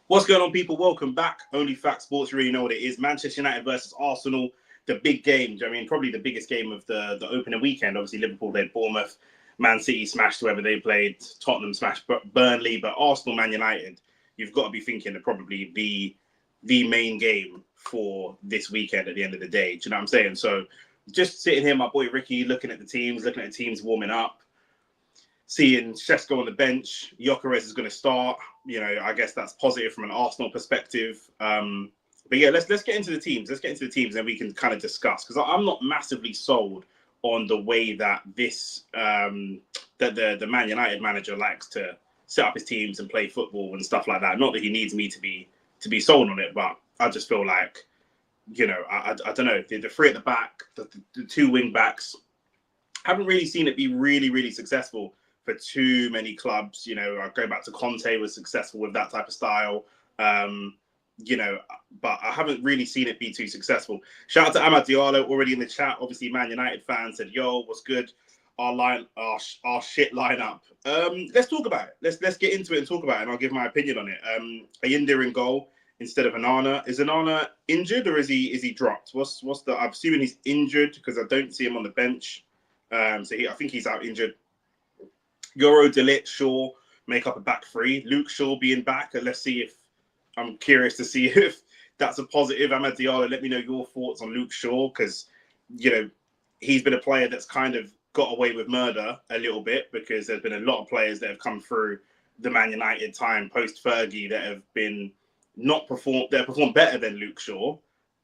What's going on, people? Welcome back. Only Fact Sports, you really know what it is. Manchester United versus Arsenal, the big game. I mean, probably the biggest game of the opening weekend. Obviously, Liverpool played Bournemouth, Man City smashed whoever they played, Tottenham smashed Burnley, but Arsenal, Man United, you've got to be thinking to probably be the main game for this weekend at the end of the day. Do you know what I'm saying? So just sitting here, my boy Ricky, looking at the teams warming up, seeing Šeško on the bench, Gyökeres is going to start. You know, I guess that's positive from an Arsenal perspective. But yeah, let's get into the teams. Let's get into the teams, and we can kind of discuss, because I'm not massively sold on the way that this that the Man United manager likes to set up his teams and play football and stuff like that. Not that he needs me to be sold on it, but I just feel like, you know, I don't know, the three at the back, the two wing backs, haven't really seen it be really successful for too many clubs. You know, I go back to Conte, was successful with that type of style. You know, but I haven't really seen it be too successful. Shout out to Amad Diallo already in the chat. Obviously, Man United fan said, "Yo, what's good? Our shit lineup." Let's talk about it. Let's get into it and talk about it, and I'll give my opinion on it. Ayinda in goal instead of Onana. Is Onana injured or is he dropped? What's the? I'm assuming he's injured because I don't see him on the bench. I think he's out injured. Euro, De Ligt, Shaw make up a back three. Luke Shaw being back, and let's see if, I'm curious to see if that's a positive. Amad Diallo, let me know your thoughts on Luke Shaw, because, you know, he's been a player that's kind of got away with murder a little bit, because there's been a lot of players that have come through the Man United time post Fergie that have been performed better than Luke Shaw,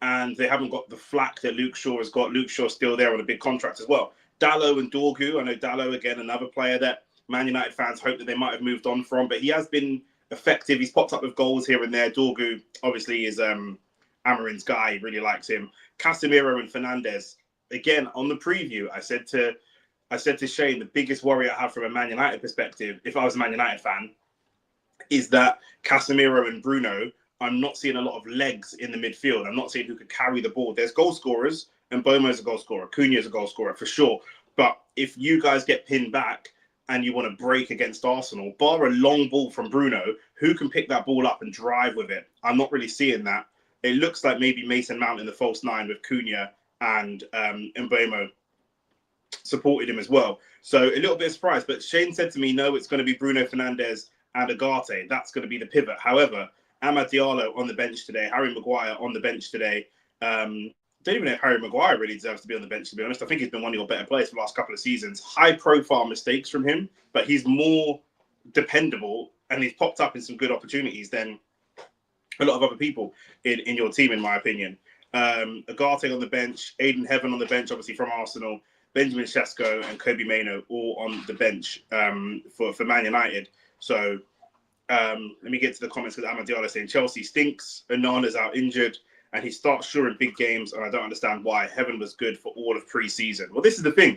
and they haven't got the flack that Luke Shaw has got. Luke Shaw's still there on a big contract as well. Dalot and Dorgu, I know Dalot, again, another player that Man United fans hope that they might have moved on from, but he has been effective. He's popped up with goals here and there. Dorgu obviously is Amarin's guy. He really likes him. Casemiro and Fernandes. Again, on the preview, I said to Shane, the biggest worry I have from a Man United perspective, if I was a Man United fan, is that Casemiro and Bruno, I'm not seeing a lot of legs in the midfield. I'm not seeing who could carry the ball. There's goal scorers, and Bomo's a goal scorer. Cunha's a goal scorer for sure. But if you guys get pinned back and you want to break against Arsenal, bar a long ball from Bruno, who can pick that ball up and drive with it? I'm not really seeing that. It looks like maybe Mason Mount in the false nine with Cunha and Mbeumo supported him as well. So a little bit surprised. But Shane said to me, no, it's going to be Bruno Fernandes and Ugarte. That's going to be the pivot. However, Amad Diallo on the bench today, Harry Maguire on the bench today. Don't even know if Harry Maguire really deserves to be on the bench, to be honest. I think he's been one of your better players for the last couple of seasons. High-profile mistakes from him, but he's more dependable, and he's popped up in some good opportunities than a lot of other people in your team, in my opinion. Ugarte on the bench, Aiden Heaven on the bench, obviously from Arsenal, Benjamin Šeško and Kobe Mainoo all on the bench for Man United. So let me get to the comments, because Amad Diallo saying Chelsea stinks, Onana's out injured, and he starts sure in big games, and I don't understand why. Heaven was good for all of pre-season. Well, this is the thing.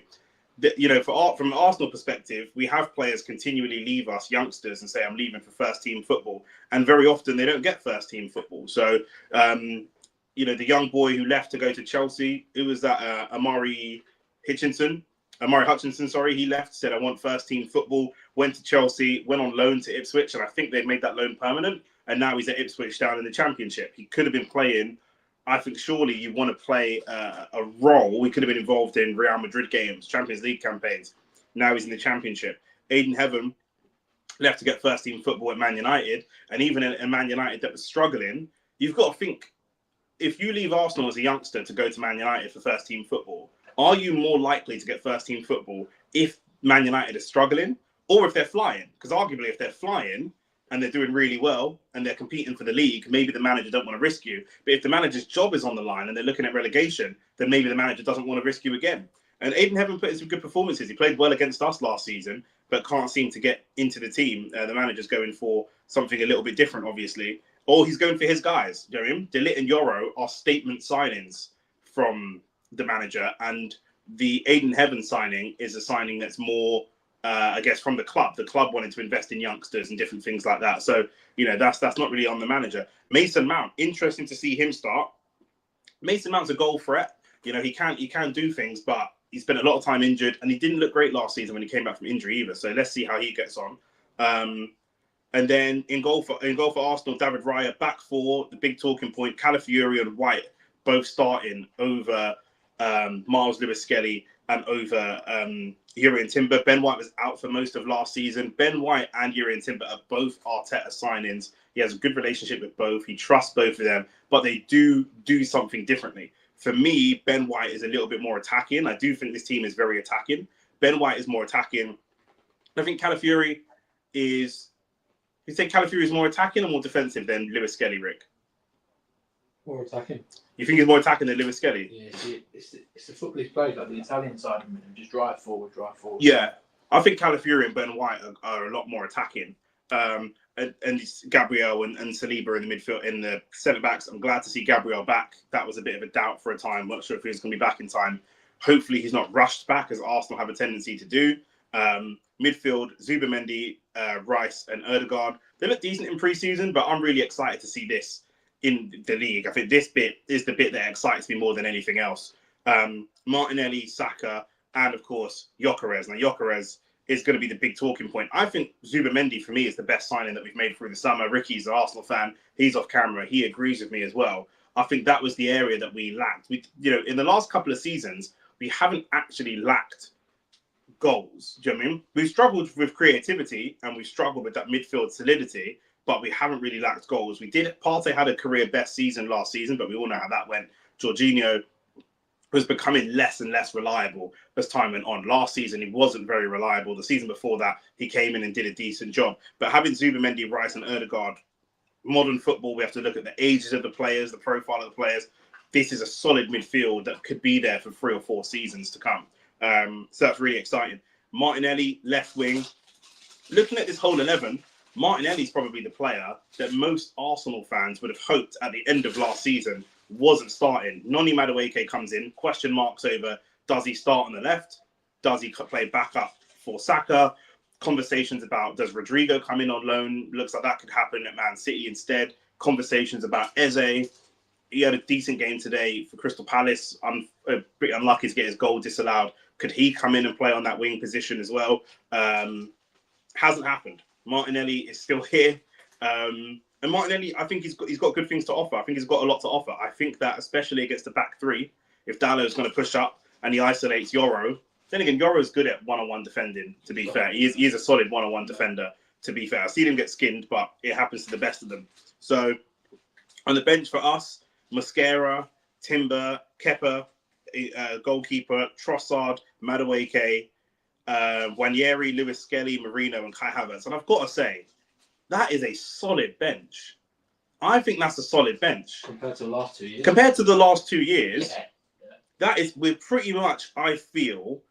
That, you know, from an Arsenal perspective, we have players continually leave us, youngsters, and say, I'm leaving for first-team football. And very often they don't get first-team football. So, you know, the young boy who left to go to Chelsea, it was that Amari Hutchinson, he left, said, I want first-team football, went to Chelsea, went on loan to Ipswich, and I think they've made that loan permanent. And now he's at Ipswich down in the Championship. He could have been playing. I think surely you want to play a role. We could have been involved in Real Madrid games, Champions League campaigns. Now he's in the Championship. Aiden Heaven left to get first-team football at Man United. And even in Man United that was struggling, you've got to think, if you leave Arsenal as a youngster to go to Man United for first-team football, are you more likely to get first-team football if Man United is struggling or if they're flying? Because arguably if they're flying and they're doing really well and they're competing for the league, maybe the manager don't want to risk you. But if the manager's job is on the line and they're looking at relegation, then maybe the manager doesn't want to risk you again. And Aiden Heaven put in some good performances. He played well against us last season, but can't seem to get into the team. The manager's going for something a little bit different, obviously. Or he's going for his guys. You know him? De Ligt and Euro are statement signings from the manager. And the Aiden Heaven signing is a signing that's more, I guess, from the club. The club wanted to invest in youngsters and different things like that. So, you know, that's not really on the manager. Mason Mount, interesting to see him start. Mason Mount's a goal threat. You know, he can do things, but he spent a lot of time injured, and he didn't look great last season when he came back from injury either. So let's see how he gets on. And then in goal for Arsenal, David Raya back four, the big talking point. Calafiori and White both starting over Miles Lewis-Skelly and over Urian Timber. Ben White was out for most of last season. Ben White and Urian Timber are both Arteta signings. He has a good relationship with both. He trusts both of them, but they do something differently. For me, Ben White is a little bit more attacking. I do think this team is very attacking. Ben White is more attacking. I think Calafiori is... You say Calafiori is more attacking or more defensive than Lewis-Skelly, Rick? More attacking. You think he's more attacking than Lewis-Skelly? Yeah, it's the football he's played, like the Italian side of him, just drive forward. Yeah, I think Calafiori and Ben White are a lot more attacking. And Gabriel and Saliba in the midfield, in the centre backs. I'm glad to see Gabriel back. That was a bit of a doubt for a time. I'm not sure if he's going to be back in time. Hopefully, he's not rushed back, as Arsenal have a tendency to do. Midfield, Zubimendi, Rice and Ødegaard. They look decent in pre-season, but I'm really excited to see this in the league. I think this bit is the bit that excites me more than anything else. Martinelli, Saka, and of course, Gyökeres. Now, Gyökeres is going to be the big talking point. I think Zubimendi, for me, is the best signing that we've made through the summer. Ricky's an Arsenal fan. He's off camera. He agrees with me as well. I think that was the area that we lacked. In the last couple of seasons, we haven't actually lacked goals. Do you know what I mean? We've struggled with creativity and we've struggled with that midfield solidity, but we haven't really lacked goals. Partey had a career best season last season, but we all know how that went. Jorginho was becoming less and less reliable as time went on. Last season, he wasn't very reliable. The season before that, he came in and did a decent job. But having Zubimendi, Rice and Ødegaard, modern football, we have to look at the ages of the players, the profile of the players. This is a solid midfield that could be there for 3 or 4 seasons to come. So that's really exciting. Martinelli, left wing. Looking at this whole 11, Martinelli's probably the player that most Arsenal fans would have hoped at the end of last season wasn't starting. Noni Madueke comes in, question marks over, does he start on the left? Does he play backup for Saka? Conversations about, does Rodrigo come in on loan? Looks like that could happen at Man City instead. Conversations about Eze. He had a decent game today for Crystal Palace. I'm pretty unlucky to get his goal disallowed. Could he come in and play on that wing position as well? Hasn't happened. Martinelli is still here. And Martinelli, I think he's got good things to offer. I think he's got a lot to offer. I think that especially against the back three, if Dalot's going to push up and he isolates Yoro, then again, Yoro's good at one-on-one defending, to be fair. He is a solid one-on-one defender, to be fair. I've seen him get skinned, but it happens to the best of them. So on the bench for us, Mosquera, Timber, Kepa, goalkeeper, Trossard, Madueke, Wanyeri, Lewis-Skelly, Marino, and Kai Havertz. And I've got to say, that is a solid bench. I think that's a solid bench. Compared to the last 2 years? Compared to the last 2 years, yeah. We're pretty much, I feel,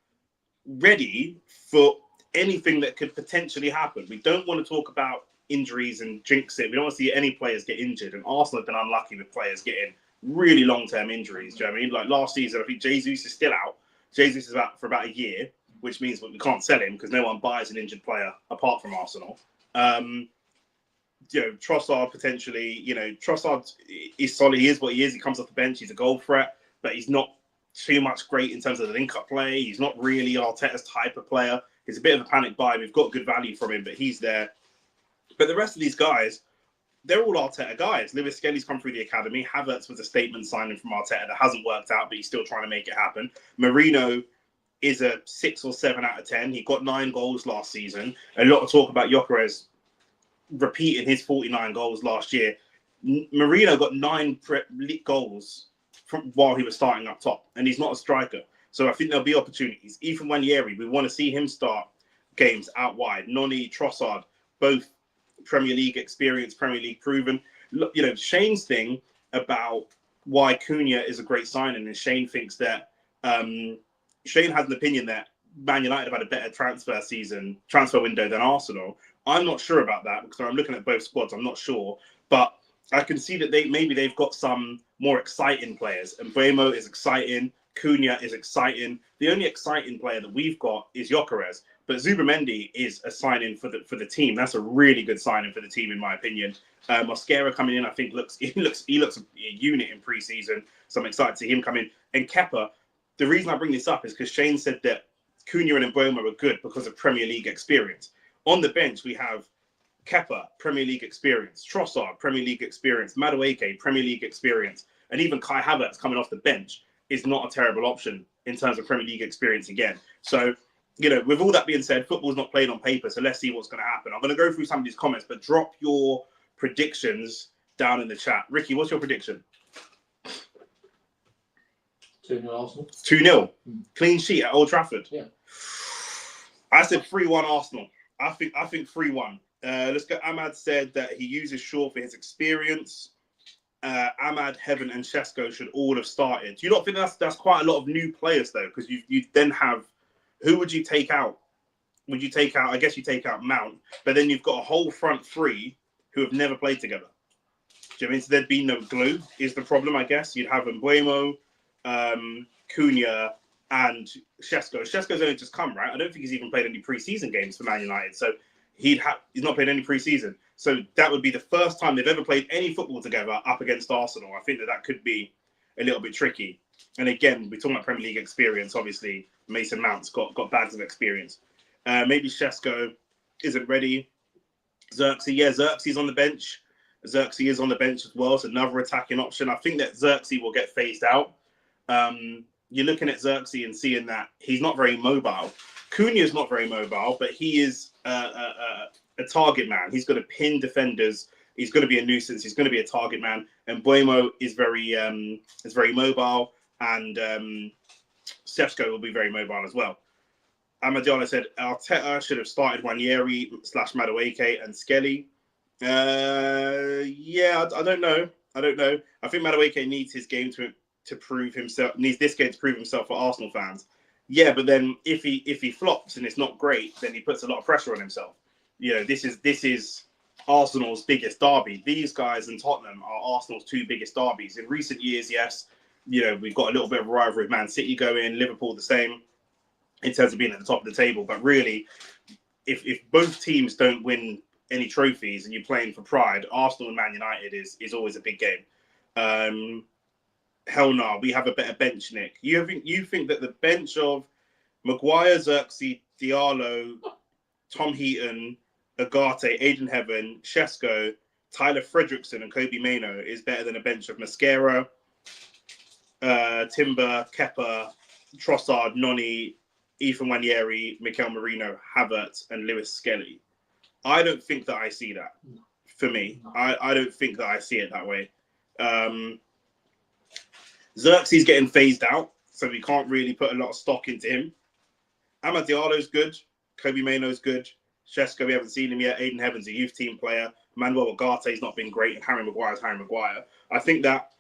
ready for anything that could potentially happen. We don't want to talk about injuries and jinx it. We don't want to see any players get injured. And Arsenal have been unlucky with players getting really long-term injuries. Do you know what I mean? Like last season, I think Jesus is still out. Jesus is out for about a year, which means we can't sell him because no one buys an injured player apart from Arsenal. Trossard potentially, Trossard is solid. He is what he is. He comes off the bench. He's a goal threat, but he's not too much great in terms of the link-up play. He's not really Arteta's type of player. He's a bit of a panic buy. We've got good value from him, but he's there. But the rest of these guys, they're all Arteta guys. Lewis-Skelly's come through the academy. Havertz was a statement signing from Arteta that hasn't worked out, but he's still trying to make it happen. Marino is a 6 or 7 out of 10. He got 9 goals last season. A lot of talk about Gyökeres repeating his 49 goals last year. Marino got 9 goals while he was starting up top, and he's not a striker. So I think there'll be opportunities. Even Wanyeri, we want to see him start games out wide. Noni, Trossard, both Premier League experience, Premier League proven. Shane's thing about why Cunha is a great signing, and Shane thinks that Shane has an opinion that Man United have had a better transfer window than Arsenal. I'm not sure about that because I'm looking at both squads. I'm not sure, but I can see that they've got some more exciting players. And Mbeumo is exciting. Cunha is exciting. The only exciting player that we've got is Gyökeres. But Zubimendi is a signing for the team. That's a really good signing for the team, in my opinion. Mosquera coming in, I think he looks a unit in pre-season. So I'm excited to see him come in. And Kepa, the reason I bring this up is because Shane said that Cunha and Mbeumo are good because of Premier League experience. On the bench, we have Kepa, Premier League experience. Trossard, Premier League experience. Madueke, Premier League experience. And even Kai Havertz coming off the bench is not a terrible option in terms of Premier League experience again. So, you know, with all that being said, football's not played on paper, so let's see what's going to happen. I'm going to go through some of these comments, but drop your predictions down in the chat. Ricky, what's your prediction? 2-0 Arsenal. 2-0. Clean sheet at Old Trafford. Yeah. I said 3-1 Arsenal. I think 3-1. Let's go. Ahmad said that he uses Shaw for his experience. Ahmad, Heaven, and Shesko should all have started. Do you not think that's quite a lot of new players though? Because you then have, who would you take out? Would you take out? I guess you take out Mount, but then you've got a whole front three who have never played together. Do you know what I mean? So there'd be no glue. Is the problem? I guess you'd have Mbeumo, Cunha, and Shesko. Shesko's only just come, right? I don't think he's even played any pre-season games for Man United. So he's not played any pre-season. So that would be the first time they've ever played any football together up against Arsenal. I think that could be a little bit tricky. And again, we're talking about Premier League experience. Obviously, Mason Mount's got bags of experience. Maybe Shesko isn't ready. Xerxes on the bench. Xerxes is on the bench as well. It's another attacking option. I think that Xerxes will get phased out. You're looking at Xerxes and seeing that he's not very mobile. Cunha is not very mobile, but he is a target man. He's going to pin defenders. He's going to be a nuisance. He's going to be a target man. And Mbeumo is very mobile, and Sefco will be very mobile as well. Amadiana said Arteta should have started Wanyeri / Madueke and Skelly. Yeah, I don't know. I think Madueke needs his game to prove himself. Needs this game to prove himself for Arsenal fans. Yeah, but then if he flops and it's not great, then he puts a lot of pressure on himself. You know, this is Arsenal's biggest derby. These guys and Tottenham are Arsenal's two biggest derbies. In recent years, yes, you know, we've got a little bit of a rivalry with Man City going, Liverpool the same, in terms of being at the top of the table. But really, if both teams don't win any trophies and you're playing for pride, Arsenal and Man United is always a big game. Hell no, we have a better bench, Nick. You think that the bench of Maguire, Xerxes, Diallo, Tom Heaton, Agate, Aiden Heaven, Shesko, Tyler Fredrickson, and Kobe Mano is better than a bench of Mascara, Timber, Kepa, Trossard, Noni, Ethan Wanyeri, Mikel Merino, Havertz, and Lewis Skelly? I don't think that I see that. For me, I don't think that I see it that way. Xerxes getting phased out, so we can't really put a lot of stock into him. Amad Diallo's good. Kobe Mano's good. Shesko, we haven't seen him yet. Aiden Heaven's a youth team player. Manuel Ugarte's not been great, and Harry Maguire's Harry Maguire. I think that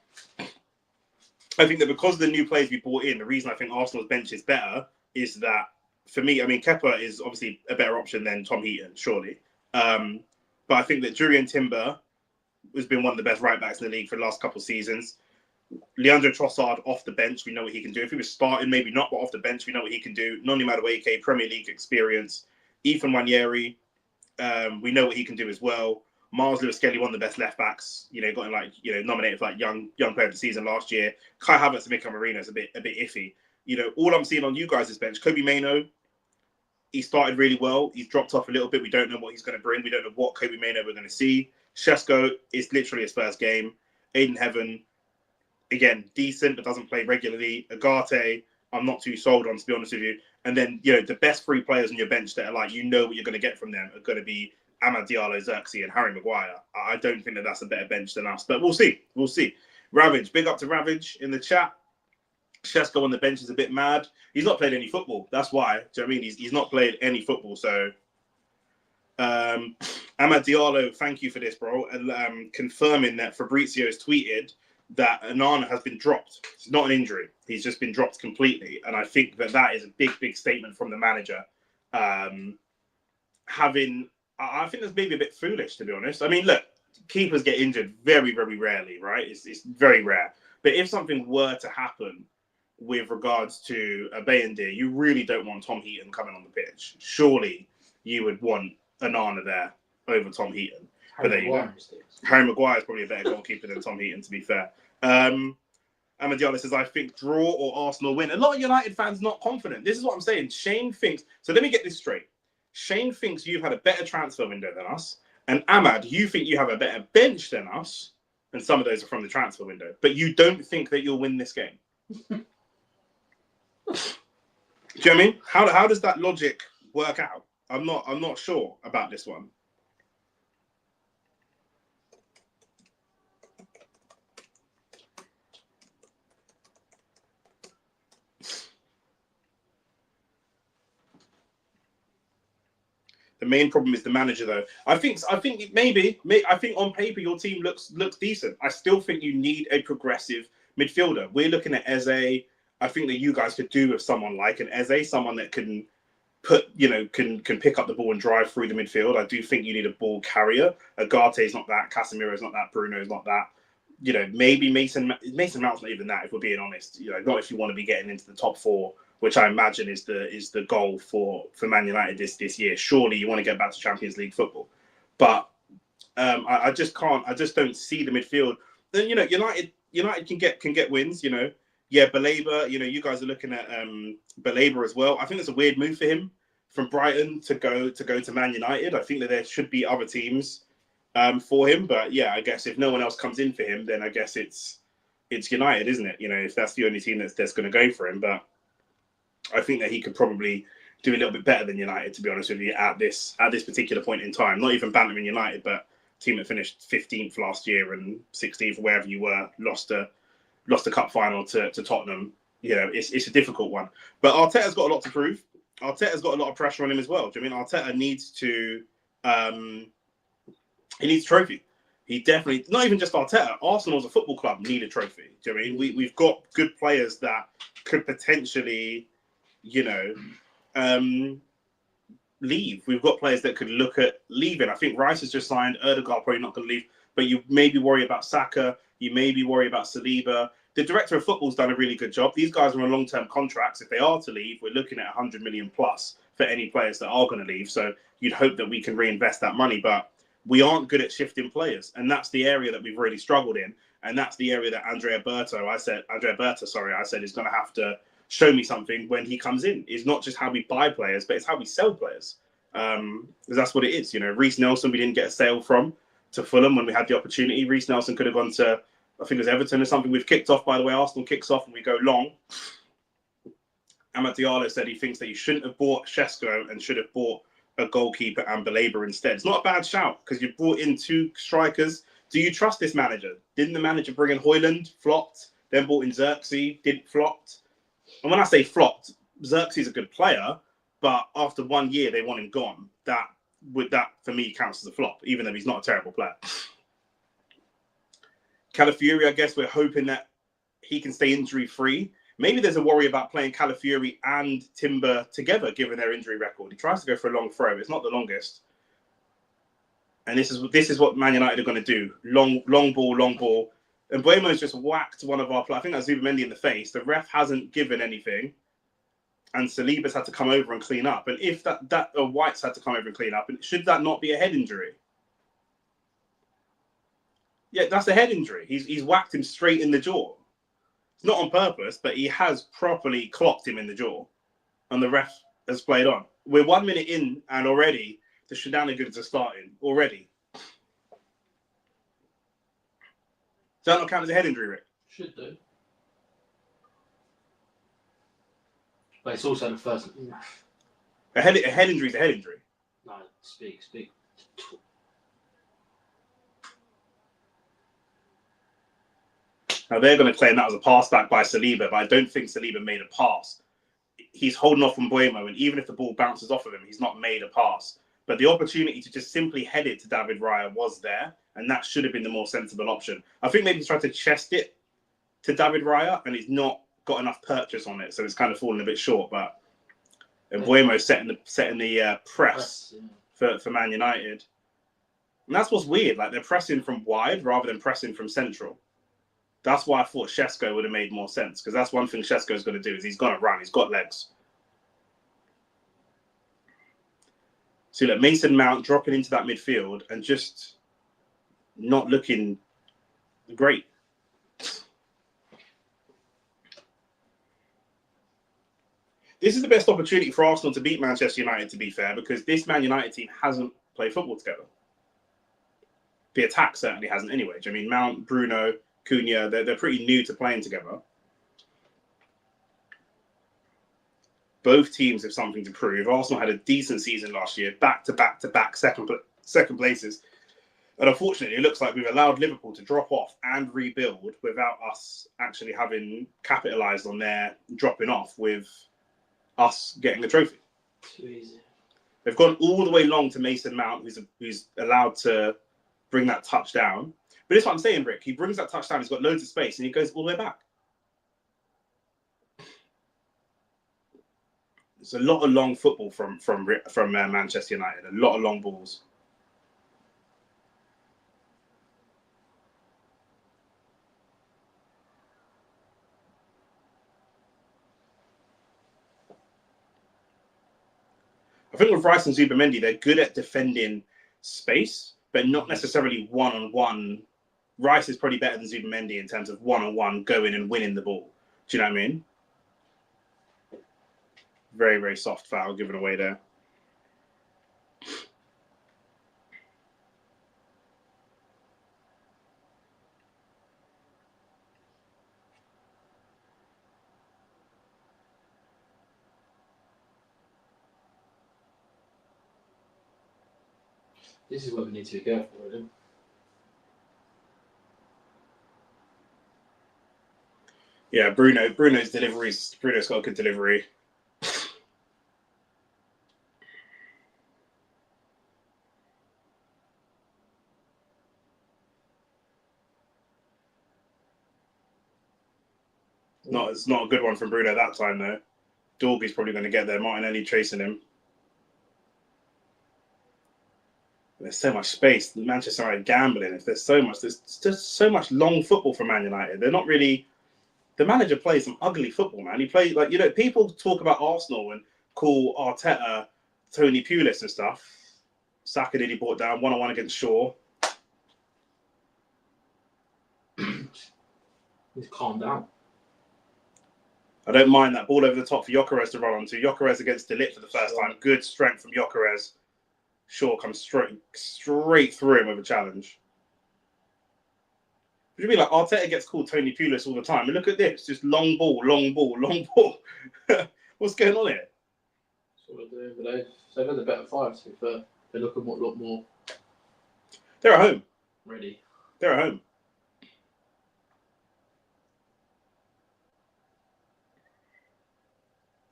because of the new players we brought in, the reason I think Arsenal's bench is better is that, for me, I mean, Kepa is obviously a better option than Tom Heaton, surely. But I think that Jurriën Timber has been one of the best right-backs in the league for the last couple of seasons. Leandro Trossard off the bench, we know what he can do. If he was starting, maybe not, but off the bench, we know what he can do. Noni Madueke, Premier League experience. Ethan Wanyeri, we know what he can do as well. Miles Lewis-Skelly, one of the best left-backs, nominated for young player of the season last year. Kai Havertz and Mikel Merino is a bit iffy. You know, all I'm seeing on you guys' bench, Kobe Mano, he started really well. He's dropped off a little bit. We don't know what he's going to bring. We don't know what Kobe Mano we're going to see. Shesko is literally his first game. Aiden Heaven, again, decent, but doesn't play regularly. Agate, I'm not too sold on, to be honest with you. And then, you know, the best three players on your bench that are what you're going to get from them are going to be Amad Diallo, Xerxes, and Harry Maguire. I don't think that that's a better bench than us, but we'll see. We'll see. Ravage, big up to Ravage in the chat. Shesko on the bench is a bit mad. He's not played any football. That's why. Do you know what I mean? He's not played any football. So, Amad Diallo, thank you for this, bro. And confirming that Fabrizio's tweeted that Onana has been dropped. It's not an injury. He's just been dropped completely. And I think that is a big statement from the manager. I think that's maybe a bit foolish, to be honest. I mean, look, keepers get injured very, very rarely, right? It's very rare. But if something were to happen with regards to a Bayindir, you really don't want Tom Heaton coming on the pitch. Surely you would want Onana there over Tom Heaton. But there you go. Harry Maguire is probably a better goalkeeper than Tom Heaton, to be fair. Amadiana says, I think draw or Arsenal win. A lot of United fans not confident. This is what I'm saying. Shane thinks... So let me get this straight. Shane thinks you've had a better transfer window than us, And Ahmad, you think you have a better bench than us, and some of those are from the transfer window, but you don't think that you'll win this game. Do you know what I mean? How does that logic work out? I'm not sure about this one. The main problem is the manager, though. I think maybe on paper your team looks decent. I still think you need a progressive midfielder. We're looking at Eze. I think that you guys could do with someone like an Eze, someone that can can pick up the ball and drive through the midfield. I do think you need a ball carrier. Agate's not that. Casemiro's not that. Bruno's not that. Maybe Mason Mount's not even that, if we're being honest. Not if you want to be getting into the top 4, which I imagine is the goal for Man United this year. Surely you want to get back to Champions League football, but I just can't. I just don't see the midfield. Then United can get wins. Baleba. You guys are looking at Baleba as well. I think it's a weird move for him from Brighton to go to Man United. I think that there should be other teams for him, but yeah, I guess if no one else comes in for him, then I guess it's United, isn't it? If that's the only team that's going to go for him, but I think that he could probably do a little bit better than United, to be honest with you, at this particular point in time. Not even bantering United, but a team that finished 15th last year and 16th, wherever you were, lost a cup final to Tottenham. It's a difficult one. But Arteta's got a lot to prove. Arteta's got a lot of pressure on him as well. Do you mean Arteta needs to he needs a trophy. He definitely, not even just Arteta, Arsenal as a football club need a trophy. Do you know what I mean? We've got good players that could potentially, leave. We've got players that could look at leaving. I think Rice has just signed. Ødegaard probably not going to leave. But you maybe worry about Saka. You maybe worry about Saliba. The director of football's done a really good job. These guys are on long-term contracts. If they are to leave, we're looking at 100 million plus for any players that are going to leave. So you'd hope that we can reinvest that money. But we aren't good at shifting players. And that's the area that we've really struggled in. And that's the area that Andrea Berta, I said, is going to have to show me something when he comes in. It's not just how we buy players, but it's how we sell players. Because that's what it is. Reece Nelson, we didn't get a sale from to Fulham when we had the opportunity. Reece Nelson could have gone to, I think it was Everton or something. We've kicked off, by the way. Arsenal kicks off and we go long. Amad Diallo said he thinks that you shouldn't have bought Shesko and should have bought a goalkeeper and Baleba instead. It's not a bad shout because you brought in 2 strikers. Do you trust this manager? Didn't the manager bring in Højlund? Flopped. Then brought in Xerxes. Didn't flopped. And when I say flopped, Xerxes is a good player, but after 1 year they want him gone. That for me counts as a flop, even though he's not a terrible player. Calafiori, I guess we're hoping that he can stay injury free. Maybe there's a worry about playing Calafiori and Timber together, given their injury record. He tries to go for a long throw. It's not the longest. And this is what Man United are going to do. Long ball. And Buemo's just whacked one of our players. I think that's Zubamendi in the face. The ref hasn't given anything. And Saliba's had to come over and clean up. And if White's had to come over and clean up, and should that not be a head injury? Yeah, that's a head injury. He's whacked him straight in the jaw. It's not on purpose, but he has properly clocked him in the jaw. And the ref has played on. We're 1 minute in and already the shenanigans are starting. Already. Does that not count as a head injury, Rick? Should do. But it's also the first. A head injury is a head injury. No, speak. Now they're going to claim that was a pass back by Saliba, but I don't think Saliba made a pass. He's holding off on Buemo, and even if the ball bounces off of him, he's not made a pass. But the opportunity to just simply head it to David Raya was there, and that should have been the more sensible option. I think maybe he's tried to chest it to David Raya, and he's not got enough purchase on it, so it's kind of fallen a bit short. But and Buemo setting the press for Man United, and that's what's weird. Like they're pressing from wide rather than pressing from central. That's why I thought Shesko would have made more sense, because that's one thing Shesko's going to do is he's going to run. He's got legs. So look, Mason Mount dropping into that midfield and just not looking great. This is the best opportunity for Arsenal to beat Manchester United, to be fair, because this Man United team hasn't played football together. The attack certainly hasn't anyway. I mean, Mount, Bruno, Cunha, they're pretty new to playing together. Both teams have something to prove. Arsenal had a decent season last year, back-to-back second places. And unfortunately, it looks like we've allowed Liverpool to drop off and rebuild without us actually having capitalised on their dropping off with us getting the trophy. Too easy. They've gone all the way long to Mason Mount, who's allowed to bring that touchdown. But this is what I'm saying, Rick. He brings that touchdown, he's got loads of space, and he goes all the way back. It's a lot of long football from Manchester United. A lot of long balls. I think with Rice and Zubimendi, they're good at defending space, but not necessarily one-on-one. Rice is probably better than Zubimendi in terms of one-on-one going and winning the ball. Do you know what I mean? Very, very soft foul given away there. This is what we need to be careful with him. Yeah, Bruno's deliveries. Bruno's got a good delivery. It's not a good one from Bruno that time though. Dorguy's probably going to get there. Martinelli chasing him. There's so much space. Manchester United gambling. If there's just so much long football for Man United. They're not really. The manager plays some ugly football, man. He plays people talk about Arsenal and call Arteta Tony Pulis and stuff. Saka nearly brought down 1-on-1 against Shaw. He's calmed down. I don't mind that ball over the top for Gyökeres to run onto. Gyökeres against De Ligt for the first time. Good strength from Gyökeres. Shaw comes straight through him with a challenge. Would you be like, Arteta gets called Tony Pulis all the time? And look at this, just long ball. What's going on here? That's what they're doing, but they've had the better five, to be fair. They look a lot more... They're at home. Ready. They're at home.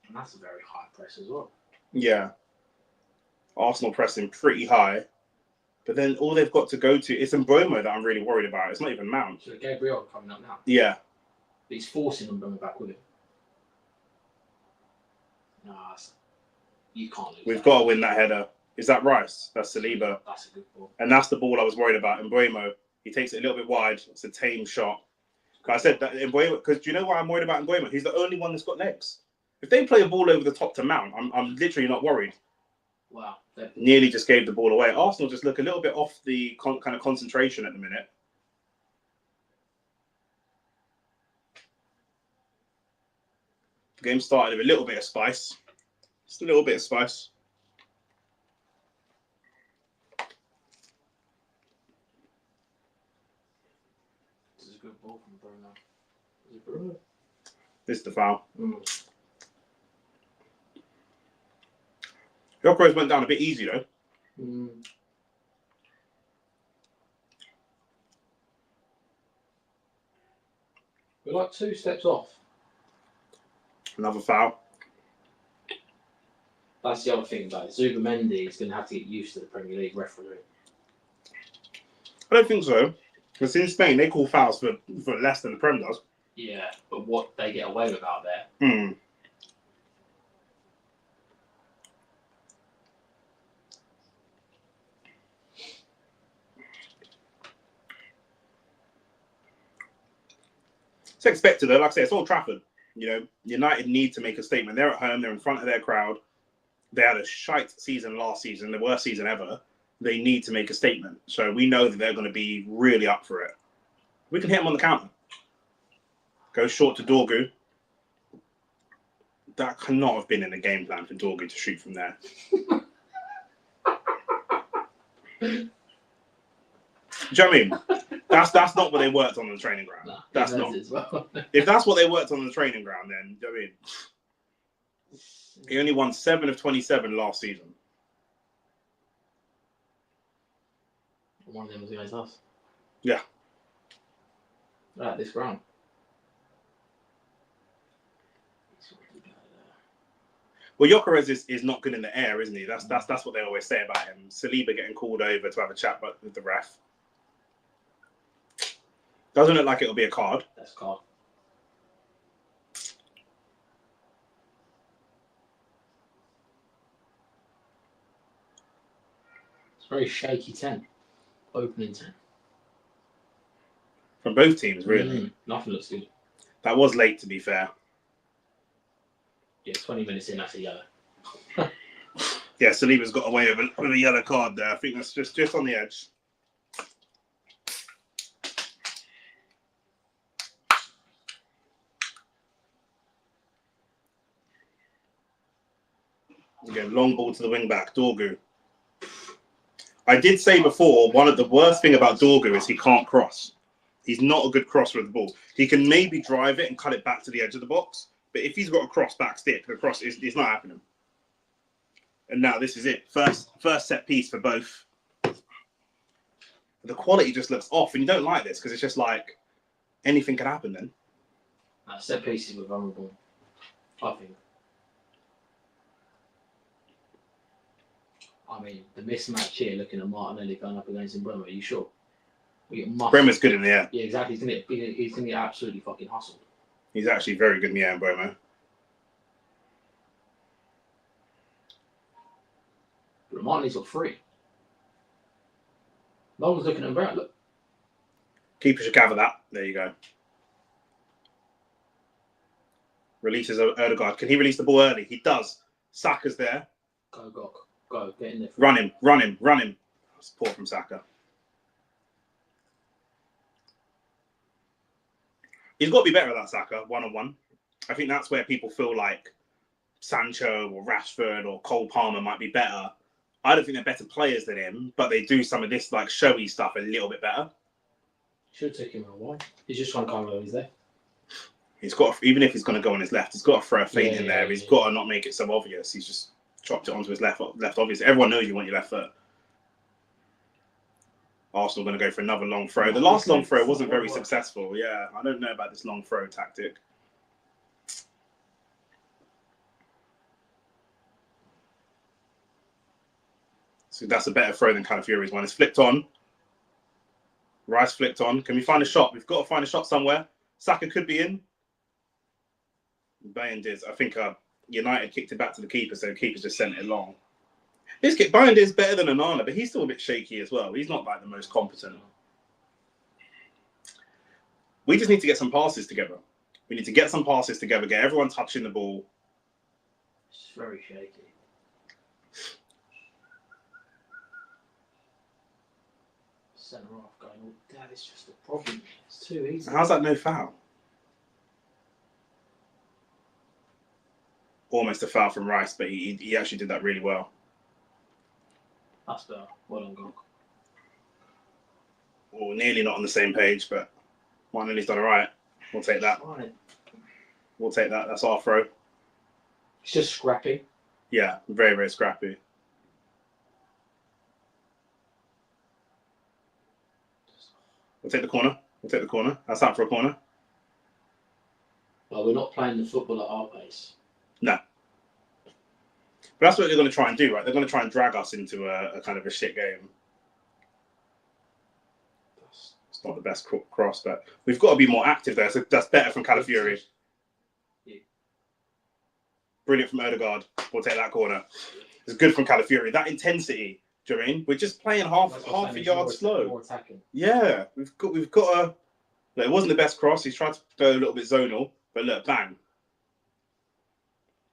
And that's a very high press as well. Yeah. Arsenal pressing pretty high. But then all they've got to go to, it's Mbeumo that I'm really worried about. It's not even Mount. So Gabriel coming up now. Yeah. But he's forcing Mbeumo back with him. Nah, you can't lose. We've got to win that header. Is that Rice? That's Saliba. That's a good ball. And that's the ball I was worried about. Mbeumo, he takes it a little bit wide. It's a tame shot. I said that Mbeumo, because do you know why I'm worried about Mbeumo? He's the only one that's got legs. If they play a ball over the top to Mount, I'm literally not worried. Wow. Nearly just gave the ball away. Arsenal just look a little bit off the kind of concentration at the minute. The game started with a little bit of spice. Just a little bit of spice. This is a good ball from Bruno. Is it Bruno? This is the foul. Mm. Gyökeres went down a bit easy though. Mm. We're like 2 steps off. Another foul. That's the other thing about it. Zubimendi is going to have to get used to the Premier League referee. I don't think so. Because in Spain, they call fouls for less than the Prem does. Yeah, but what they get away with out there. Hmm. It's expected though. Like I say, it's Old Trafford. You know, United need to make a statement. They're at home. They're in front of their crowd. They had a shite season last season, the worst season ever. They need to make a statement. So we know that they're going to be really up for it. We can hit them on the counter. Go short to Dorgu. That cannot have been in the game plan for Dorgu to shoot from there. Do you know what I mean? That's not what they worked on the training ground. Nah, That's he not. knows it as well. If that's what they worked on the training ground, then do you know what I mean? He only won 7 of 27 last season. One of them was against us. Yeah. Right, this ground. Well, Gyökeres is not good in the air, isn't he? That's what they always say about him. Saliba getting called over to have a chat with the ref. Doesn't look like it'll be a card. That's a card. It's a very shaky 10. Opening 10. From both teams, really. Nothing looks good. That was late, to be fair. Yeah, 20 minutes in, that's a yellow. Yeah, Saliba's got away with a yellow card there. I think that's just on the edge. Again, long ball to the wing back, Dorgu. I did say before, one of the worst thing about Dorgu is he can't cross. He's not a good crosser of the ball. He can maybe drive it and cut it back to the edge of the box, but if he's got a cross back stick, the cross is not happening. And now this is it. First set piece for both. The quality just looks off, and you don't like this because it's just like anything can happen then. Set pieces were vulnerable, I think. I mean, the mismatch here, looking at Martinelli going up against Bruno, are you sure? Bremer's good in the air. Yeah, exactly. He's gonna get absolutely fucking hustled. He's actually very good in the air, Bremer. But Martinelli's got 3. No one's looking at him right. Look. Keeper should gather that. There you go. Releases Ødegaard. Can he release the ball early? He does. Saka's there. Go. Get in there. Run him. That's poor from Saka. He's got to be better at that, Saka, one-on-one. I think that's where people feel like Sancho or Rashford or Cole Palmer might be better. I don't think they're better players than him, but they do some of this like showy stuff a little bit better. Should take him a while. He's just trying to come over his there. He's got to, even if he's going to go on his left, he's got to throw a feint in there. He's got to not make it so obvious. He's just chopped it onto his left obvious. Everyone knows you want your left foot. Arsenal going to go for another long throw. The last long throw wasn't very successful. Yeah, I don't know about this long throw tactic. So that's a better throw than Calafiori's one. It's flicked on. Rice flicked on. Can we find a shot? We've got to find a shot somewhere. Saka could be in. Bayern did. I think United kicked it back to the keeper, so the keeper just sent it long. Bayern is better than Onana, but he's still a bit shaky as well. He's not like the most competent. We just need to get some passes together. We need to get some passes together, get everyone touching the ball. It's very shaky. Centre off going, oh, that is just a problem. It's too easy. How's that no foul? Almost a foul from Rice, but he actually did that really well. That's better. Well done, Gok. Well, nearly not on the same page, but Martinelli's done all right. We'll take that. We'll take that. That's our throw. It's just scrappy. Yeah, very, very scrappy. We'll take the corner. That's out for a corner. Well, we're not playing the football at our pace. No. But that's what they're going to try and do, right? They're going to try and drag us into a kind of a shit game. It's not the best cross, but we've got to be more active there. So that's better from Calafiori. Yeah. Brilliant from Ødegaard. We'll take that corner. It's good from Calafiori. That intensity, do you know what I mean? We're just playing half a yard slow. More attacking. Yeah, we've got to. Look, it wasn't the best cross. He's tried to go a little bit zonal, but look, bang.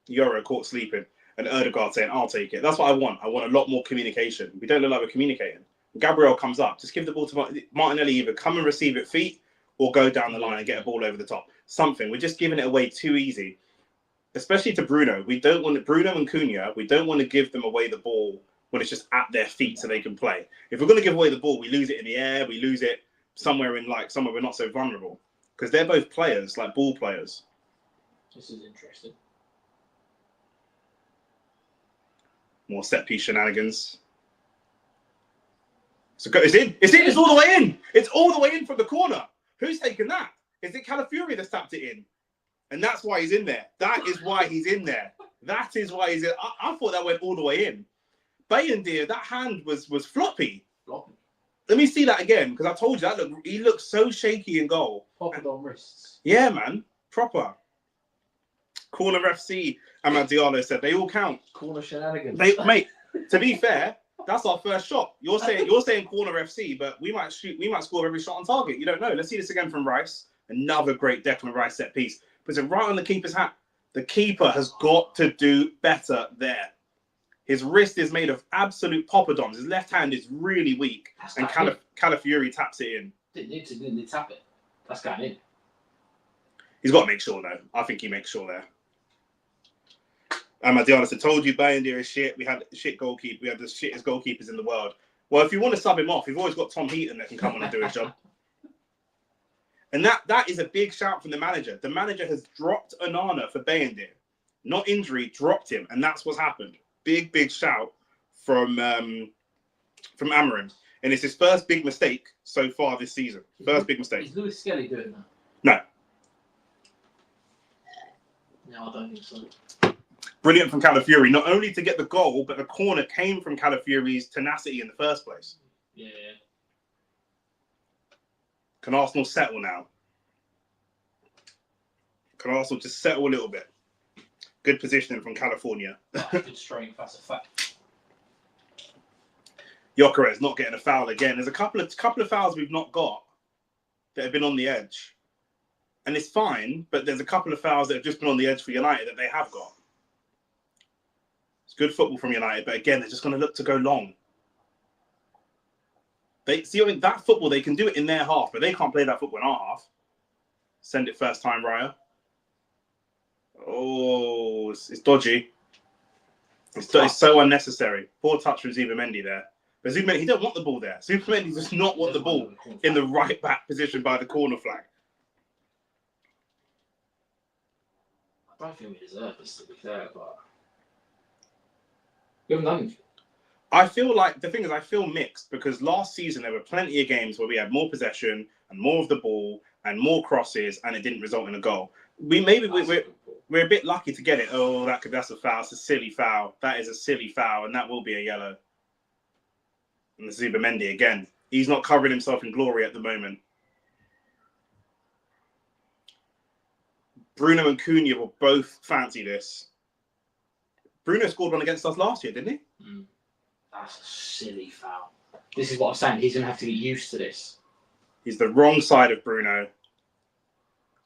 Euro caught sleeping, and Ødegaard saying, "I'll take it." That's what I want. I want a lot more communication. We don't look like we're communicating. Gabriel comes up, just give the ball to Martinelli. Either come and receive it feet, or go down the line and get a ball over the top. Something. We're just giving it away too easy, especially to Bruno. We don't want Bruno and Cunha. We don't want to give them away the ball when it's just at their feet so they can play. If we're going to give away the ball, we lose it in the air, we lose it somewhere we're not so vulnerable. Because they're both players, like ball players. This is interesting. More set piece shenanigans. So it's in. It's in. It's all the way in. It's all the way in from the corner. Who's taken that? Is it Calafiori that's tapped it in? And that's why he's in there. That is why he's in there. That is why he's in. I thought that went all the way in. Bayindir, that hand was floppy. Floppy. Let me see that again, because I told you he looked so shaky in goal. Popped on wrists. Yeah, man. Proper. Corner FC, Amad Diallo said, they all count. Corner shenanigans. Mate, to be fair, that's our first shot. You're saying corner FC, but we might score every shot on target. You don't know. Let's see this again from Rice. Another great Declan Rice set piece. Puts it right on the keeper's hat. The keeper has got to do better there. His wrist is made of absolute poppadoms. His left hand is really weak. And Calafiori taps it in. Didn't need to tap it. That's going in. He's got to make sure, though. I think he makes sure there. Diana said, told you Bayindir is shit. We had shit goalkeeper. We had the shittest goalkeepers in the world. Well, if you want to sub him off, we've always got Tom Heaton that can come on and do his job. And that is a big shout from the manager. The manager has dropped Onana for Bayindir. Not injury, dropped him. And that's what's happened. Big shout from Amorim. And it's his first big mistake so far this season. First big mistake. Is Lewis Skelly doing that? No. No, I don't think so. Brilliant from Calafiori. Not only to get the goal, but the corner came from Calafiori's tenacity in the first place. Yeah. Can Arsenal settle now? Can Arsenal just settle a little bit? Good positioning from California. Good strength, that's a fact. Gyökeres not getting a foul again. There's a couple of fouls we've not got that have been on the edge. And it's fine, but there's a couple of fouls that have just been on the edge for United that they have got. It's good football from United, but again, they're just going to look to go long. They see, I mean, that football, they can do it in their half, but they can't play that football in our half. Send it first time, Raya. Oh, it's dodgy. It's so unnecessary. Poor touch from Zubimendi there. But Zubimendi, he don't want the ball there. Zubimendi does not want the ball in the right back position by the corner flag. I don't think we deserve this, to be fair, but we haven't done anything. I feel like, the thing is, I feel mixed because last season there were plenty of games where we had more possession and more of the ball and more crosses and it didn't result in a goal. We're a bit lucky to get it. Oh, that's a foul. It's a silly foul. That is a silly foul and that will be a yellow. And the Zubimendi again. He's not covering himself in glory at the moment. Bruno and Cunha will both fancy this. Bruno scored one against us last year, didn't he? Mm. That's a silly foul. This is what I'm saying. He's going to have to get used to this. He's the wrong side of Bruno.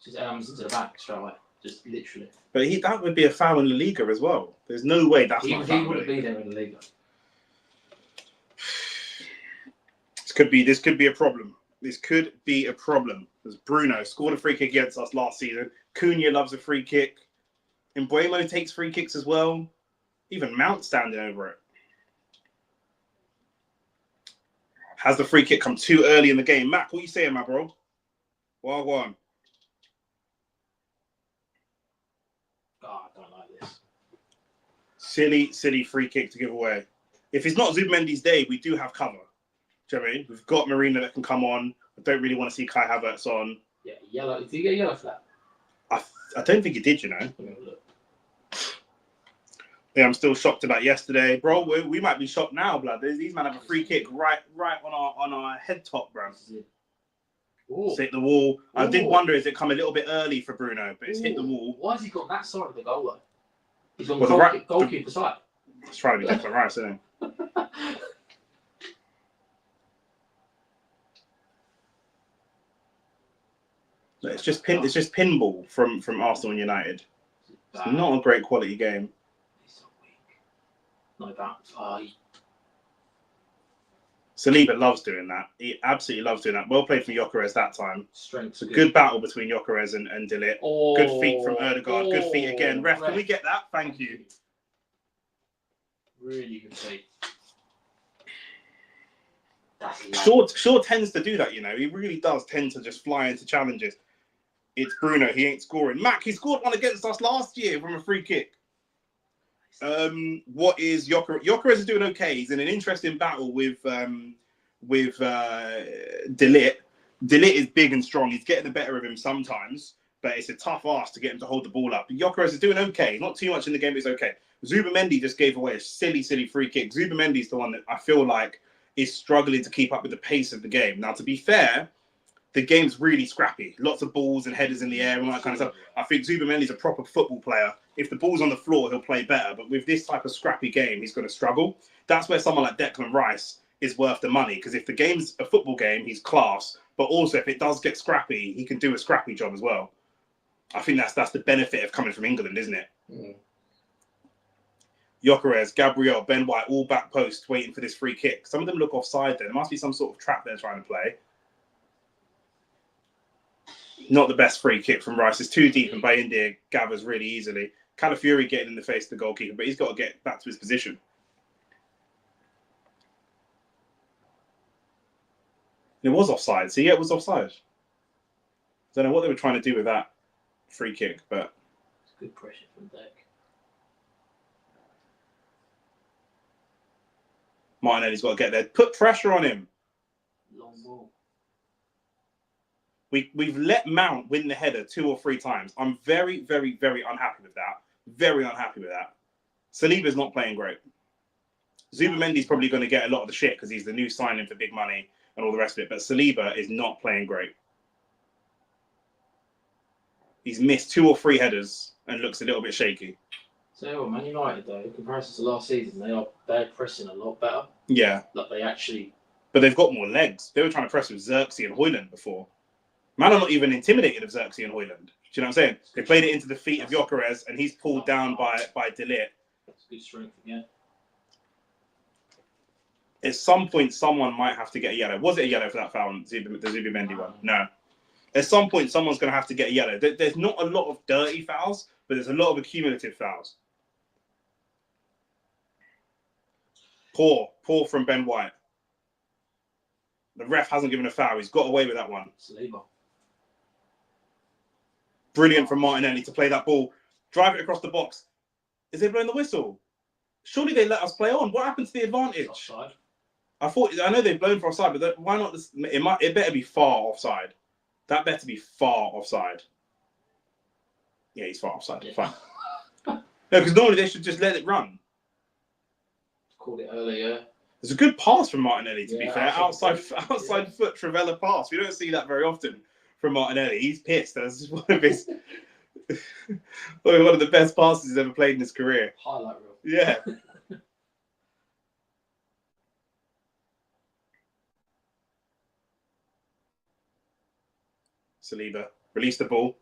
Just arms into the back straight away. Just literally. But that would be a foul in La Liga as well. There's no way that's not a foul. He wouldn't be there in La Liga. This could be a problem. This could be a problem. Because Bruno scored a free kick against us last season. Cunha loves a free kick. Mbuemo takes free kicks as well. Even Mount standing over it. Has the free kick come too early in the game? Mac, what are you saying, my bro? Well, go on. Oh, I don't like this. Silly free kick to give away. If it's not Zubimendi's day, we do have cover. Do you know what I mean? We've got Marina that can come on. I don't really want to see Kai Havertz on. Yeah, yellow. Did you get yellow for that? I don't think he did, you know. Yeah, I'm still shocked about yesterday. Bro, we might be shocked now, blood. These men have a free kick right on our head top, bro. It's hit the wall. Ooh. I did wonder, is it come a little bit early for Bruno, but it's hit the wall. Why has he got that side of the goal, though? He's on the goalkeeper side. It's trying to be Declan Rice, isn't it? It's just pinball from Arsenal and United. It's not a great quality game. He's so weak. No bounce. Saliba loves doing that. He absolutely loves doing that. Well played from Gyökeres that time. Strength. It's a good battle between Gyökeres and De Ligt. Oh, good feet from Ødegaard. Good feet again. Ref, can we get that? Thank you. Really good feet. Shaw tends to do that, you know. He really does tend to just fly into challenges. It's Bruno. He ain't scoring. Mac, he scored one against us last year from a free kick. What is Gyökeres? Gyökeres is doing okay. He's in an interesting battle with De Ligt. De Ligt is big and strong. He's getting the better of him sometimes, but it's a tough ask to get him to hold the ball up. Gyökeres is doing okay. Not too much in the game, but it's okay. Zubimendi just gave away a silly free kick. Zubimendi's the one that I feel like is struggling to keep up with the pace of the game. Now, to be fair, the game's really scrappy. Lots of balls and headers in the air and all that kind of stuff. I think Zubimendi's a proper football player. If the ball's on the floor, he'll play better. But with this type of scrappy game, he's going to struggle. That's where someone like Declan Rice is worth the money. Because if the game's a football game, he's class. But also, if it does get scrappy, he can do a scrappy job as well. I think that's the benefit of coming from England, isn't it? Mm. Gyökeres, Gabriel, Ben White, all back post, waiting for this free kick. Some of them look offside there. There must be some sort of trap they're trying to play. Not the best free kick from Rice. It's too deep, and by India gathers really easily. Calafiori getting in the face of the goalkeeper, but he's got to get back to his position. It was offside. So yeah, it was offside. I don't know what they were trying to do with that free kick, but it's good pressure from Deck. Martinelli's got to get there. Put pressure on him. Long ball. We've let Mount win the header 2 or 3 times. I'm very, very, very unhappy with that. Very unhappy with that. Saliba's not playing great. Zubimendi's probably going to get a lot of the shit because he's the new signing for big money and all the rest of it. But Saliba is not playing great. He's missed 2 or 3 headers and looks a little bit shaky. So, Man United, though, in comparison to last season, they're pressing a lot better. Yeah. Like they actually... But they've got more legs. They were trying to press with Xerxes and Højlund before. Man, I'm not even intimidated of Xerxes and Højlund. Do you know what I'm saying? They played it into the feet of Gyökeres, and he's pulled down by De Ligt. That's good strength again. At some point, someone might have to get a yellow. Was it a yellow for that foul, the Zubimendi one? No. At some point, someone's going to have to get a yellow. There's not a lot of dirty fouls, but there's a lot of accumulative fouls. Poor from Ben White. The ref hasn't given a foul. He's got away with that one. Saliba. Brilliant from Martinelli to play that ball. Drive it across the box. Is they blowing the whistle? Surely they let us play on. What happened to the advantage? Offside. I know they've blown for offside, but why not? It better be far offside. That better be far offside. Yeah, he's far offside. Yeah. Fine. No, because normally they should just let it run. Called it earlier. There's a good pass from Martinelli, to be fair. Outside foot Trivela pass. We don't see that very often from Martinelli. He's pissed. That's one of his one of the best passes he's ever played in his career. Highlight reel. Yeah. Saliba. Release the ball.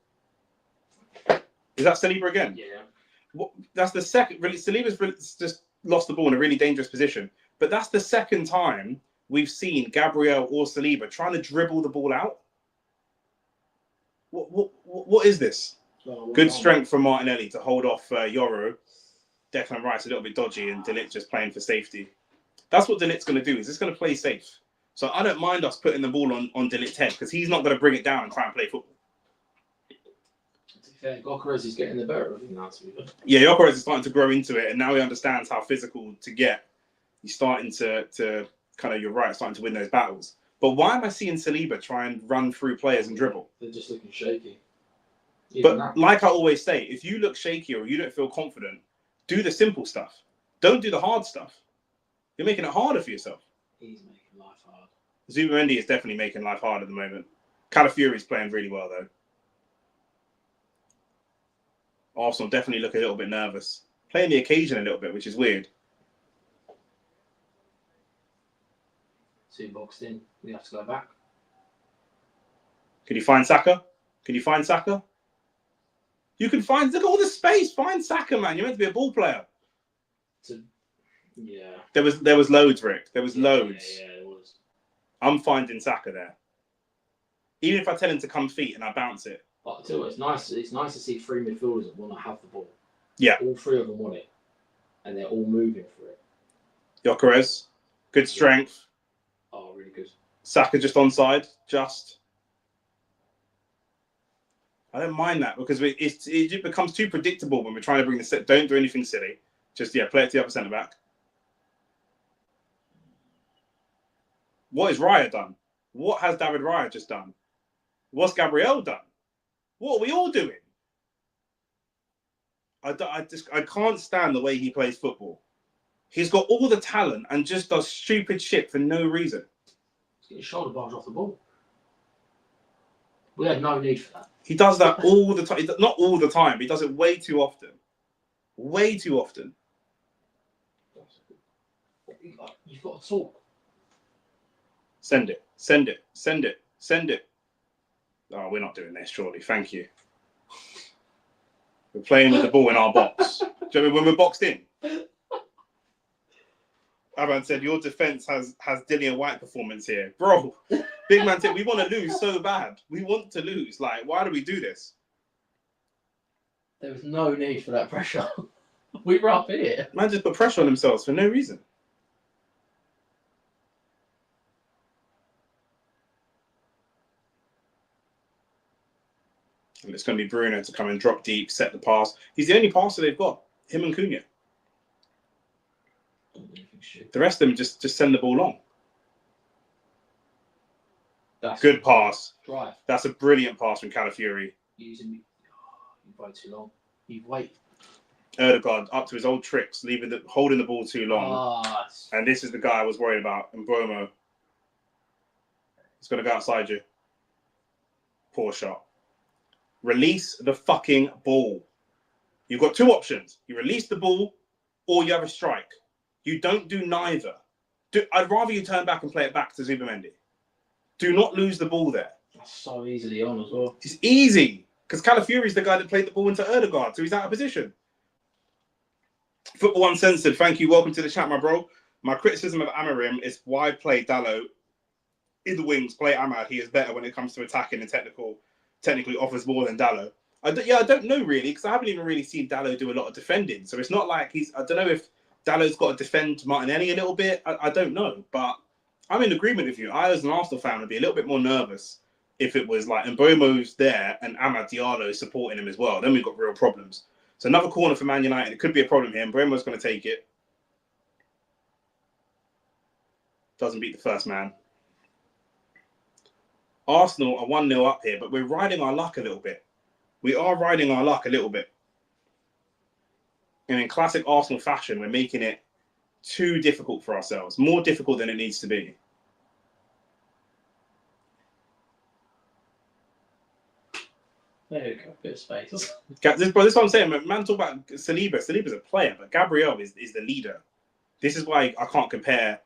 Is that Saliba again? Yeah. That's the second. Saliba's just lost the ball in a really dangerous position. But that's the second time we've seen Gabriel or Saliba trying to dribble the ball out. What is this? Good strength from Martinelli to hold off Yoro. Declan Rice a little bit dodgy and De Ligt just playing for safety. That's what De Ligt's going to do. Is just going to play safe. So I don't mind us putting the ball on De Ligt's head because he's not going to bring it down and try and play football. Yeah, Gyökeres is getting the better of him now. Yeah, Gyökeres is starting to grow into it and now he understands how physical to get. He's starting to kind of, you're right, starting to win those battles. But why am I seeing Saliba try and run through players and dribble? They're just looking shaky. But like I always say, if you look shaky or you don't feel confident, do the simple stuff. Don't do the hard stuff. You're making it harder for yourself. He's making life hard. Zubimendi is definitely making life hard at the moment. Calafiori's playing really well, though. Arsenal definitely look a little bit nervous. Playing the occasion a little bit, which is weird. 2 boxed in. We have to go back. Can you find Saka? Can you find Saka? You can find... Look at all the space. Find Saka, man. You're meant to be a ball player. Yeah. There was loads, Rick. There was loads. Yeah, it was. I'm finding Saka there. Even if I tell him to come feet and I bounce it. But I tell you what, it's nice to see 3 midfielders that want to have the ball. Yeah. All 3 of them want it. And they're all moving for it. Gyökeres. Good strength. Oh, really really good. Saka just onside, just. I don't mind that because it becomes too predictable when we're trying to bring the set. Don't do anything silly. Just, play it to the other centre-back. What has Raya done? What has David Raya just done? What's Gabriel done? What are we all doing? I can't stand the way he plays football. He's got all the talent and just does stupid shit for no reason. He's getting shoulder bars off the ball. We had no need for that. He does that all the time. Not all the time. He does it way too often. Way too often. You've got to talk. Send it. Send it. Send it. Send it. Oh, we're not doing this, surely. Thank you. We're playing with the ball in our box. Do you know when we're boxed in? Avan said, your defence has Dillian White performance here. Bro, big man said, we want to lose so bad. We want to lose. Like, why do we do this? There was no need for that pressure. We were up here. Man just put pressure on themselves for no reason. And it's going to be Bruno to come and drop deep, set the pass. He's the only passer they've got. Him and Cunha. The rest of them just send the ball long. That's good pass. Drive. That's a brilliant pass from Calafiori. You wait too long. You wait. Erdegaard up to his old tricks, holding the ball too long. Oh, and this is the guy I was worried about. And Bromo. It's going to go outside you. Poor shot. Release the fucking ball. You've got two options. You release the ball or you have a strike. You don't do neither. I'd rather you turn back and play it back to Zubimendi. Do not lose the ball there. That's so easily on as well. It's easy. Because Calafiori is the guy that played the ball into Erdegaard, so he's out of position. Football Uncensored, thank you. Welcome to the chat, my bro. My criticism of Amarim is why play Dalot in the wings, play Amad. He is better when it comes to attacking and technically offers more than Dalot. I don't know really, because I haven't even really seen Dalot do a lot of defending. So it's not like I don't know if Dalot's got to defend Martinelli a little bit. I don't know, but I'm in agreement with you. I, as an Arsenal fan, would be a little bit more nervous if it was like Mbomo's there and Amad Diallo is supporting him as well. Then we've got real problems. So another corner for Man United. It could be a problem here. Mbomo's going to take it. Doesn't beat the first man. Arsenal are 1-0 up here, but we're riding our luck a little bit. We are riding our luck a little bit. And in classic Arsenal fashion, we're making it too difficult for ourselves. More difficult than it needs to be. There you go, bit of space. This is what I'm saying. Man, talk about Saliba. Saliba's a player, but Gabriel is the leader. This is why I can't compare.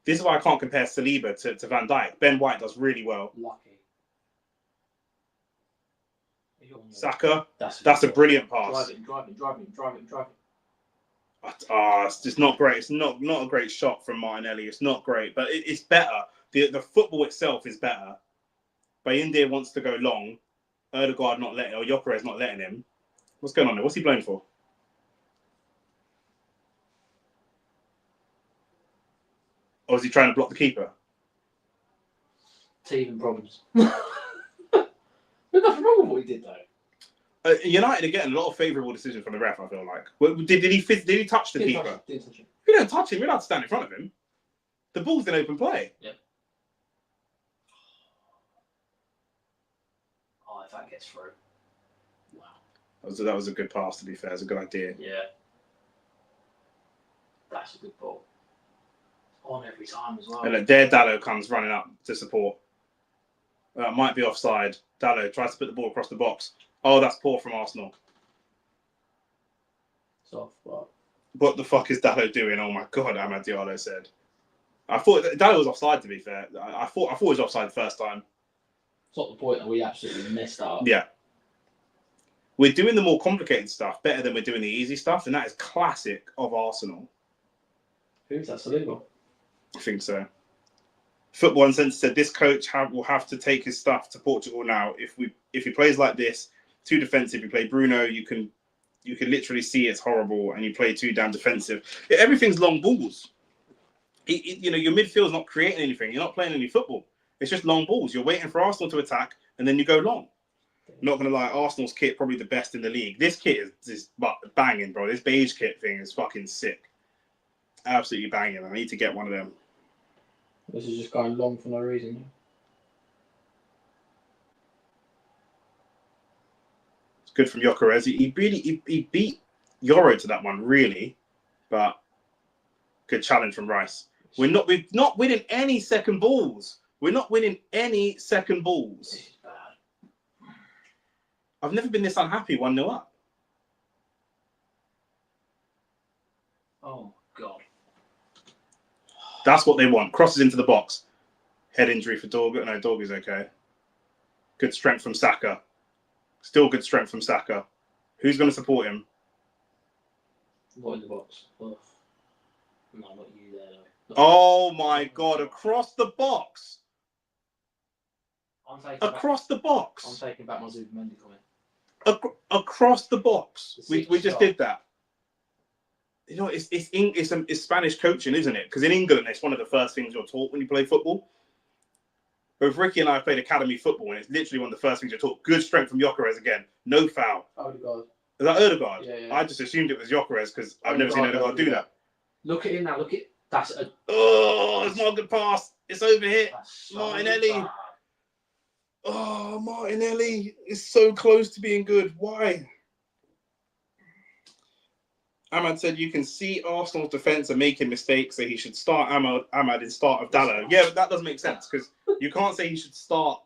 This is why I can't compare Saliba to Van Dijk. Ben White does really well. Lucky. Saka, that's a brilliant pass. Driving. It's just not great. It's not a great shot from Martinelli. It's not great, but it's better. The football itself is better. Bayindir wants to go long. Erdegaard not letting, or Gyökeres not letting him. What's going on there? What's he blowing for? Or is he trying to block the keeper? Teething problems. There's nothing wrong with what he did, though. United are getting a lot of favourable decisions from the ref, I feel like. Did he touch the keeper? Didn't touch him. If you don't touch him, you're allowed to stand in front of him. The ball's in open play. Yep. Oh, if that gets through. Wow. That was a good pass, to be fair. It was a good idea. Yeah. That's a good ball. On every time as well. And look, there Dalot comes running up to support. Might be offside. Dalot tries to put the ball across the box. Oh, that's poor from Arsenal. Soft, but... What the fuck is Dalot doing? Oh my god, Amad Diallo said. I thought Dalot was offside, to be fair. I thought he was offside the first time. It's not the point that we absolutely messed up. Yeah. We're doing the more complicated stuff better than we're doing the easy stuff, and that is classic of Arsenal. Who's that, Saliba? I think so. Football Uncensored said this coach will have to take his stuff to Portugal now. If he plays like this, too defensive. You play Bruno, you can literally see it's horrible, and you play too damn defensive. Everything's long balls. Your midfield's not creating anything. You're not playing any football. It's just long balls. You're waiting for Arsenal to attack, and then you go long. Not going to lie, Arsenal's kit probably the best in the league. This kit is banging, bro. This beige kit thing is fucking sick. Absolutely banging. I need to get one of them. This is just going long for no reason. It's good from Gyökeres. He beat Euro to that one, really. But good challenge from Rice. We're not winning any second balls. We're not winning any second balls. This is bad. I've never been this unhappy 1-0 up. Oh, God. That's what they want. Crosses into the box. Head injury for Dorgu. No, Dorgu's okay. Good strength from Saka. Still good strength from Saka. Who's going to support him? Not in the box. Ugh. No, not you there, though. Oh, my God. Across the box. Across the box. I'm taking back my Zubimendi comment. Across the box. We just did that. You know, it's Spanish coaching, isn't it? Because in England, it's one of the first things you're taught when you play football. Both Ricky and I played academy football, and it's literally one of the first things you're taught. Good strength from Gyökeres again. No foul. Odegaard. Is that Odegaard? Yeah. I just assumed it was Gyökeres because I've never seen Odegaard do that. Look at him now. Look at that's a. Oh, it's not a good pass. It's over here. So Martinelli. bad. Oh, Martinelli is so close to being good. Why? Ahmad said you can see Arsenal's defence are making mistakes, so he should start Ahmad instead of Dalot. Yeah, but that doesn't make sense because you can't say he should start.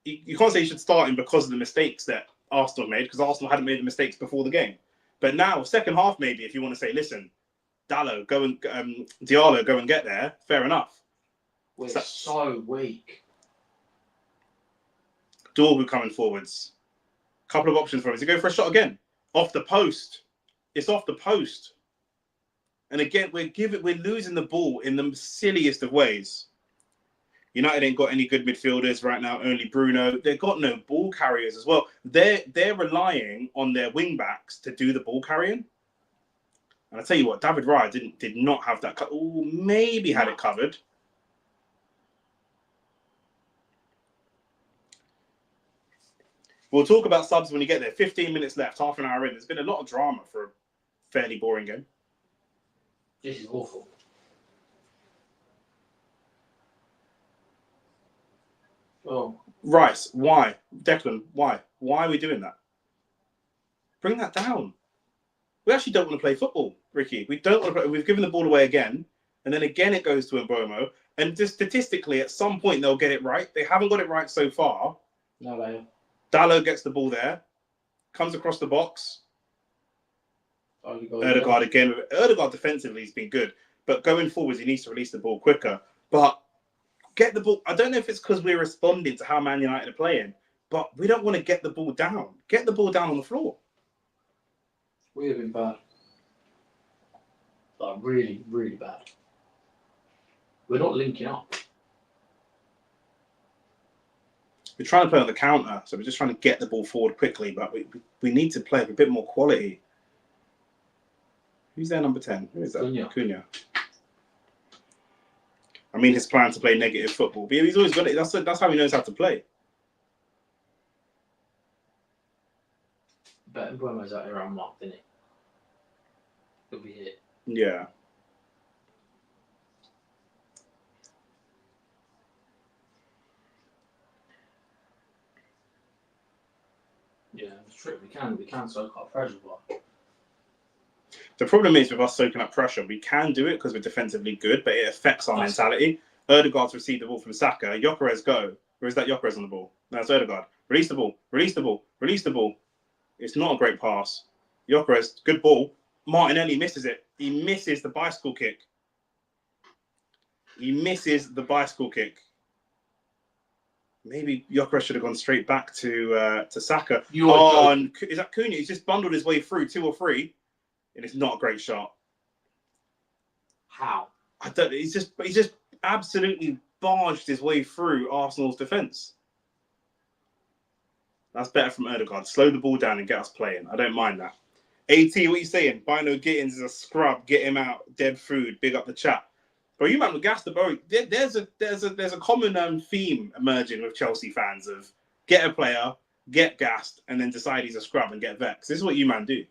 You can't say he should start him because of the mistakes that Arsenal made, because Arsenal hadn't made the mistakes before the game. But now, second half, maybe if you want to say, listen, Diallo, go and get there. Fair enough. We're so weak. Dorgu coming forwards. Couple of options for him. Is he go for a shot again? Off the post. It's off the post. And again, we're losing the ball in the silliest of ways. United ain't got any good midfielders right now, only Bruno. They've got no ball carriers as well. They're relying on their wing backs to do the ball carrying. And I tell you what, David Raya did not have that. Maybe had it covered. We'll talk about subs when you get there. 15 minutes left, half an hour in. There's been a lot of drama for a fairly boring game. This is awful. Oh. Rice, why? Declan, why? Why are we doing that? Bring that down. We actually don't want to play football, Ricky. We don't want to play. We've given the ball away again, and then again it goes to Mbomo. And just statistically, at some point they'll get it right. They haven't got it right so far. No, they. Dalot gets the ball there, comes across the box. Odegaard again. Odegaard defensively has been good, but going forwards he needs to release the ball quicker. But get the ball. I don't know if it's because we're responding to how Man United are playing, but we don't want to get the ball down. Get the ball down on the floor. We have been bad. Like really, really bad. We're not linking up. We're trying to play on the counter, so we're just trying to get the ball forward quickly, but we need to play with a bit more quality. Who's their number 10? Who is that? Cunha. I mean, his plan to play negative football, but he's always got it. That's how he knows how to play. But Mbomo's out here unmarked, isn't he? He'll be hit. Yeah. Yeah, it's true. We can soak up pressure, but the problem is with us soaking up pressure, we can do it because we're defensively good, but it affects our mentality. Odegaard's received the ball from Saka. Gyökeres go. Where is that Gyökeres on the ball? That's Odegaard. Release the ball. Release the ball. Release the ball. It's not a great pass. Gyökeres, good ball. Martinelli misses it. He misses the bicycle kick. He misses the bicycle kick. Maybe Gyökeres should have gone straight back to Saka. And is that Cunha? He's just bundled his way through 2 or 3, and it's not a great shot. How? I don't. He's just absolutely barged his way through Arsenal's defence. That's better from Odegaard. Slow the ball down and get us playing. I don't mind that. AT, what are you saying? Bino Gittins is a scrub. Get him out. Dead food. Big up the chat. But you man with gas the bro. There's a common theme emerging with Chelsea fans of get a player, get gassed, and then decide he's a scrub and get vexed. This is what you man do.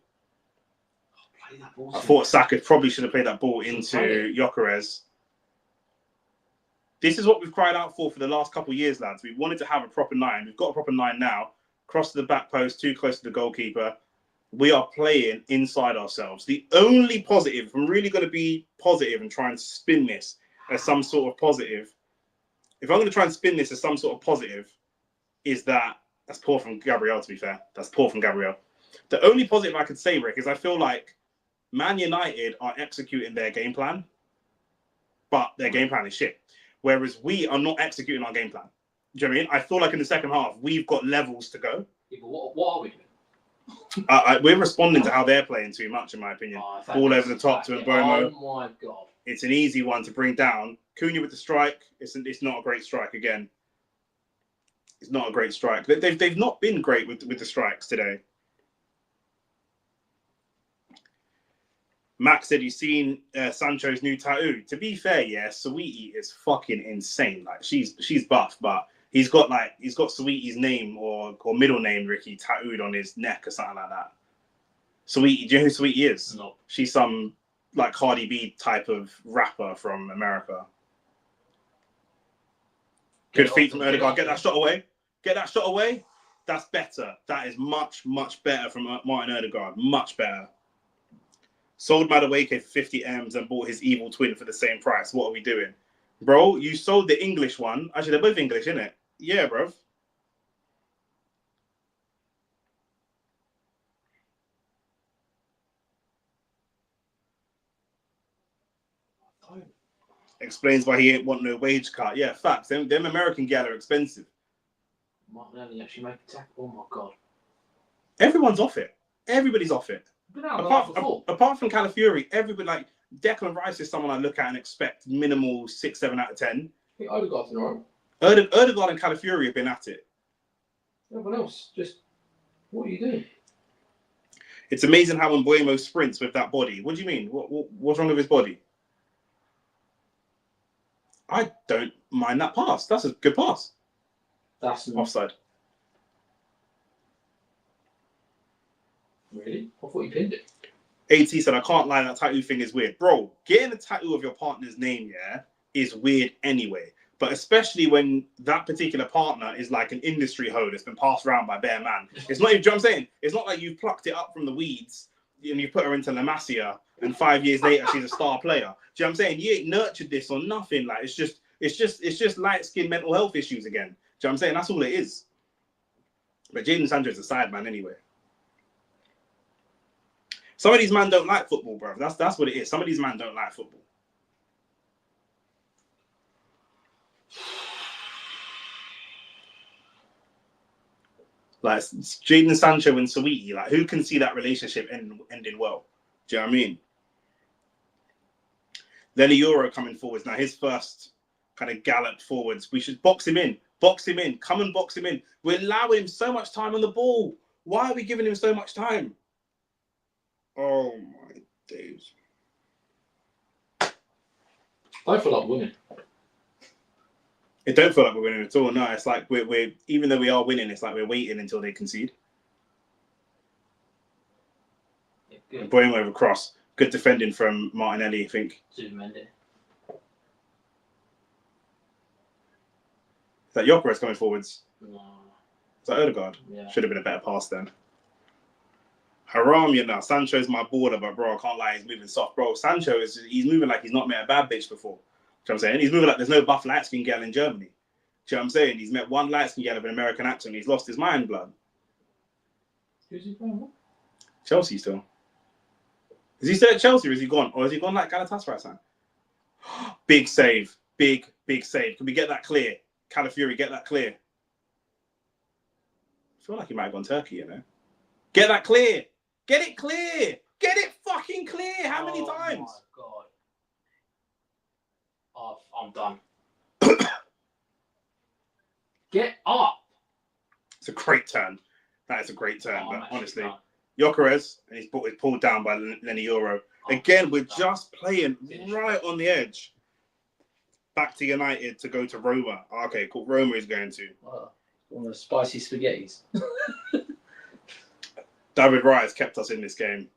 Play that ball. I thought Saka probably should have played that ball into Gyökeres. This is what we've cried out for the last couple of years, lads. We wanted to have a proper 9. We've got a proper 9 now. Cross to the back post, too close to the goalkeeper. We are playing inside ourselves. The only positive, if I'm really going to be positive and try and spin this as some sort of positive, if I'm going to try and spin this as some sort of positive, is that's poor from Gabriel, to be fair. That's poor from Gabriel. The only positive I could say, Rick, is I feel like Man United are executing their game plan, but their game plan is shit. Whereas we are not executing our game plan. Do you know what I mean? I feel like in the second half, we've got levels to go. Yeah, but what are we doing? We're responding to how they're playing too much, in my opinion. Ball over the top to Bruno. Oh my God. It's an easy one to bring down. Cunha with the strike. It's not a great strike again. It's not a great strike. They've not been great with the strikes today. Max said he's seen Sancho's new tattoo. To be fair, yeah, Sweetie is fucking insane. Like she's buff, but he's got Sweetie's name or middle name, Ricky, tattooed on his neck or something like that. Sweetie, do you know who Sweetie is? No. She's some like Cardi B type of rapper from America. Good feet from Odegaard. Get that shot away. Get that shot away. That's better. That is much, much better from Martin Odegaard. Much better. Sold Madueke for 50 M's and bought his evil twin for the same price. What are we doing? Bro, you sold the English one. Actually, they're both English, innit? Yeah, bro. Explains why he ain't want no wage cut. Yeah, facts. Them American gal are expensive. Martinelli actually make a tackle. Oh my God. Everyone's off it. Everybody's off it. Apart from Calafiori, everybody, like Declan Rice is someone I look at and expect minimal 6, 7 out of 10. I think Odegaard's alright. Odegaard and Calafiori have been at it. Everyone else, just what are you doing? It's amazing how Mbeumo sprints with that body. What do you mean? What's wrong with his body? I don't mind that pass. That's a good pass. That's offside. Really? I thought you pinned it. AT said, I can't lie, that tattoo thing is weird. Bro, getting a tattoo of your partner's name, yeah, is weird anyway. But especially when that particular partner is like an industry hoe that's been passed around by bare man. It's not even, do you know what I'm saying? It's not like you've plucked it up from the weeds and you put her into La Masia and 5 years later she's a star player. Do you know what I'm saying? You ain't nurtured this or nothing. Like it's just light-skinned mental health issues again. Do you know what I'm saying? That's all it is. But Jadon Sancho's a side man anyway. Some of these men don't like football, bro. That's what it is. Some of these men don't like football. Like Jadon Sancho and Sweetie, like who can see that relationship ending well? Do you know what I mean? Lenny Euro coming forwards now. His first kind of gallop forwards. We should box him in. Box him in. Come and box him in. We're allowing him so much time on the ball. Why are we giving him so much time? Oh my days. I feel like winning. It don't feel like we're winning at all. No, it's like we're even though we are winning, it's like we're waiting until they concede. Yeah, good. Boying over cross. Good defending from Martinelli, I think. Is that Gyökeres coming forwards? No. Is that Odegaard? Yeah. Should have been a better pass then. Haram, you know. Sancho's my border, but bro, I can't lie, he's moving soft. Bro, Sancho he's moving like he's not met a bad bitch before. Do you know what I'm saying? He's moving like there's no buff light-skinned girl in Germany. Do you know what I'm saying? He's met one light-skinned girl with an American accent. He's lost his mind, blood. Who's he playing? Chelsea still. Is he still at Chelsea or is he gone? Or has he gone like Galatasaray time? Big save. Big save. Can we get that clear? Calafiori, get that clear. I feel like he might have gone Turkey, you know. Get that clear. Get it clear. Get it fucking clear. How many times? Oh my God. Oh, I'm done. Get up. It's a great turn. That is a great turn. Oh, but honestly, done. Gyökeres, and he's pulled down by Lenny Euro. Again, we're just playing right on the edge. back to United to go to Roma. Okay, cool. Roma is going to. One of the spicy spaghettis. David Raya has kept us in this game.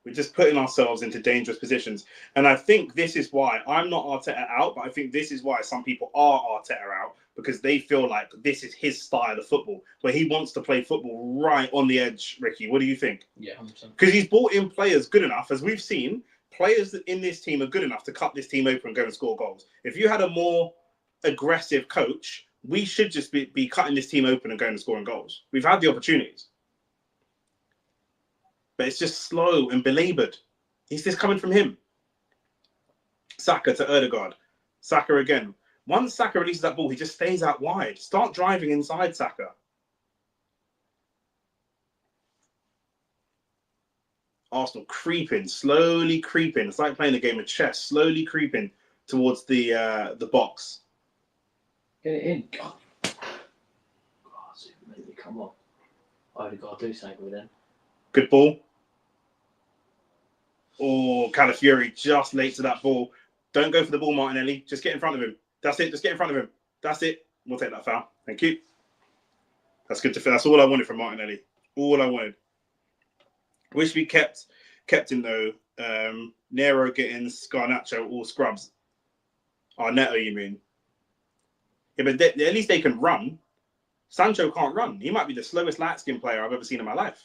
We're just putting ourselves into dangerous positions. And I think this is why I'm not Arteta out, but I think this is why some people are Arteta out, because they feel like this is his style of football, where he wants to play football right on the edge. Ricky, what do you think? Yeah, 100%. Because he's brought in players good enough, as we've seen, players in this team are good enough to cut this team open and go and score goals. If you had a more aggressive coach, we should just be cutting this team open and going and scoring goals. We've had the opportunities. But it's just slow and belabored. Is this coming from him? Saka to Ødegaard. Saka again. Once Saka releases that ball, he just stays out wide. Start driving inside Saka. Arsenal creeping, slowly creeping. It's like playing a game of chess, slowly creeping towards the box. Get it in. God, come on. Ødegaard, do something with him. Good ball. Oh, Calafiori just late to that ball. Don't go for the ball, Martinelli. Just get in front of him. That's it. Just get in front of him. That's it. We'll take that foul. Thank you. That's good to feel. That's all I wanted from Martinelli. All I wanted. Wish we kept him though. Nero getting Garnacho, all scrubs. Oh, Neto, you mean? Yeah, but at least they can run. Sancho can't run. He might be the slowest light-skinned player I've ever seen in my life.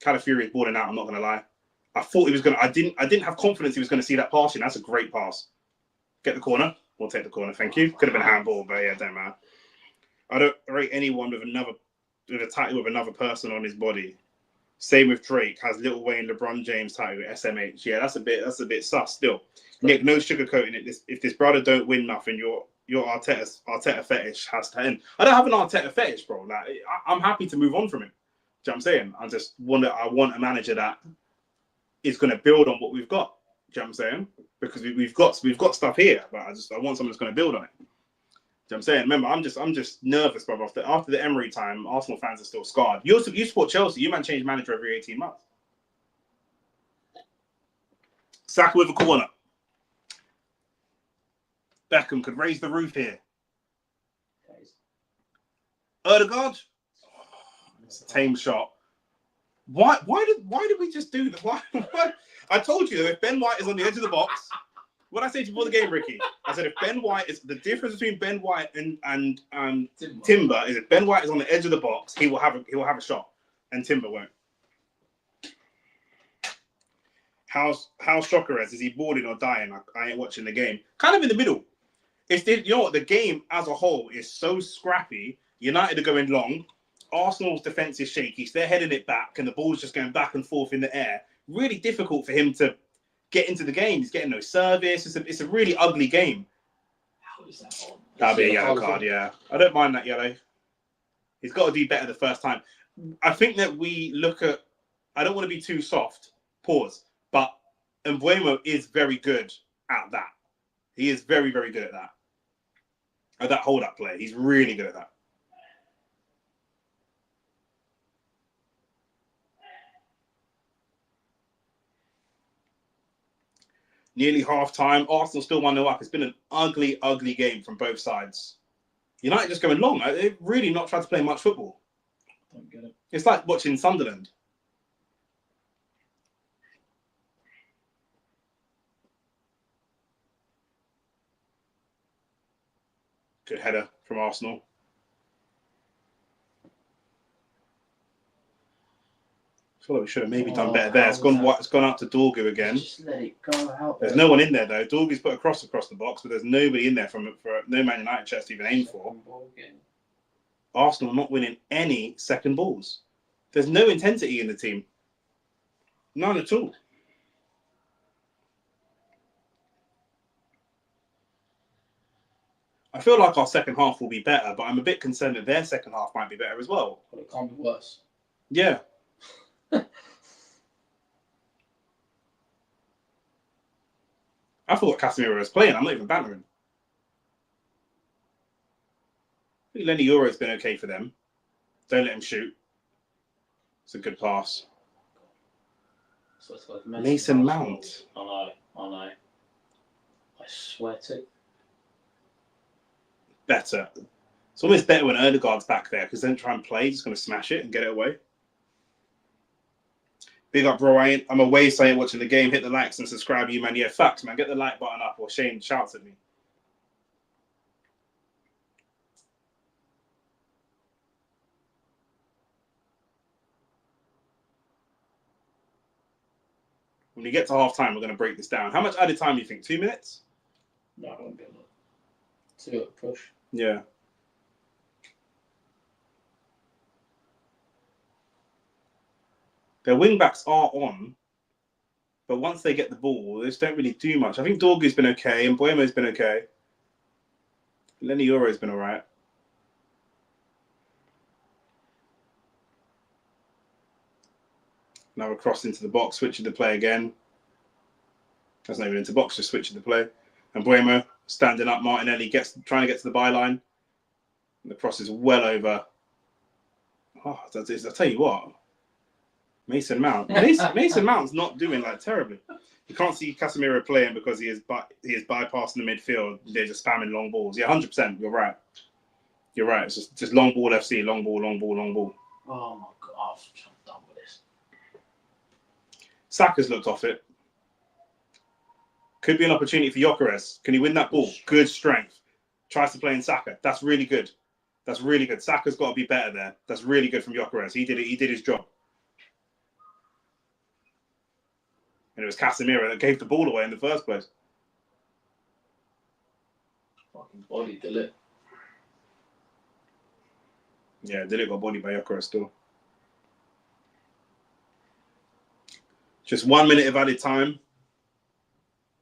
Calafiori is balling out, I'm not going to lie. I thought he was going to... I didn't have confidence he was going to see that passing. That's a great pass. Get the corner. We'll take the corner, thank you. Could have been a handball, but yeah, don't matter. I don't rate anyone with a title with another person on his body. Same with Drake. Has Lil Wayne, LeBron James title with SMH. Yeah, that's a bit sus still. Nick, no sugarcoating it. If this brother don't win nothing, your Arteta fetish has to end. I don't have an Arteta fetish, bro. Like, I'm happy to move on from him. Do you know what I'm saying? I want a manager that is going to build on what we've got. Do you know what I'm saying? Because we've got stuff here, but I want someone that's going to build on it. Do you know what I'm saying? Remember, I'm just nervous, brother. After the Emery time, Arsenal fans are still scarred. You support Chelsea. You man change manager every 18 months. Saka with a corner. Beckham could raise the roof here. Ødegaard. It's a tame shot. Why did we just do that? Why? I told you, if Ben White is on the edge of the box, what I said before the game, Ricky, I said if Ben White is the difference between Ben White and Timber is if Ben White is on the edge of the box, he will have a shot, and Timber won't. How's Chocorez? Is he boarding or dying? I ain't watching the game. Kind of in the middle. You know what? The game as a whole is so scrappy. United are going long. Arsenal's defence is shaky. So they're heading it back, and the ball's just going back and forth in the air. Really difficult for him to get into the game. He's getting no service. It's a really ugly game. How is that on? That'll be a yellow card, yeah. I don't mind that yellow. He's got to do better the first time. I think that we look at... I don't want to be too soft. Pause. But Mbeumo is very good at that. He is very, very good at that. At that hold-up play. He's really good at that. Nearly half-time. Arsenal still 1-0 up. It's been an ugly, ugly game from both sides. United just going long. They've really not tried to play much football. Don't get it. It's like watching Sunderland. Good header from Arsenal. I feel like we should have maybe done better there. It's gone out to Dorgu again. Just let it go out. There's no one in there though. Dorgu's put a cross across the box, but there's nobody in there for no Man United chance to even aim for. Arsenal not winning any second balls. There's no intensity in the team. None at all. I feel like our second half will be better, but I'm a bit concerned that their second half might be better as well. But it can't be worse. Yeah. I thought Casemiro was playing. I'm not even bantering. think Lenny Euro's been okay for them. Don't let him shoot. It's a good pass. So it's like Mason Mount. I know. I swear to. Better. It's almost better when Erdegaard's back there because then try and play. He's going to smash it and get it away. Big up, bro. I'm away saying watching the game. Hit the likes and subscribe, you man. Yeah, facts, man. Get the like button up or Shane shouts at me. When we get to half time, we're going to break this down. How much added time do you think? 2 minutes? No, it won't be a lot. 2 at push. Yeah. Their wing backs are on, but once they get the ball, they just don't really do much. I think Dorgu's been okay and Buemo's been okay. Lenny Euro's been all right. Now we're crossing into the box, switching the play again. That's not even into box, just switching the play. And Buemo standing up. Martinelli trying to get to the byline. And the cross is well over. Oh, I'll tell you what. Mason Mount. Mason Mount's not doing like terribly. You can't see Casemiro playing because he is bypassing the midfield. They're just spamming long balls. Yeah, 100%. You're right. You're right. It's just long ball FC. Long ball, long ball, long ball. Oh my God. I'm done with this. Saka's looked off it. Could be an opportunity for Gyökeres. Can he win that ball? Good strength. Tries to play in Saka. That's really good. That's really good. Saka's got to be better there. That's really good from Gyökeres. He did it. He did his job. And it was Casemiro that gave the ball away in the first place. Fucking body, De Ligt. Yeah, De Ligt got bodied by Gyökeres still. Just 1 minute of added time.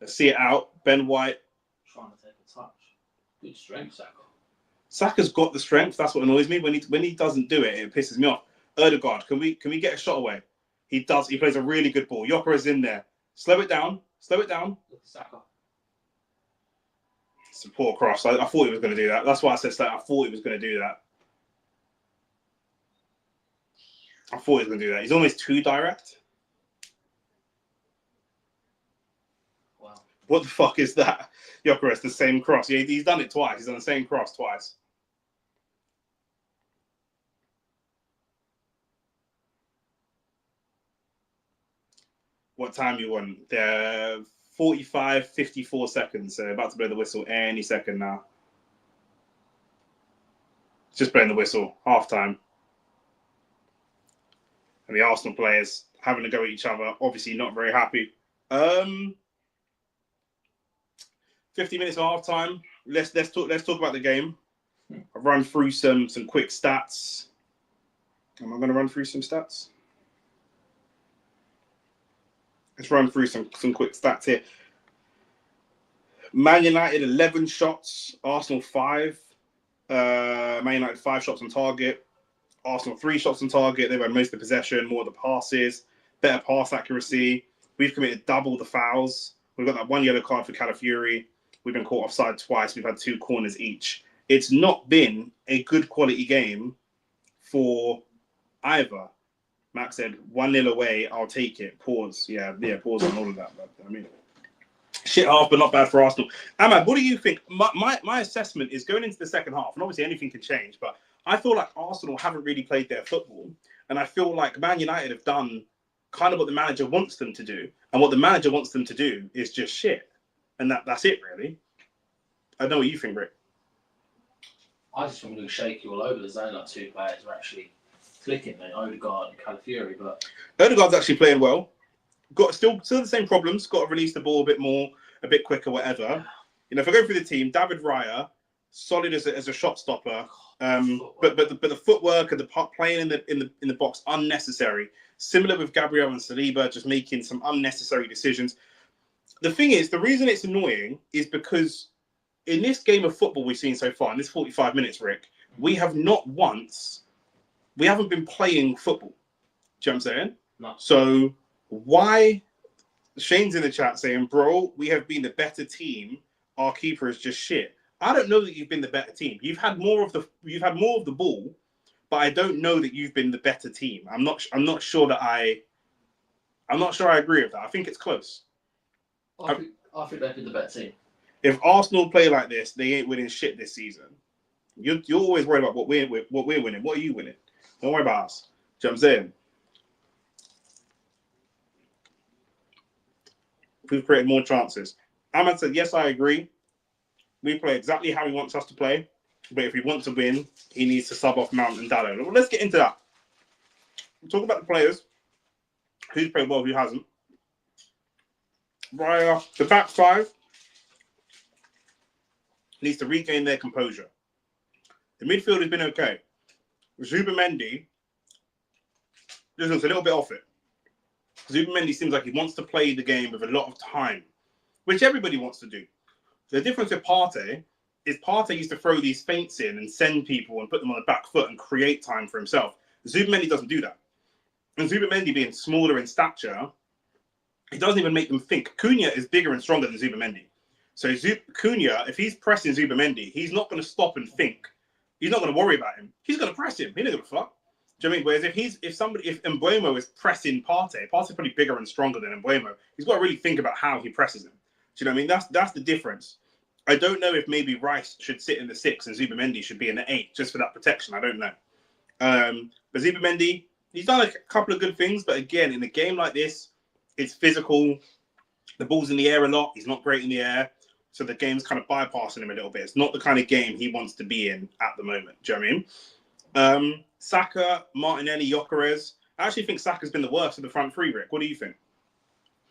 Let's see it out. Ben White. Trying to take a touch. Good strength, Saka. Saka's got the strength. That's what annoys me. When he doesn't do it, it pisses me off. Erdegaard, can we get a shot away? He does. He plays a really good ball. Gyökeres in there. Slow it down. Slow it down. Look at Saka. It's a poor cross. I thought he was going to do that. That's why I said that. I thought he was going to do that. I thought he was going to do that. He's almost too direct. Wow. What the fuck is that? Gyökeres, the same cross. Yeah, he's done it twice. He's done the same cross twice. What time you want? They're 45, 54 seconds. So about to blow the whistle any second now. Just blowing the whistle. Half time. And the Arsenal players having to go at each other. Obviously not very happy. 50 minutes of half time. Let's talk about the game. I'll run through some quick stats. Am I going to run through some stats? Let's run through some quick stats here. Man United 11 shots, Arsenal 5. Man United 5 shots on target. Arsenal 3 shots on target. They've had most of the possession, more of the passes, better pass accuracy. We've committed double the fouls. We've got that 1 yellow card for Calafiori. We've been caught offside twice. We've had 2 corners each. It's not been a good quality game for either. Max said 1-0 away, I'll take it. Pause. Yeah, pause on all of that. But, I mean, shit half, but not bad for Arsenal. Ahmad, what do you think? My assessment is going into the second half, and obviously anything can change, but I feel like Arsenal haven't really played their football, and I feel like Man United have done kind of what the manager wants them to do, and what the manager wants them to do is just shit, and that's it, really. I know what you think, Rick. I just think we're going to shake you all over. There's only like 2 players who are actually clicking, mate. Odegaard and Calafiori, but Odegaard's actually playing well. Got still the same problems. Got to release the ball a bit more, a bit quicker, whatever. You know, if I go through the team, David Raya, solid as a shot stopper, but the footwork and the playing in the box unnecessary. Similar with Gabriel and Saliba, just making some unnecessary decisions. The thing is, the reason it's annoying is because in this game of football we've seen so far, in this 45 minutes, Rick, we haven't been playing football. Do you know what I'm saying? No. So why? Shane's in the chat saying, bro, we have been the better team. Our keeper is just shit. I don't know that you've been the better team. You've had more of the ball, but I don't know that you've been the better team. I'm not sure I agree with that. I think it's close. I think they've been the better team. If Arsenal play like this, they ain't winning shit this season. You're always worried about what we're winning. What are you winning? Don't worry about us. Do you know what I'm saying? We've created more chances. Ahmad said, yes, I agree. We play exactly how he wants us to play. But if he wants to win, he needs to sub off Mount and Dallo. Well, let's get into that. We'll talk about the players. Who's played well, who hasn't. The back five needs to regain their composure. The midfield has been okay. Zubimendi just looks a little bit off it. Zubimendi seems like he wants to play the game with a lot of time, which everybody wants to do. The difference with Partey is Partey used to throw these feints in and send people and put them on the back foot and create time for himself. Zubimendi doesn't do that. And Zubimendi being smaller in stature, it doesn't even make them think. Cunha is bigger and stronger than Zubimendi. So Cunha, if he's pressing Zubimendi, he's not going to stop and think. He's not going to worry about him. He's going to press him. He's not going to fuck. Do you know what I mean? Whereas if Mbeumo is pressing Partey's probably bigger and stronger than Mbeumo. He's got to really think about how he presses him. Do you know what I mean? That's the difference. I don't know if maybe Rice should sit in the 6 and Zubimendi should be in the 8 just for that protection. I don't know. But Zubimendi, he's done a couple of good things, but again, in a game like this, it's physical. The ball's in the air a lot. He's not great in the air. So the game's kind of bypassing him a little bit. It's not the kind of game he wants to be in at the moment. Do you know what I mean? Saka, Martinelli, Gyökeres. I actually think Saka's been the worst of the front three, Rick. What do you think?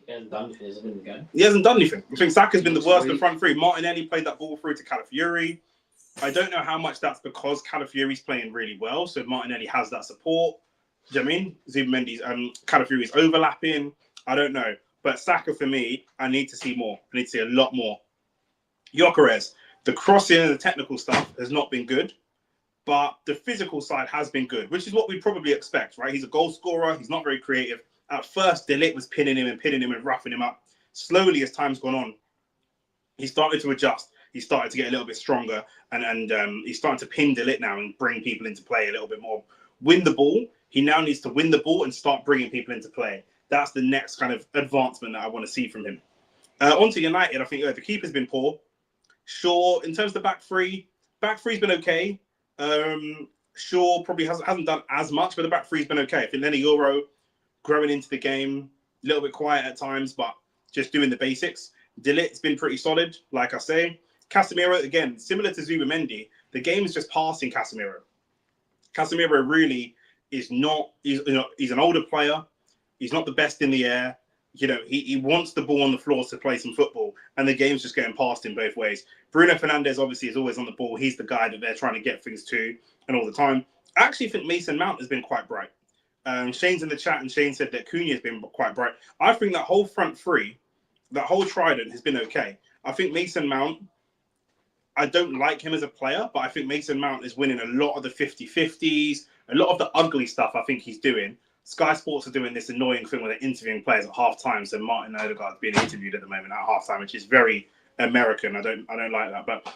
He hasn't done anything, has he, in the game? He hasn't done anything. I think Saka's been the worst of the front three. Martinelli played that ball through to Calafiori. I don't know how much that's because Calafiori's playing really well, so Martinelli has that support. Do you know what I mean? Zubimendi's Calafiori's overlapping. I don't know. But Saka, for me, I need to see more. I need to see a lot more. Gyökeres, the crossing and the technical stuff has not been good, but the physical side has been good, which is what we probably expect, right? He's a goal scorer. He's not very creative. At first, De Ligt was pinning him and roughing him up. Slowly, as time's gone on, he started to adjust. He started to get a little bit stronger, and he's starting to pin De Ligt now and bring people into play a little bit more. Win the ball. He now needs to win the ball and start bringing people into play. That's the next kind of advancement that I want to see from him. On to United, I think the keeper's been poor. Shaw, in terms of the back three's been okay. Shaw probably hasn't done as much, but the back three's been okay. I think Lenny Euro growing into the game, a little bit quiet at times, but just doing the basics. De Ligt's been pretty solid, like I say. Casemiro, again, similar to Zubimendi, the game is just passing Casemiro. Casemiro really is not, he's an older player. He's not the best in the air. You know, he wants the ball on the floor to play some football, and the game's just getting past him both ways. Bruno Fernandes obviously is always on the ball. He's the guy that they're trying to get things to, and all the time. I actually think Mason Mount has been quite bright. Shane's in the chat, and Shane said that Cunha has been quite bright. I think that whole front three, that whole trident has been okay. I think Mason Mount, I don't like him as a player, but I think Mason Mount is winning a lot of the 50-50s, a lot of the ugly stuff I think he's doing. Sky Sports are doing this annoying thing where they're interviewing players at halftime. So Martin Odegaard's being interviewed at the moment at halftime, which is very American. I don't like that. But I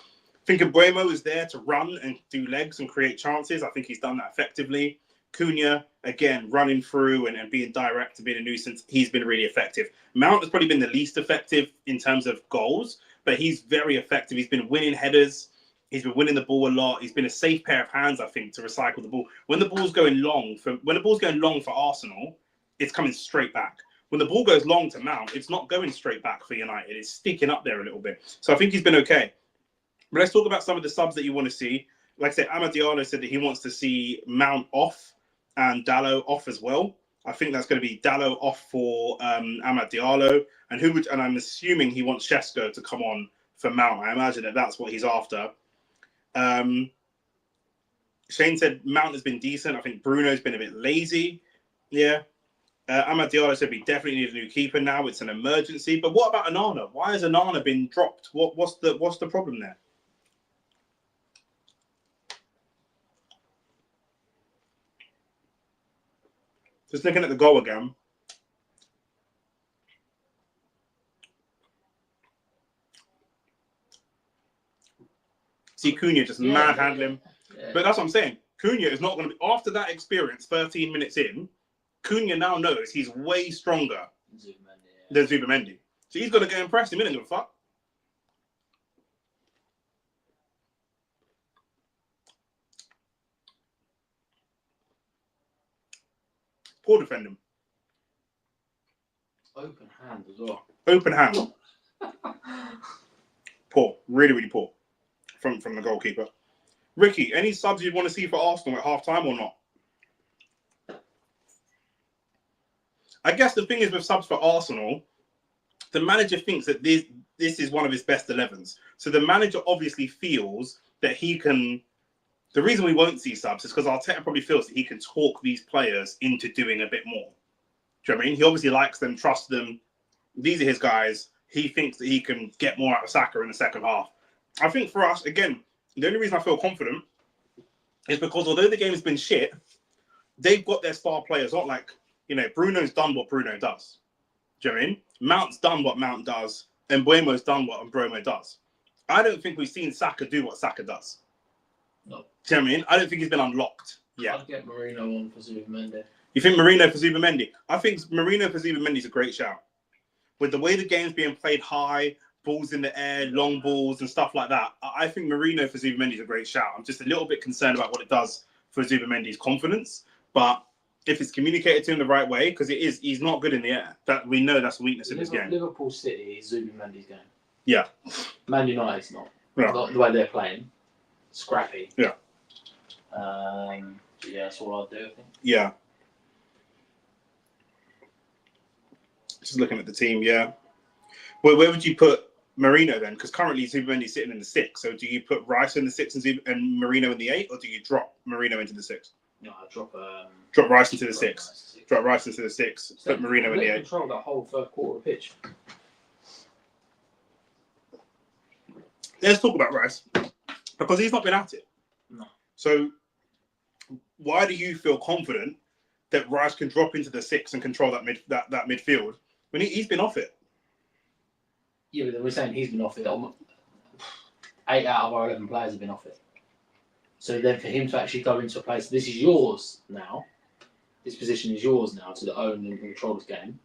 think Mbeumo is there to run and do legs and create chances. I think he's done that effectively. Cunha, again, running through and being direct and being a nuisance. He's been really effective. Mount has probably been the least effective in terms of goals, but he's very effective. He's been winning headers. He's been winning the ball a lot. He's been a safe pair of hands, I think, to recycle the ball. When the ball's going long for Arsenal, it's coming straight back. When the ball goes long to Mount, it's not going straight back for United. It's sticking up there a little bit. So I think he's been okay. But let's talk about some of the subs that you want to see. Like I said, Amad Diallo said that he wants to see Mount off and Dallo off as well. I think that's going to be Dallo off for Amad Diallo. And I'm assuming he wants Shesko to come on for Mount. I imagine that that's what he's after. Shane said Mount has been decent. I think Bruno's been a bit lazy. Yeah. Amad Diallo said we definitely need a new keeper now. It's an emergency. But what about Onana? Why has Onana been dropped? What's the problem there? Just looking at the goal again. See Cunha just manhandling. Yeah. But that's what I'm saying. Cunha is not going to be, after that experience, 13 minutes in, Cunha now knows he's way stronger than Zubimendi. So he's going to go and press him. He doesn't give a fuck. Poor defending. Open hand as well. Open hand. Poor. Really, really poor from the goalkeeper. Ricky, any subs you'd want to see for Arsenal at half-time or not? I guess the thing is with subs for Arsenal, the manager thinks that this is one of his best 11s. So the manager obviously feels that he can... The reason we won't see subs is because Arteta probably feels that he can talk these players into doing a bit more. Do you know what I mean? He obviously likes them, trusts them. These are his guys. He thinks that he can get more out of Saka in the second half. I think for us, again, the only reason I feel confident is because although the game has been shit, they've got their star players. Not like, Bruno's done what Bruno does. Do you know what I mean? Mount's done what Mount does, and Mbuemo's done what Mbeumo does. I don't think we've seen Saka do what Saka does. No. Do you know what I mean? I don't think he's been unlocked yet. I'd get Marino on for Zubimendi. You think Marino for Zubimendi? I think Marino for Zubimendi is a great shout. With the way the game's being played high, balls in the air, long balls and stuff like that, I think Marino for Zubimendi is a great shout. I'm just a little bit concerned about what it does for Zubimendi's confidence. But if it's communicated to him the right way, because he's not good in the air. That we know that's a weakness in this game. Liverpool City is Zubimendi's game. Yeah. Man United's not. Yeah. Not the way they're playing. Scrappy. Yeah. Yeah, that's all I'd do, I think. Yeah. Just looking at the team, yeah. Well, where would you put Marino then? Because currently Zubimendi's sitting in the 6. So do you put Rice in the 6 and Marino in the 8, or do you drop Marino into the 6? No, I drop Rice into the 6. Drop Rice into the 6. Put Marino in the 8. Control that whole third quarter of the pitch. Let's talk about Rice, because he's not been at it. No. So why do you feel confident that Rice can drop into the 6 and control that midfield when he's been off it? Yeah, but we're saying he's been off it. 8 out of our 11 players have been off it. So then for him to actually go into a place, this is yours now. This position is yours now to own and control this game.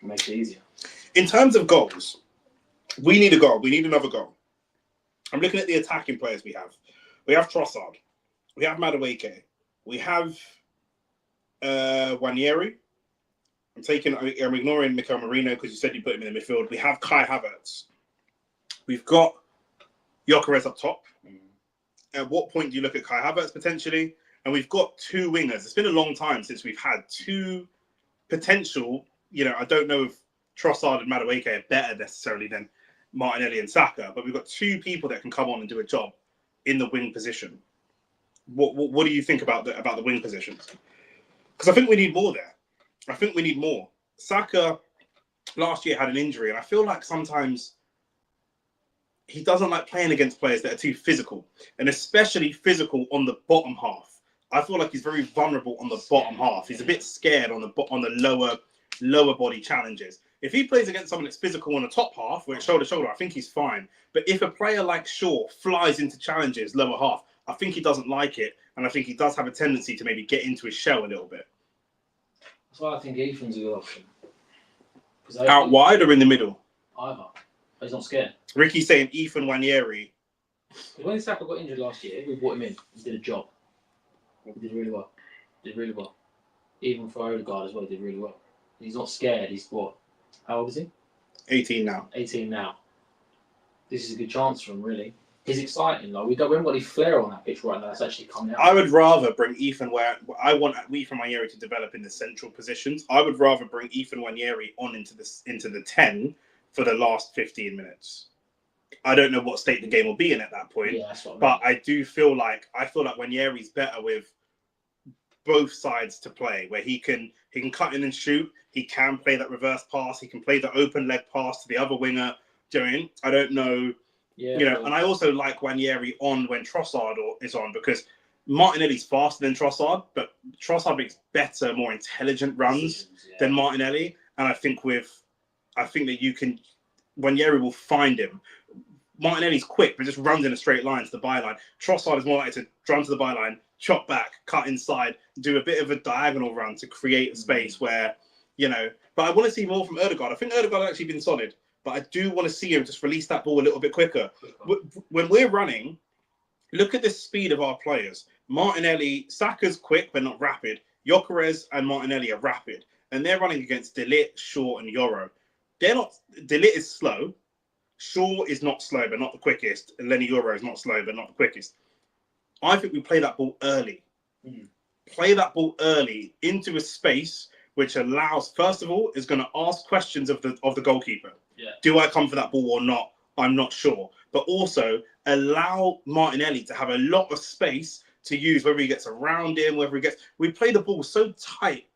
It makes it easier. In terms of goals, we need a goal. We need another goal. I'm looking at the attacking players we have. We have Trossard. We have Madueke. We have Wanyeri. I'm ignoring Mikel Merino because you said you put him in the midfield. We have Kai Havertz. We've got Gyökeres up top. At what point do you look at Kai Havertz potentially? And we've got 2 wingers. It's been a long time since we've had 2 potential. I don't know if Trossard and Madueke are better necessarily than Martinelli and Saka, but we've got 2 people that can come on and do a job in the wing position. What do you think about the wing positions? Because I think we need more there. I think we need more. Saka last year had an injury, and I feel like sometimes he doesn't like playing against players that are too physical, and especially physical on the bottom half. I feel like he's very vulnerable on the bottom half. He's a bit scared on the lower body challenges. If he plays against someone that's physical on the top half, where it's shoulder to shoulder, I think he's fine. But if a player like Shaw flies into challenges lower half, I think he doesn't like it, and I think he does have a tendency to maybe get into his shell a little bit. That's why I think Ethan's a good option. Out wide or in the middle? Either. But he's not scared. Ricky's saying Ethan Wanyeri. When Saka got injured last year, we brought him in. He did a job. He did really well. Even for Odegaard as well, he did really well. He's not scared. He's what? How old is he? 18 now. 18 now. This is a good chance for him, really. He's exciting. Like we haven't got any flair on that pitch right now. That's actually coming out. I would rather bring Ethan where I want Ethan Wanyeri to develop in the central positions. I would rather bring Ethan Wanyeri on into the 10 for the last 15 minutes. I don't know what state the game will be in at that point. Yeah, that's what I mean. But I feel like Wanyeri's better with both sides to play, where he can cut in and shoot. He can play that reverse pass. He can play the open leg pass to the other winger. Doing, I don't know. Yeah, and I also like Wanyeri on when Trossard is on, because Martinelli's faster than Trossard, but Trossard makes better, more intelligent runs than Martinelli. And I think that Wanyeri will find him. Martinelli's quick, but just runs in a straight line to the byline. Trossard is more likely to run to the byline, chop back, cut inside, do a bit of a diagonal run to create a space where, but I want to see more from Ødegaard. I think Ødegaard has actually been solid, but I do want to see him just release that ball a little bit quicker. When we're running, look at the speed of our players. Martinelli, Saka's quick, but not rapid. Gyökeres and Martinelli are rapid, and they're running against De Ligt, Shaw, and Euro. They're not. De Ligt is slow. Shaw is not slow, but not the quickest. And Lenny Euro is not slow, but not the quickest. I think we play that ball early. Play that ball early into a space which allows, first of all, is going to ask questions of the goalkeeper. Yeah. Do I come for that ball or not? I'm not sure. But also allow Martinelli to have a lot of space to use, whether he gets around him, whether he gets. We play the ball so tight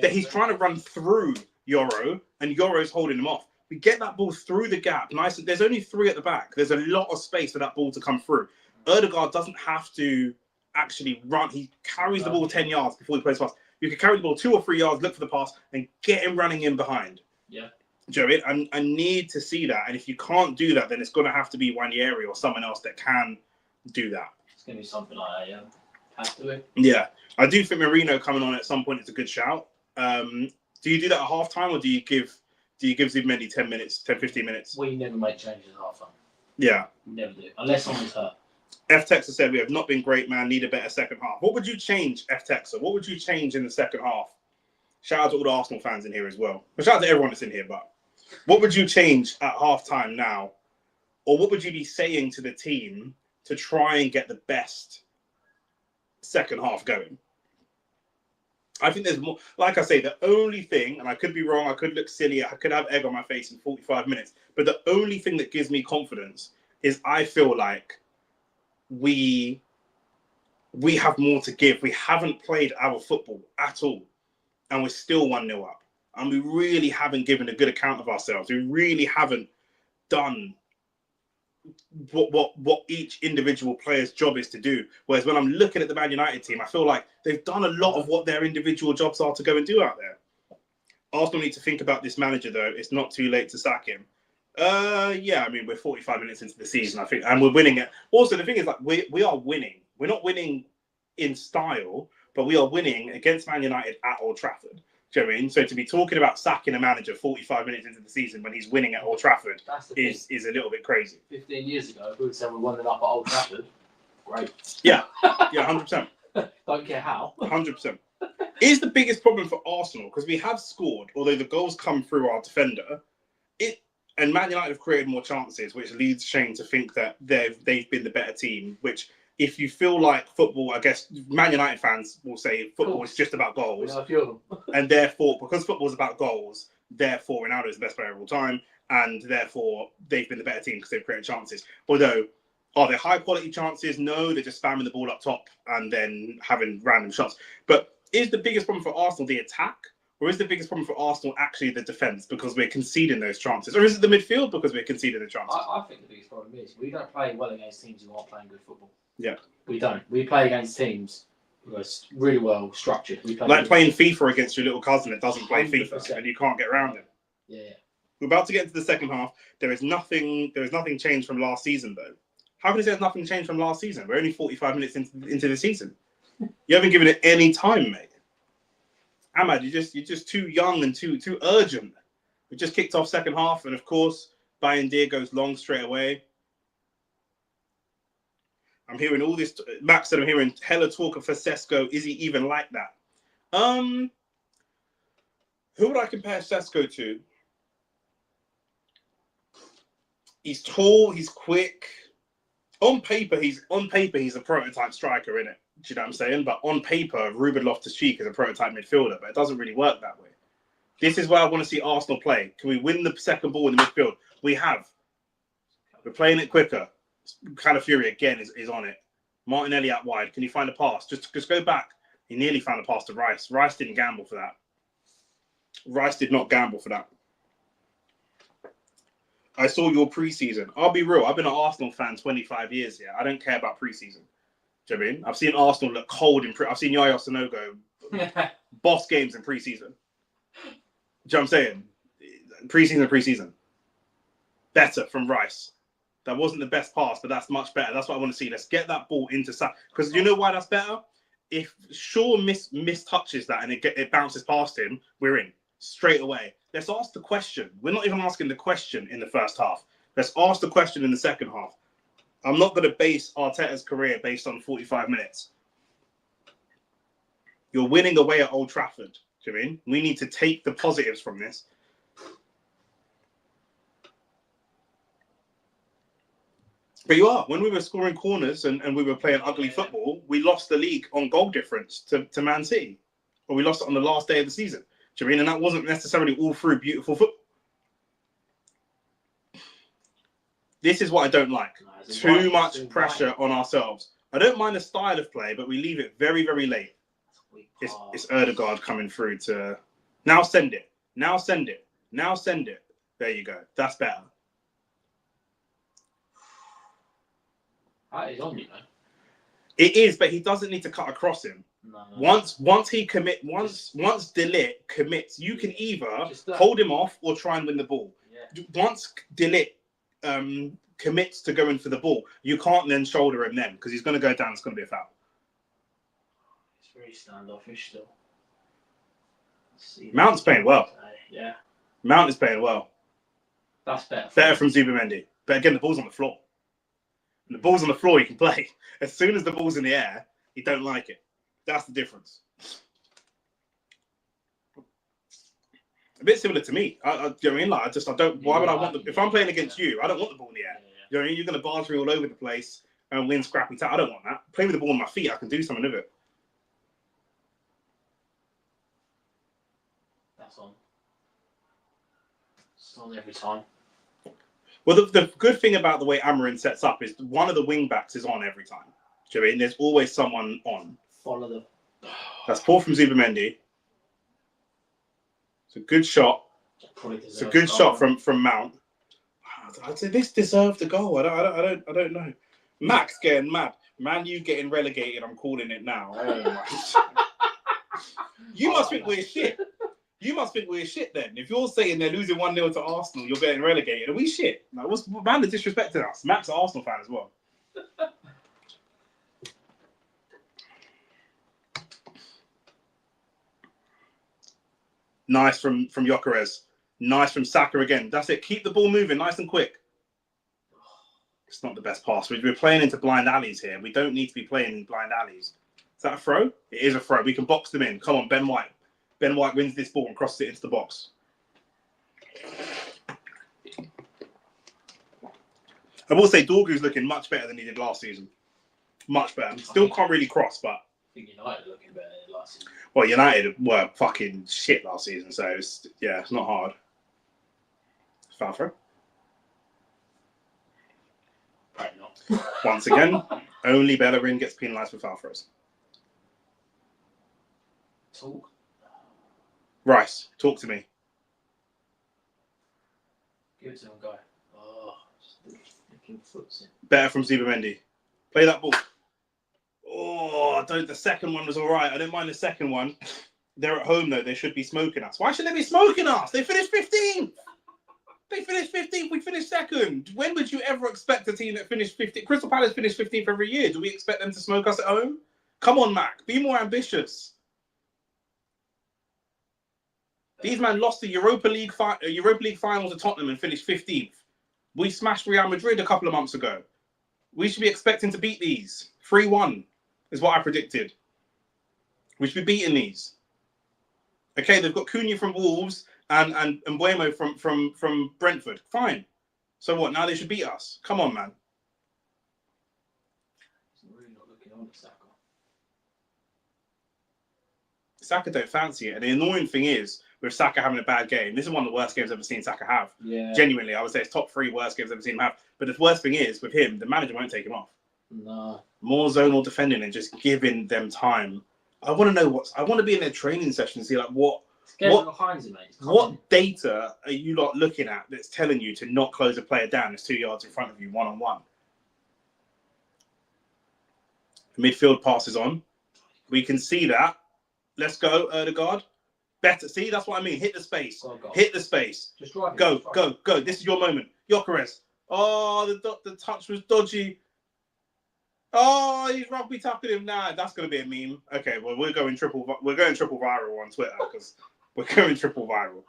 that he's trying to run through Euro, and Euro's holding him off. We get that ball through the gap. Nice. There's only 3 at the back. There's a lot of space for that ball to come through. Ødegaard doesn't have to actually run. He carries the ball 10 yards before he plays pass. You can carry the ball 2 or 3 yards, look for the pass, and get him running in behind. Yeah. Do you know what I mean? I need to see that. And if you can't do that, then it's going to have to be Wanyeri or someone else that can do that. It's going to be something like that, yeah. Has to be. Yeah. I do think Marino coming on at some point is a good shout. Do you do that at half-time, or do you give Zubimendi 10 minutes, 10, 15 minutes? We never make changes at half-time. Yeah. We never do. Unless someone's hurt. F. Texas said, we have not been great, man. Need a better second half. What would you change, F. Texas? What would you change in the second half? Shout out to all the Arsenal fans in here as well. Shout out to everyone that's in here, but what would you change at half-time now? Or what would you be saying to the team to try and get the best second half going? I think there's more. Like I say, the only thing, and I could be wrong, I could look silly, I could have egg on my face in 45 minutes, but the only thing that gives me confidence is I feel like we have more to give. We haven't played our football at all, and we're still 1-0 up. And we really haven't given a good account of ourselves. We really haven't done what each individual player's job is to do. Whereas when I'm looking at the Man United team, I feel like they've done a lot of what their individual jobs are to go and do out there. Arsenal need to think about this manager, though. It's not too late to sack him. Yeah, I mean, we're 45 minutes into the season, I think, and we're winning it. Also, the thing is, like, we are winning. We're not winning in style, but we are winning against Man United at Old Trafford. Do you know what I mean? So to be talking about sacking a manager 45 minutes into the season when he's winning at Old Trafford is a little bit crazy. 15 years ago, if we would say we're winning up at Old Trafford, great. Yeah, 100%. Don't care how. 100%. Is the biggest problem for Arsenal, because we have scored, although the goals come through our defender, and Man United have created more chances, which leads Shane to think that they've been the better team, which if you feel like football, I guess Man United fans will say football is just about goals. A few of them. And therefore, because football is about goals, therefore Ronaldo is the best player of all time, and therefore they've been the better team because they've created chances. Although, are they high quality chances? No, they're just spamming the ball up top and then having random shots. But is the biggest problem for Arsenal the attack? Or is the biggest problem for Arsenal actually the defence because we're conceding those chances? Or is it the midfield because we're conceding the chances? I think the biggest problem is we don't play well against teams who aren't playing good football. Yeah. We don't. We play against teams who are really well structured. We play like playing FIFA against your little cousin that doesn't play 100%. FIFA and you can't get around him. Yeah. We're about to get into the second half. There is nothing changed from last season, though. How can you say there's nothing changed from last season? We're only 45 minutes into the season. You haven't given it any time, mate. Ahmad, you're just too young and too urgent. We just kicked off second half, and of course, Bayindir goes long straight away. I'm hearing all this. Max said I'm hearing hella talk of Sesko. Is he even like that? Who would I compare Sesko to? He's tall. He's quick. On paper, he's a prototype striker, innit? Do you know what I'm saying? But on paper, Ruben Loftus-Cheek is a prototype midfielder, but it doesn't really work that way. This is where I want to see Arsenal play. Can we win the second ball in the midfield? We have. We're playing it quicker. Calafiori again is on it. Martinelli out wide. Can you find a pass? Just go back. He nearly found a pass to Rice. Rice didn't gamble for that. Rice did not gamble for that. I saw your preseason. I'll be real. I've been an Arsenal fan 25 years. Yeah, I don't care about preseason. Do you know what I mean? I've seen Arsenal look cold in I've seen Yaya Sanogo boss games in preseason. Do you know what I'm saying? Preseason. Better from Rice. That wasn't the best pass, but that's much better. That's what I want to see. Let's get that ball into Saka. Because you know why that's better? If Shaw mistouches that and it bounces past him, we're in straight away. Let's ask the question. We're not even asking the question in the first half. Let's ask the question in the second half. I'm not going to base Arteta's career based on 45 minutes. You're winning away at Old Trafford, do you mean? We need to take the positives from this. But you are. When we were scoring corners and we were playing ugly football, we lost the league on goal difference to Man City. Or we lost it on the last day of the season. Do you mean? And that wasn't necessarily all through beautiful football. This is what I don't like. Too much pressure on ourselves. I don't mind the style of play, but we leave it very, very late. It's Erdegaard coming through to... Now send it. Now send it. Now send it. There you go. That's better. That is on, you know. It is, but he doesn't need to cut across him. No. Once De Ligt commits, you can either hold him off or try and win the ball. Yeah. Once De Ligt commits to going for the ball, you can't then shoulder him then because he's going to go down. It's going to be a foul. It's very standoffish still. Mount's playing well. Yeah. Mount is playing well. That's better. Better from Zubimendi. But again, the ball's on the floor. And the ball's on the floor, you can play. As soon as the ball's in the air, you don't like it. That's the difference. A bit similar to me. You know what I mean? Like, I don't. Why would I want if I'm playing against you, I don't want the ball in the air. You know what I mean? You're going to barge me all over the place and win scrappy time. I don't want that. Play with the ball on my feet. I can do something with it. That's on. It's on every time. Well, the good thing about the way Amorim sets up is one of the wing backs is on every time. Do you know what I mean? There's always someone on. Follow them. That's poor from Zubimendi. It's a good shot. It's a good shot from Mount. I'd say this deserved a goal. I don't know. Max getting mad. Man, you getting relegated. I'm calling it now. Oh my! You must think we're shit. You must think we're shit then. If you're saying they're losing 1-0 to Arsenal, you're getting relegated. Are we shit? Like, what's man is disrespecting us? Matt's an Arsenal fan as well. Nice from Gyökeres. Nice from Saka again. That's it. Keep the ball moving nice and quick. It's not the best pass. We're playing into blind alleys here. We don't need to be playing in blind alleys. Is that a throw? It is a throw. We can box them in. Come on, Ben White. Ben White wins this ball and crosses it into the box. I will say Dorgu's looking much better than he did last season. Much better. Still can't really cross, but... I think United are looking better than last season. Well, United were fucking shit last season, so it's not hard. Foul throw. Probably not. Once again, only Bellerin gets penalised for foul throws. Talk. Rice, talk to me. Give it to him, guy. Oh, looking foots in. Better from Zubimendi. Play that ball. Oh, the second one was all right. I don't mind the second one. They're at home, though. They should be smoking us. Why should they be smoking us? They finished 15th. They finished 15th. We finished second. When would you ever expect a team that finished 15th? Crystal Palace finished 15th every year. Do we expect them to smoke us at home? Come on, Mac. Be more ambitious. These men lost the Europa League final to Tottenham and finished 15th. We smashed Real Madrid a couple of months ago. We should be expecting to beat these. 3-1 is what I predicted. We should be beating these. Okay, they've got Cunha from Wolves and Mbeumo from Brentford. Fine. So what? Now they should beat us. Come on, man. He's really not looking on at Saka. Saka don't fancy it. And the annoying thing is, with Saka having a bad game, this is one of the worst games I've ever seen Saka have. Yeah. Genuinely, I would say it's top 3 worst games I've ever seen him have. But the worst thing is, with him, the manager won't take him off. No. More zonal defending and just giving them time. I want to know I want to be in their training session and see like what data are you lot looking at that's telling you to not close a player down that's 2 yards in front of you one-on-one. Midfield passes on. We can see that. Let's go, Erdegaard. Better. See, that's what I mean. Hit the space. Hit the space. Just drive. Go. This is your moment. Gyökeres. Oh, the touch was dodgy. Oh, he's rugby tapping him now. That's gonna be a meme. Okay, well we're going triple viral on Twitter because we're going triple viral.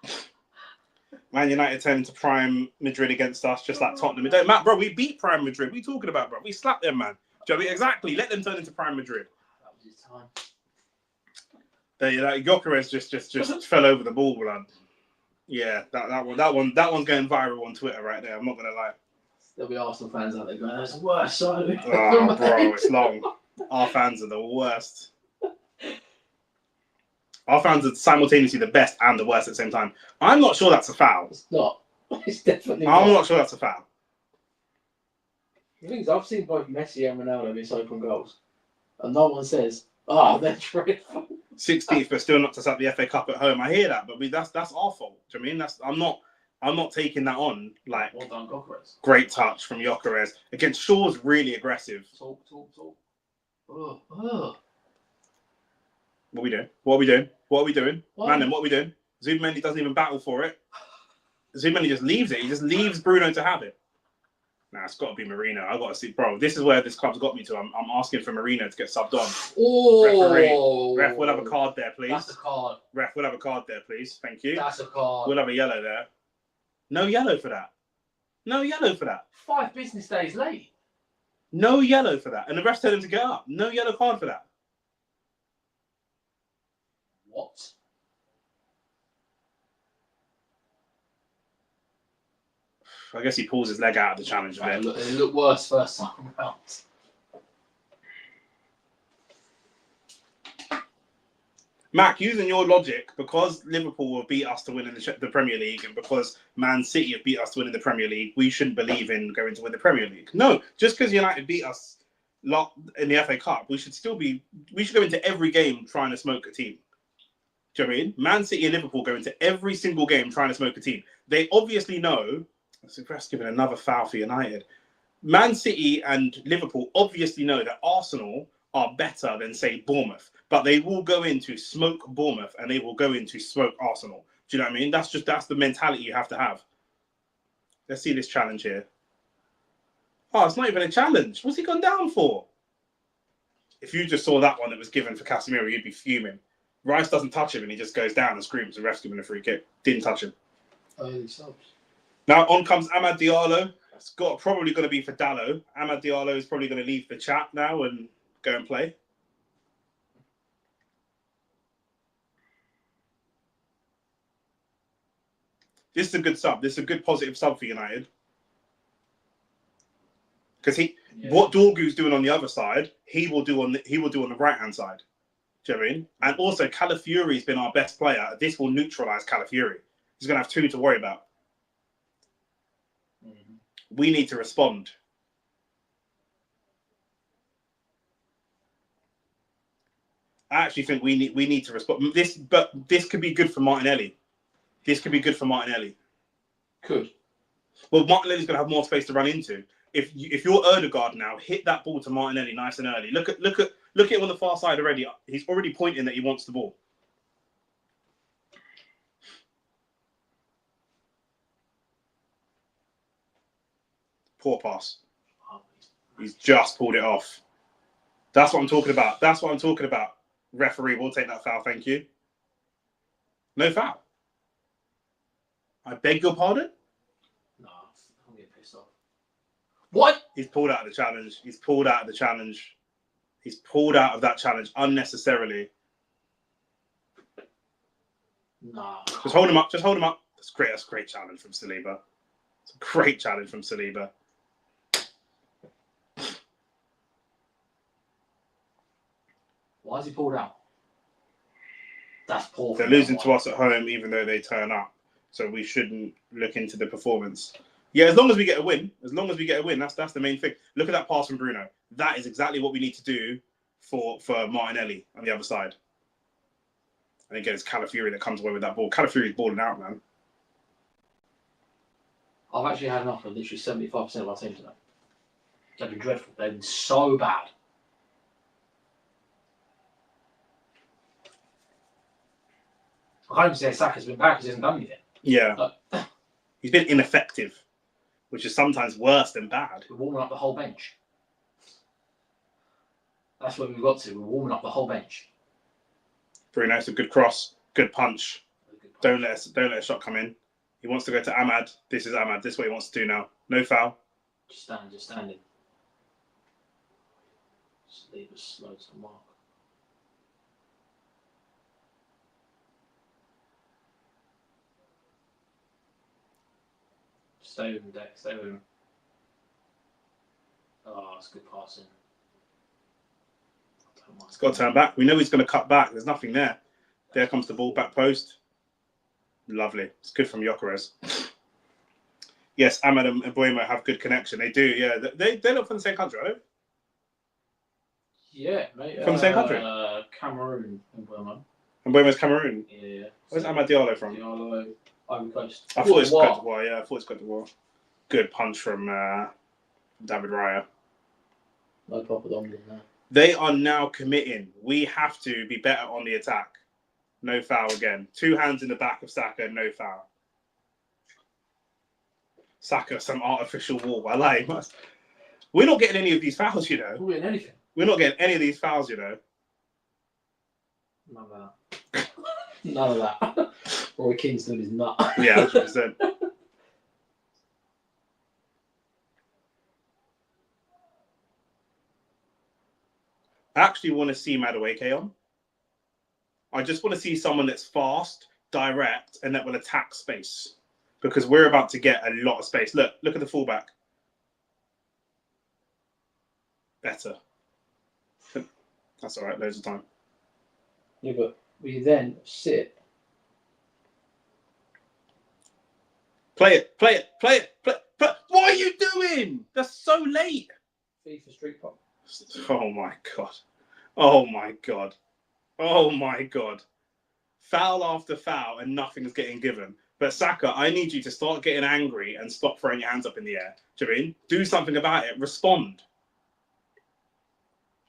Man United turned to prime Madrid against us, just like Tottenham. It don't matter, bro. We beat prime Madrid. What are you talking about, bro? We slapped them, man. Do you know what I mean? Exactly. Let them turn into prime Madrid. That was his time. Gyökeres just fell over the ball, blood. Yeah, that one's going viral on Twitter right there. I'm not gonna lie. There'll be Arsenal fans out there going, "That's the worst side." Oh, bro, it's long. Our fans are the worst. Our fans are simultaneously the best and the worst at the same time. I'm not sure that's a foul. It's not. It's definitely I'm not sure that's a foul. The thing is, I've seen both Messi and Ronaldo miss open goals, and no one says, they're dreadful. 16th, but still knocked us out the FA Cup at home. I hear that, but that's our fault. Do you know what I mean? I'm not taking that on. Like, well done, Gyökeres. Great touch from Gyökeres against Shaw's really aggressive. Talk. What are we doing? What? Man, then what are we doing? Zubimendi doesn't even battle for it. Zubimendi just leaves it. He just leaves Bruno to have it. Nah, it's got to be Marino. I got to see, bro. This is where this club's got me to. I'm asking for Marino to get subbed on. Oh, Ref, we'll have a card there, please. That's a card. Ref, we'll have a card there, please. Thank you. That's a card. We'll have a yellow there. No yellow for that. No yellow for that. 5 business days late. No yellow for that. And the refs tell him to get up. No yellow card for that. What? I guess he pulls his leg out of the challenge a bit. It looked worse first time round. Mac, using your logic, because Liverpool have beat us to win in the Premier League and because Man City have beat us to win in the Premier League, we shouldn't believe in going to win the Premier League. No, just because United beat us in the FA Cup, we should go into every game trying to smoke a team. Do you know what I mean? Man City and Liverpool go into every single game trying to smoke a team. They obviously know. The ref's giving another foul for United. Man City and Liverpool obviously know that Arsenal are better than, say, Bournemouth, but they will go in to smoke Bournemouth and they will go in to smoke Arsenal. Do you know what I mean? That's the mentality you have to have. Let's see this challenge here. Oh, it's not even a challenge. What's he gone down for? If you just saw that one that was given for Casemiro, you'd be fuming. Rice doesn't touch him and he just goes down and screams. The ref's giving a free kick. Didn't touch him. Early subs. Now on comes Amad Diallo. It's probably going to be for Dallo. Amad Diallo is probably going to leave the chat now and go and play. This is a good sub. This is a good positive sub for United. Because what Dorgu's doing on the other side, he will do on the right hand side. Do you know what I mean? And also Calafiori's been our best player. This will neutralise Calafiori. He's going to have 2 to worry about. We need to respond. I actually think we need to respond. This could be good for Martinelli. Could. Well, Martinelli's going to have more space to run into. If you're Ødegaard now, hit that ball to Martinelli nice and early. Look at him on the far side already. He's already pointing that he wants the ball. Poor pass. He's just pulled it off. That's what I'm talking about. Referee, we'll take that foul, thank you. No foul. I beg your pardon? No, I'm getting pissed off. What? He's pulled out of the challenge. He's pulled out of that challenge unnecessarily. No. Just hold him up. That's great. That's a great challenge from Saliba. It's a great challenge from Saliba. Why has he pulled out? That's poor. They're losing to us at home, even though they turn up. So we shouldn't look into the performance. Yeah, as long as we get a win. That's the main thing. Look at that pass from Bruno. That is exactly what we need to do for Martinelli on the other side. And again, it's Calafiori that comes away with that ball. Calafiori's balling out, man. I've actually had enough of literally 75% of our team tonight. They've been dreadful. They've been so bad. I can't even say Saka's been bad because he hasn't done anything. Yeah. He's been ineffective. which is sometimes worse than bad. We're warming up the whole bench. That's where we've got to. We're warming up the whole bench. Bruno, it's a good cross, good punch. Don't let a shot come in. He wants to go to Ahmad. This is Ahmad. This is what he wants to do now. No foul. Just standing. Just leave us slow to mark. Stay with him, Deck. Stay with him. Oh, it's good passing. He's got to turn back. We know he's going to cut back. There's nothing there. There comes the ball, back post. Lovely. It's good from Gyökeres. Yes, Ahmad and Mbeumo have good connection. They do, yeah. They're not from the same country, are they? Yeah, mate. From the same country? Cameroon and Mbeumo. Mbeumo's Cameroon? Yeah. Where's Amad Diallo from? Diallo, Ivory Coast. I thought it's Cote d'Ivoire, yeah. I thought it's Cote d'Ivoire. Good punch from David Raya. No proper dominant there. They are now committing. We have to be better on the attack. No foul again. 2 hands in the back of Saka, no foul. Saka, some artificial wall. I like. We're not getting any of these fouls, you know. We're getting anything. We're not getting any of these fouls, you know. None of that. None of that. Roy Kingston is nut. Yeah, 100%. I actually want to see Madueke on. I just want to see someone that's fast, direct, and that will attack space. Because we're about to get a lot of space. Look at the fullback. Better. That's all right, loads of time. Yeah, but we then sit. Play it. What are you doing? That's so late. FIFA Street Pop. Oh my God. Oh my God. Oh my God. Foul after foul and nothing's getting given. But Saka, I need you to start getting angry and stop throwing your hands up in the air. Do you know what I mean? Do something about it. Respond.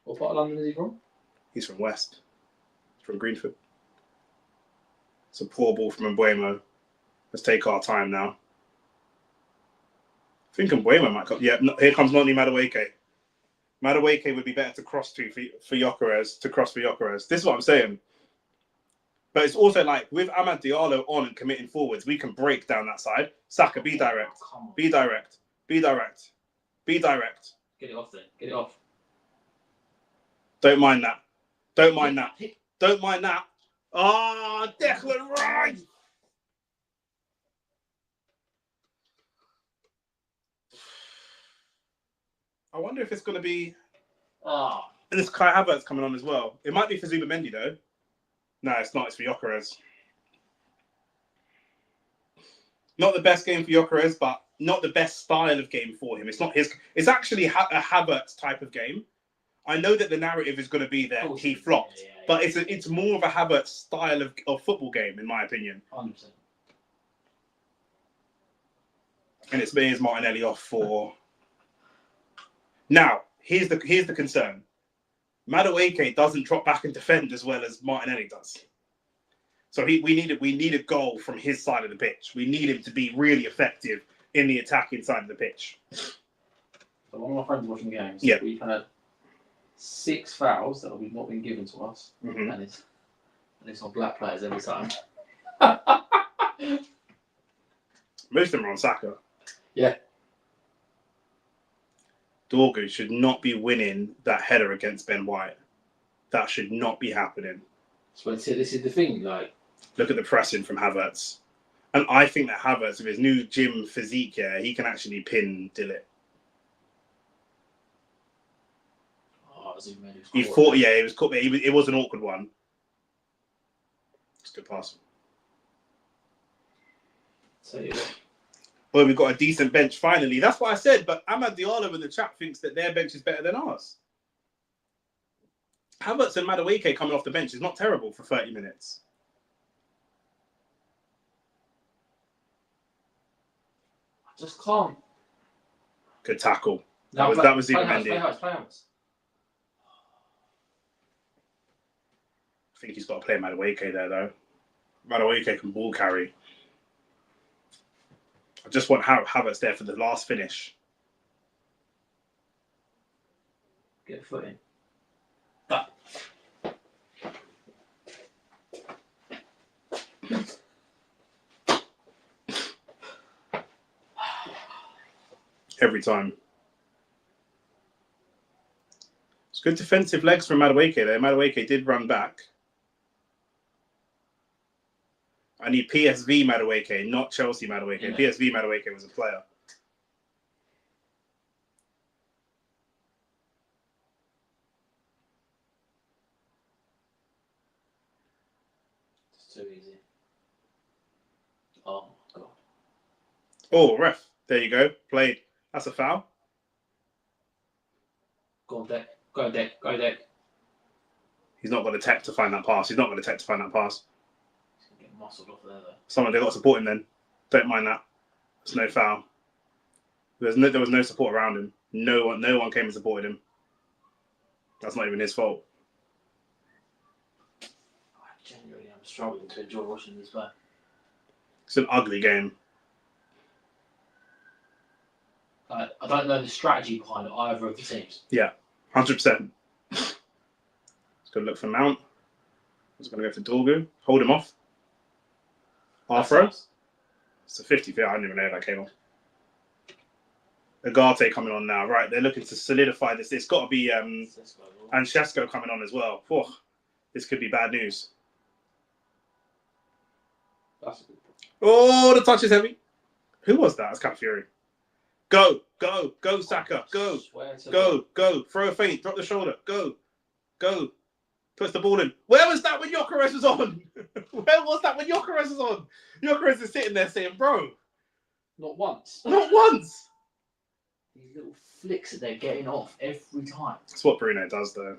What part of London is he from? He's from West. He's from Greenford. It's a poor ball from Mbeumo. Let's take our time now. I think Mbeumo might come. Yeah, here comes Noni Madueke. Madueke would be better to cross to for Gyökeres, to cross for Gyökeres. This is what I'm saying. But it's also like, with Amad Diallo on and committing forwards, we can break down that side. Saka, be direct. Be direct. Be direct. Be direct. Get it off then. Get it off. Don't mind that. Don't mind that. Don't mind that. Ah, oh, Declan Rice! I wonder if it's going to be... Ah. And this Kai Havertz coming on as well. It might be for Zubamendi, though. No, it's not. It's for Gyökeres. Not the best game for Gyökeres, but not the best style of game for him. It's not his... It's actually a Havertz type of game. I know that the narrative is going to be that he flopped, but it's more of a Havertz style of football game, in my opinion. 100%. And it's me as Martinelli off for... Now, here's the concern. Madueke doesn't drop back and defend as well as Martinelli does. So we need a goal from his side of the pitch. We need him to be really effective in the attacking side of the pitch. So one of my friends watching games, yeah. We've had 6 fouls that have not been given to us, and it's on black players every time. Most of them are on Saka. Yeah. Dorgu should not be winning that header against Ben White. That should not be happening. So this is the thing, like... Look at the pressing from Havertz. And I think that Havertz, with his new gym physique, he can actually pin Dillet. He thought, it was caught. It was an awkward one. It's a good pass. So yeah. Well, we've got a decent bench finally. That's what I said. But Amad Diallo in the chat thinks that their bench is better than ours. Havertz and Madueke coming off the bench is not terrible for 30 minutes. I just can't. Good tackle. No, that was even play ended. Play house. I think he's got to play Madueke there, though. Madueke can ball carry. I just want Havertz there for the last finish. Get a foot in. That. Every time. It's good defensive legs from Madueke there. Madueke did run back. I need PSV Madueke, not Chelsea Madueke. Yeah. PSV Madueke was a player. It's too easy. Oh, God. Oh, ref. There you go. Played. That's a foul. Go on, Deck. Go, Deck. Go, Deck. He's not got the tech to find that pass. He's not got the tech to find that pass. He's going to get muscled off there, though. Someone, they got to support him then. Don't mind that. It's no foul. There was no support around him. No one came and supported him. That's not even his fault. I genuinely am struggling to enjoy watching this play. It's an ugly game. I don't know the strategy behind either of the teams. Yeah, 100%. Let's go look for Mount. He's going to go for Dorgu. Hold him off. Afro. It's a 50 feet. I didn't even know that came off. Agate coming on now. Right, they're looking to solidify this. It's got to be and Shesko coming on as well. Oh, this could be bad news. Oh, the touch is heavy. Who was that? It's Cap Fury. Go, Saka. Go. Throw a feint. Drop the shoulder. Go. Puts the ball in. Where was that when Gyökeres was on? Where was that when Gyökeres was on? Gyökeres is sitting there saying, bro. Not once. Not once. These little flicks that they're getting off every time. That's what Bruno does, though.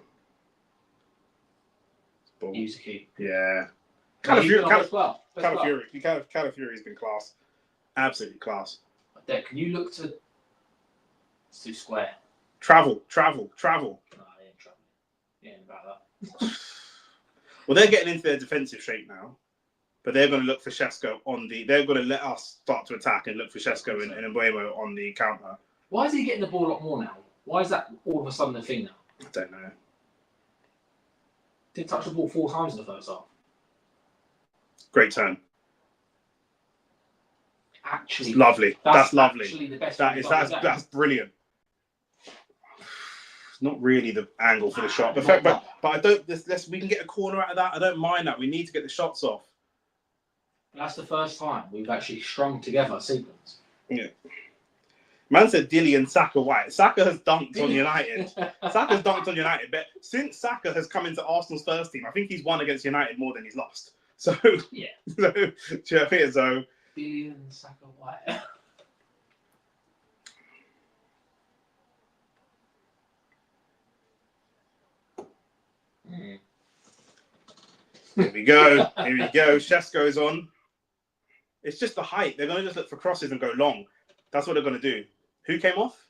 Use the key. Yeah. Calafiori's been class. Absolutely class. Dad, can you look to... It's too square. Travel. No, I ain't travelling. He ain't about that. Well, they're getting into their defensive shape now. But they're going to look for Shesko on the... They're going to let us start to attack and look for Shesko and Mbuemo on the counter. Why is he getting the ball a lot more now? Why is that all of a sudden a thing now? I don't know. Didn't touch the ball 4 times in the first half. Great turn. Actually, it's lovely. That's lovely. Actually the best that's brilliant. It's not really the angle for the shot, but I don't. We can get a corner out of that. I don't mind that. We need to get the shots off. That's the first time we've actually strung together a sequence. Yeah. Man said Dilly and Saka White. Saka has dunked on United. Saka's dunked on United, but since Saka has come into Arsenal's first team, I think he's won against United more than he's lost. So yeah. So do you think so? Dilly and Saka White. Here we go. Shesko's on. It's just the height. They're going to just look for crosses and go long. That's what they're going to do. Who came off?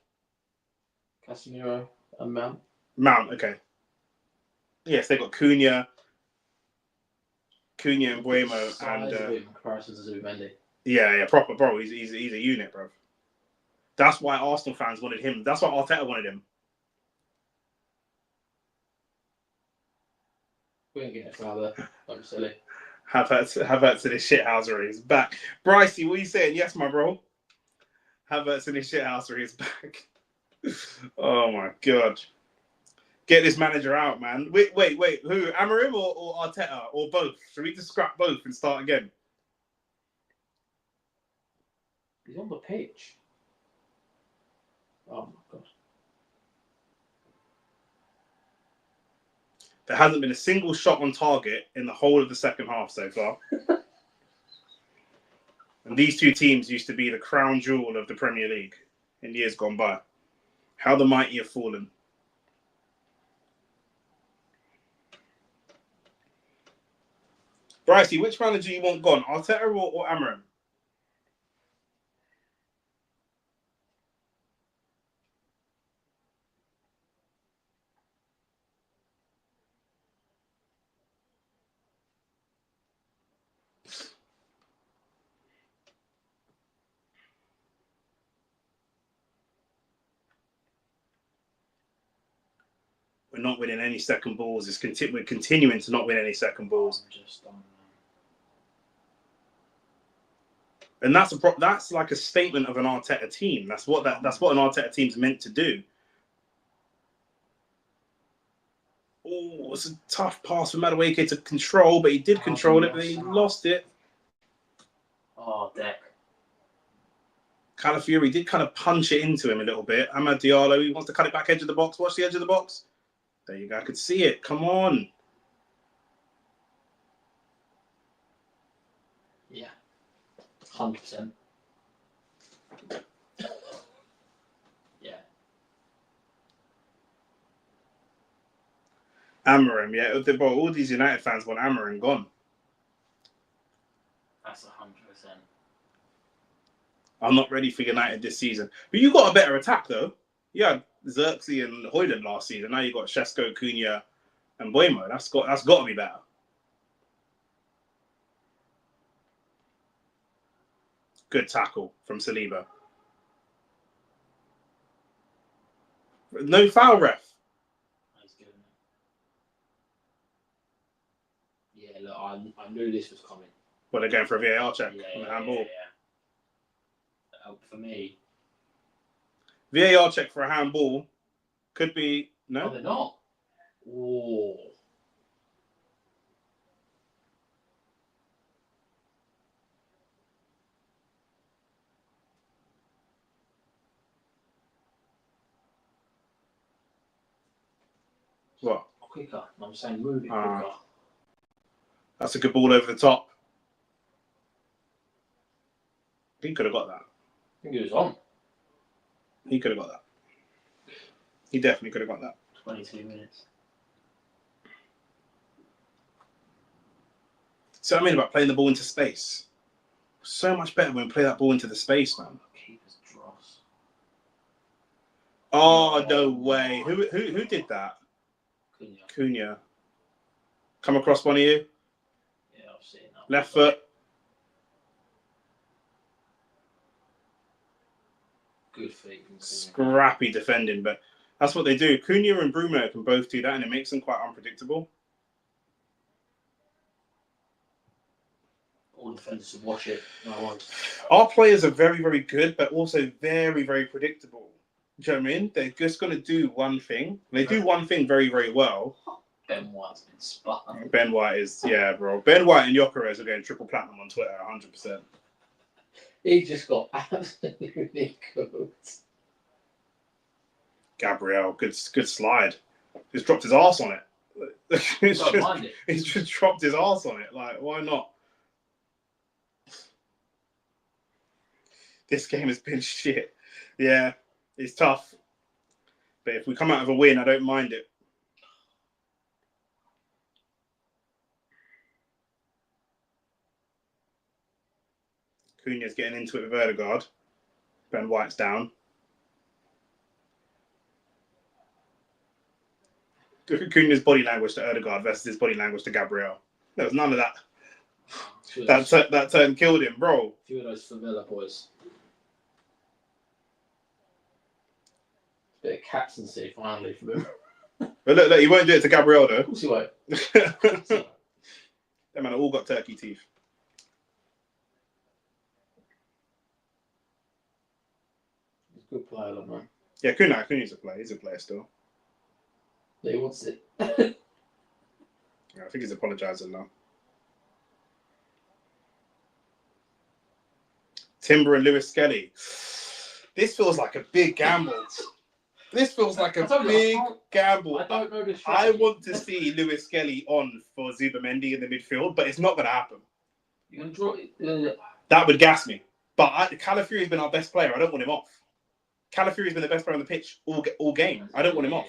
Casemiro and Mount. Mount, okay. Yes, they've got Cunha and Mbuemo and in comparison to Zubimendi. Yeah, proper bro. He's a unit, bro. That's why Arsenal fans wanted him. That's why Arteta wanted him. We ain't getting a foul there. I'm silly. Havertz in his shithousery is back. Brycey, what are you saying? Yes, my bro. Havertz in his shithousery is back. Oh my god. Get this manager out, man. Wait. Who? Amorim or Arteta? Or both? Should we just scrap both and start again? He's on the pitch. Oh my god. There hasn't been a single shot on target in the whole of the second half so far. And these two teams used to be the crown jewel of the Premier League in years gone by. How the mighty have fallen. Brycey, which manager do you want gone? Arteta or Amorim? We're not winning any second balls. We're continuing to not win any second balls. And that's like a statement of an Arteta team. That's what an Arteta team's meant to do. Oh, it's a tough pass from Madueke to control, but he did control it, but he lost it. Oh, Deck. Calafiori did kind of punch it into him a little bit. Amad Diallo, he wants to cut it back edge of the box. Watch the edge of the box. There you go. I could see it. Come on. Yeah. 100%. Yeah. Amorim, yeah. Bro, all these United fans want Amorim gone. That's 100%. I'm not ready for United this season. But you got a better attack, though. You had Xerxes and Højlund last season. Now you got Šeško, Cunha, and Buemo. That's got to be better. Good tackle from Saliba. No foul, ref. He's good. Yeah, look, I knew this was coming. Well, they're going for a VAR check on the handball. Yeah. For me. VAR check for a handball could be... No? Oh, they're not. Oh. What? Quicker. I'm saying move it quicker. That's a good ball over the top. He could have got that. I think it was on. He could have got that. He definitely could have got that. 22 minutes. So I mean about playing the ball into space. So much better when we play that ball into the space, man. Keeper's dross. Oh, no way. Who did that? Cunha. Come across one of you? Yeah, I've seen that. Left foot. Good feet. Scrappy defending, but that's what they do. Cunha and Bruno can both do that, and it makes them quite unpredictable. All defenders should watch it. No, our players are very, very good, but also very, very predictable. Do you know what I mean? They're just going to do one thing. They do one thing very, very well. Ben White's been spun. Ben White is, yeah, bro. Ben White and Gyökeres are going triple platinum on Twitter, 100%. He just got absolutely cooked. Gabriel, good slide. He's dropped his arse on it. He's just dropped his arse on it. Like, why not? This game has been shit. Yeah, it's tough. But if we come out of a win, I don't mind it. Cunha's getting into it with Ødegaard. Ben White's down. Cunha's body language to Ødegaard versus his body language to Gabriel. There was none of that. That turn killed him, bro. A few of those familiar boys. Bit of captaincy finally from him. But look, he won't do it to Gabriel though. Of course he won't. Them man all got turkey teeth. He's a good player, though, man. Yeah, Cunha's a player. He's a player still. Yeah, he wants it. Yeah, I think he's apologising now. Timber and Lewis Skelly. This feels like a big gamble. This feels like a big gamble. I don't know the strategy. I want to see Lewis Skelly on for Zubamendi in the midfield, but it's not going to happen. You're going to draw it. That would gas me. But Calafiori's been our best player. I don't want him off. Calafiori's been the best player on the pitch all game. I don't want him off.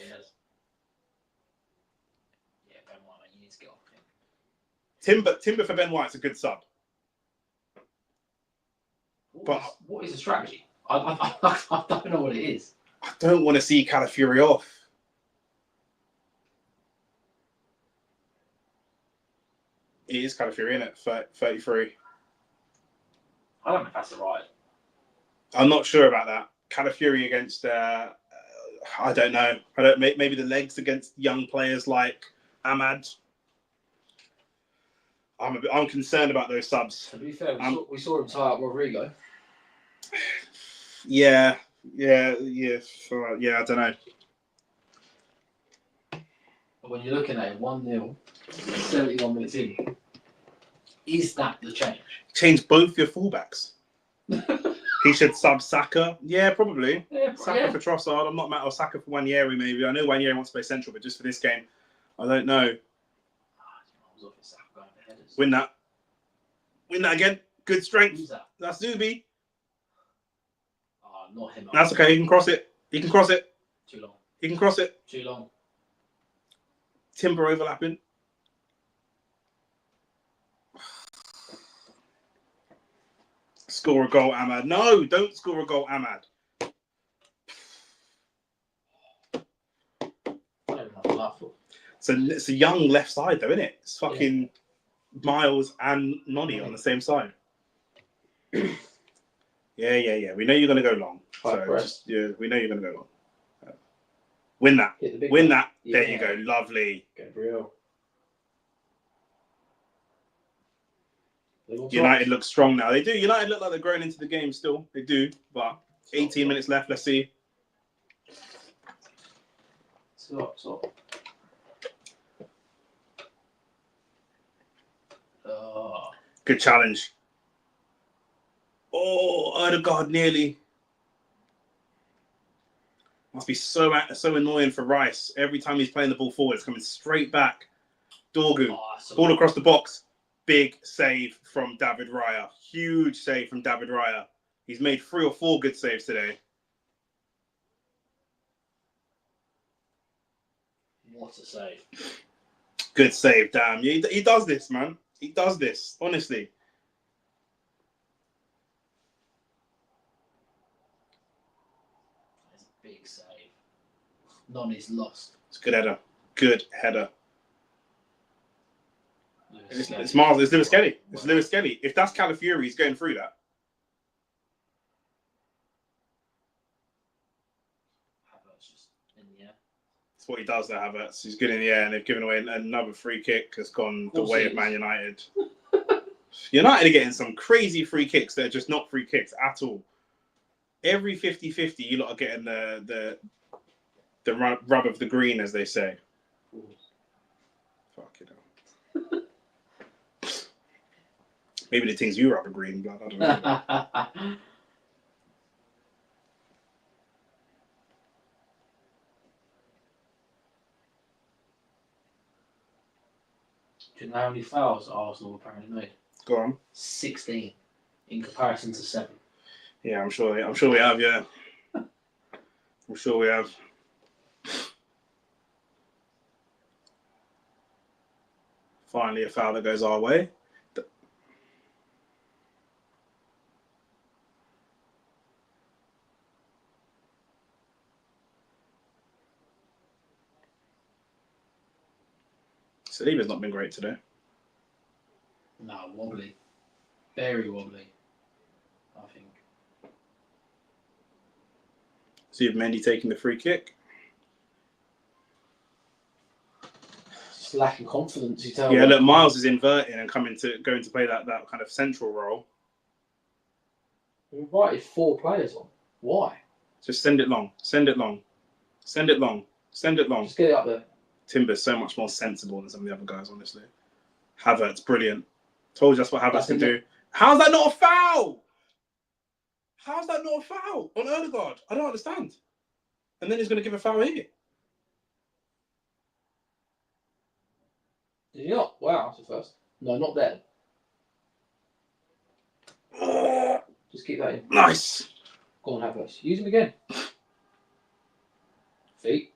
Yeah, Ben White, you need to get off him. Timber for Ben White's a good sub. What is the strategy? I don't know what it is. I don't want to see Calafiori off. It is Calafiori, isn't it? 33. I don't know if that's the right. I'm not sure about that. Calafiori against... I don't know. I don't. Maybe the legs against young players like Ahmad. I'm concerned about those subs. To be fair, we saw him tie up Rodrigo. Yeah. So, yeah, I don't know. But when you're looking at it, 1-0, 71 minutes in, is that the change? Change both your fullbacks. He should sub Saka. Yeah, probably. Yeah, Saka for Trossard. I'm not mad. Or Saka for Wanyeri, maybe. I know Wanyeri wants to play central, but just for this game, I don't know. Win that. Win that again. Good strength. Who's that? That's Zubi. Oh, not him. That's okay. He can cross it. He can cross it. Too long. He can cross it. Too long. Timber overlapping. Score a goal, Ahmad. No, don't score a goal, Ahmad. So it's a young left side, though, isn't it? It's fucking Miles and Nonny on the same side. Yeah. We know you're going to go long. We know you're going to go long. Win that. Win that. Yeah. There you go. Lovely. Gabriel. United look strong now. They do. United look like they're growing into the game still. They do. But 18 minutes left. Let's see. Stop. Good challenge. Oh, Odegaard nearly. Must be so annoying for Rice. Every time he's playing the ball forward, it's coming straight back. Dorgu. Ball across the box. Big save from David Raya. Huge save from David Raya. He's made 3 or 4 good saves today. What a save. Good save, damn. He does this, man. He does this, honestly. That's a big save. Nonny's lost. It's a good header. Good header. It's Miles. It's Lewis Kelly. It's Lewis Kelly. If that's Calafiori, he's going through that. Havertz just in the air. That's what he does, though, Havertz. He's good in the air, and they've given away another free kick that's gone the way of Man United. United are getting some crazy free kicks that are just not free kicks at all. Every 50-50, you lot are getting the rub of the green, as they say. Fuck it up. Maybe the things you rub are green blood. I don't know. Do you know how many fouls Arsenal apparently made? Go on. 16 in comparison to 7. Yeah, I'm sure we have. Yeah, I'm sure we have. Finally, a foul that goes our way. Saliba's not been great today. No, wobbly. Very wobbly, I think. See if Mendy taking the free kick. Just lacking confidence, you tell. Yeah, look, Miles is inverting and going to play that kind of central role. We invited 4 players on. Why? Just send it long. Send it long. Send it long. Send it long. Just get it up there. Timber's so much more sensible than some of the other guys, honestly. Havertz, brilliant. Told you that's what Havertz can do. How's that not a foul? How's that not a foul on Odegaard? I don't understand. And then he's going to give a foul here. Did he not? Wow, that's the first. No, not there. Just keep that in. Nice. Go on, Havertz. Use him again. Feet.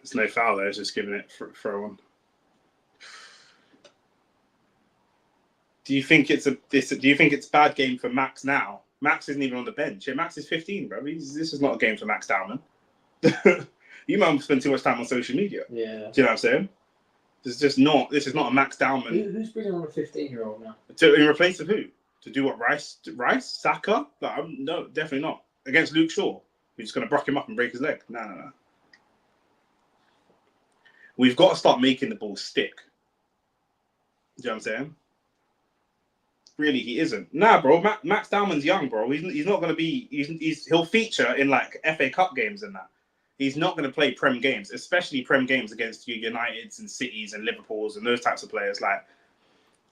There's no foul there. It's just giving it throw on. Do you think it's a bad game for Max now? Max isn't even on the bench. Yeah, Max is 15, bro. This is not a game for Max Dowman. You might spend too much time on social media. Yeah. Do you know what I'm saying? This is not a Max Dowman. Who's bringing on a 15-year-old now? In replace of who? To do what? Rice? Saka? No, definitely not. Against Luke Shaw. We're just going to brock him up and break his leg. No. We've got to start making the ball stick. Do you know what I'm saying? Really, he isn't. Nah, bro. Max Dowman's young, bro. He's not going to be. He'll feature in like FA Cup games and that. He's not going to play Prem games, especially Prem games against your Uniteds and Cities and Liverpools and those types of players. Like,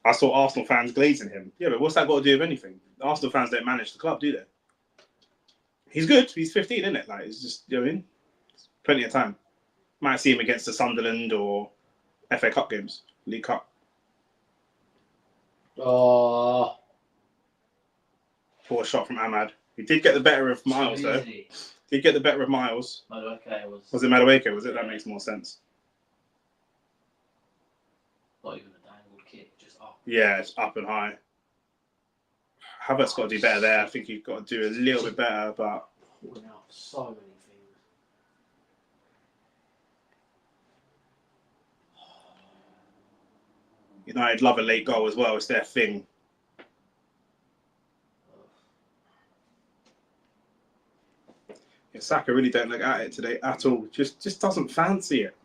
I saw Arsenal fans glazing him. Yeah, but what's that got to do with anything? Arsenal fans don't manage the club, do they? He's good. He's 15, isn't it? Like, it's just, you know what I mean? Plenty of time. Might see him against the Sunderland or FA Cup games, League Cup. Oh. Poor shot from Ahmad. He did get the better of Miles, though. Did get the better of Miles. Was it Madueke? Was it? That makes more sense. Not even a dangled kick, just up. Yeah, it's up and high. Havertz got to do better there. I think he's got to do a little bit better, but... Pulling out so many things. United love a late goal as well. It's their thing. Yeah, Saka really don't look at it today at all. Just doesn't fancy it.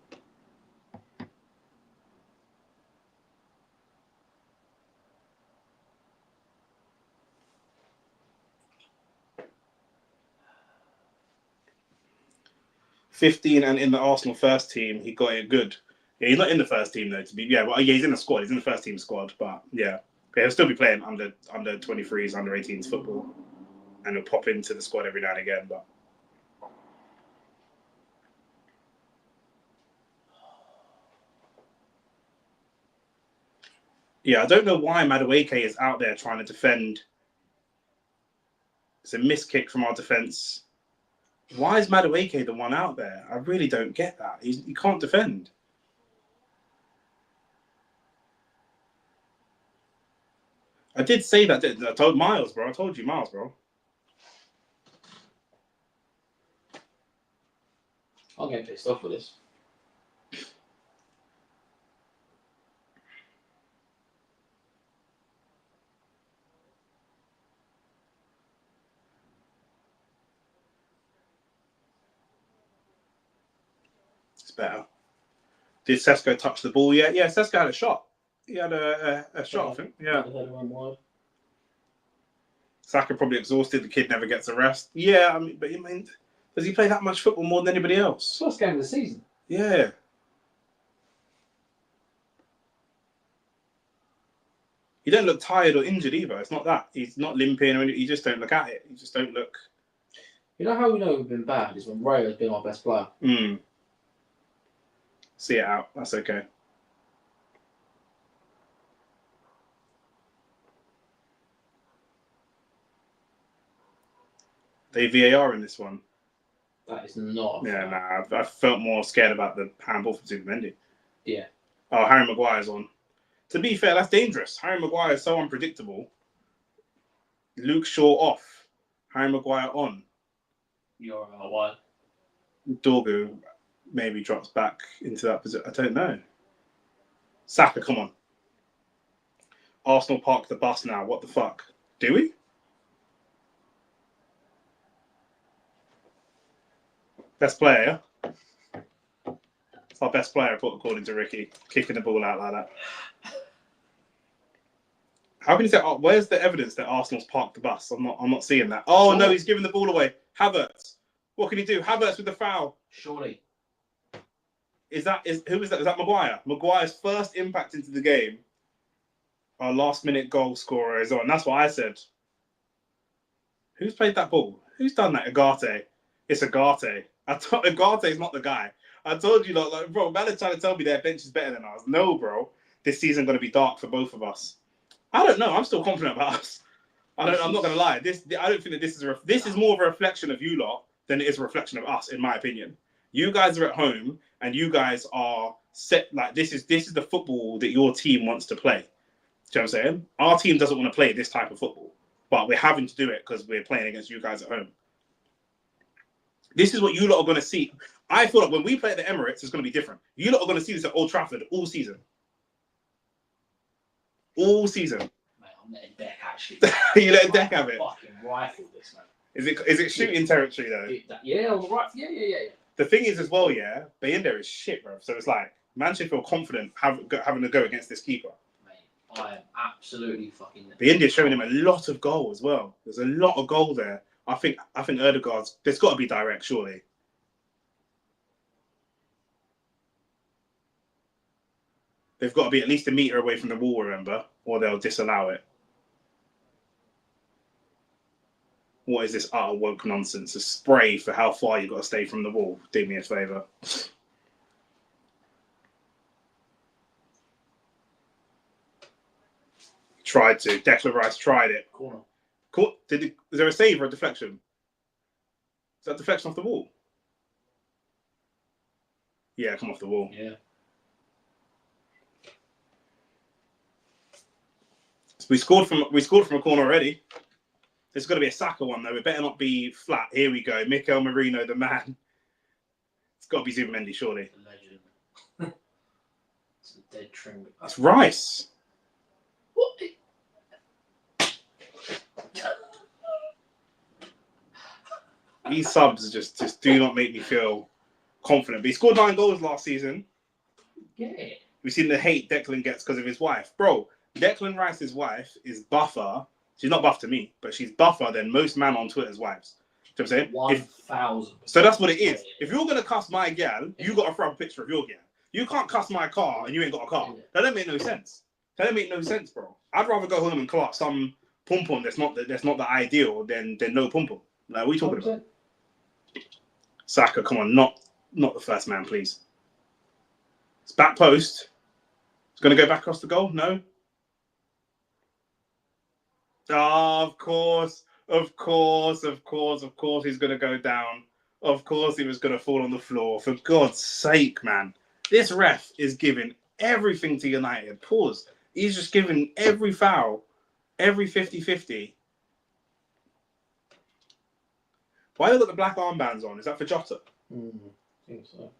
$15 and in the Arsenal first team, he got it good. Yeah, he's not in the first team though. Well, he's in the squad. He's in the first team squad, but yeah, he'll still be playing under 23s, under 18s football, and he'll pop into the squad every now and again. But yeah, I don't know why Madueke is out there trying to defend. It's a missed kick from our defence. Why is Madueke the one out there? I really don't get that. He can't defend. I did say that. I told Miles, bro. I told you, Miles, bro. I'll get pissed off with this. It's better. Did Sesko touch the ball yet? Yeah, Sesko had a shot. He had a shot, I think. Yeah. Saka probably exhausted. The kid never gets a rest. Yeah, I mean, does he play that much football more than anybody else? First game of the season. Yeah. He don't look tired or injured either. It's not that. He's not limping or anything. You just don't look at it. You just don't look. You know how we know we've been bad is when Ray has been our best player. See it out. That's okay. They VAR in this one. That is not. Yeah, nah. I felt more scared about the handball for Zubimendi. Yeah. Oh, Harry Maguire's on. To be fair, that's dangerous. Harry Maguire is so unpredictable. Luke Shaw off. Harry Maguire on. You're what? Dorgu maybe drops back into that position. I don't know. Saka, come on. Arsenal park the bus now. What the fuck? Do we? Best player, yeah? It's our best player, according to Ricky. Kicking the ball out like that. How can you say, where's the evidence that Arsenal's parked the bus? I'm not seeing that. Oh, no, he's giving the ball away. Havertz. What can he do? Havertz with the foul. Surely. Who is that? Is that Maguire? Maguire's first impact into the game. Our last-minute goal scorer is on. That's what I said. Who's played that ball? Who's done that? Agate. It's Agate. Agate's not the guy. I told you, like bro, man is trying to tell me their bench is better than ours. No, bro. This season's going to be dark for both of us. I don't know. I'm still confident about us. I'm not going to lie. I don't think that this is more of a reflection of you lot than it is a reflection of us, in my opinion. You guys are at home and you guys are set. Like this is the football that your team wants to play. Do you know what I'm saying? Our team doesn't want to play this type of football, but we're having to do it because we're playing against you guys at home. This is what you lot are going to see. I feel like when we play at the Emirates, it's going to be different. You lot are going to see this at Old Trafford all season. All season. Mate, I'm letting Deck actually. You letting Deck have it? Fucking rifle this, man. Is it shooting territory though? Yeah, on the right. Yeah. The thing is as well, yeah, Bayinda is shit, bro. So it's like Man should feel confident having a go against this keeper. Mate, I am absolutely fucking. The India's showing him a lot of goal as well. There's a lot of goal there. I think Erdegaard's. There's got to be direct, surely. They've got to be at least a metre away from the wall, remember, or they'll disallow it. What is this utter woke nonsense? A spray for how far you've got to stay from the wall. Do me a favour. Tried to. Declan Rice tried it. Corner. Is there a save or a deflection? Is that deflection off the wall? Yeah, come off the wall. Yeah. So we scored from a corner already. There's got to be a Saka one though. It better not be flat. Here we go. Mikel Merino, the man. It's got to be Zubimendi, surely. The legend. It's a dead trim. It's Rice. What? These subs just do not make me feel confident. But he scored 9 goals last season. Yeah. We've seen the hate Declan gets because of his wife. Bro, Declan Rice's wife is buffer. She's not buff to me, but she's buffer than most man on Twitter's wives. Do you know what I'm saying? 1,000%. So that's what it is. If you're going to cuss my gal, you got to throw a picture of your gal. You can't cuss my car and you ain't got a car. That don't make no sense. That don't make no sense, bro. I'd rather go home and clock some pom-pom that's not the ideal than no pom-pom. Like, what are you talking 100%. About? Saka, come on, not the first man, please. It's back post. It's going to go back across the goal? No? Oh, of course he's going to go down. Of course he was going to fall on the floor. For God's sake, man. This ref is giving everything to United. Pause. He's just giving every foul, every 50-50. Why have they got the black armbands on? Is that for Jota? I think so.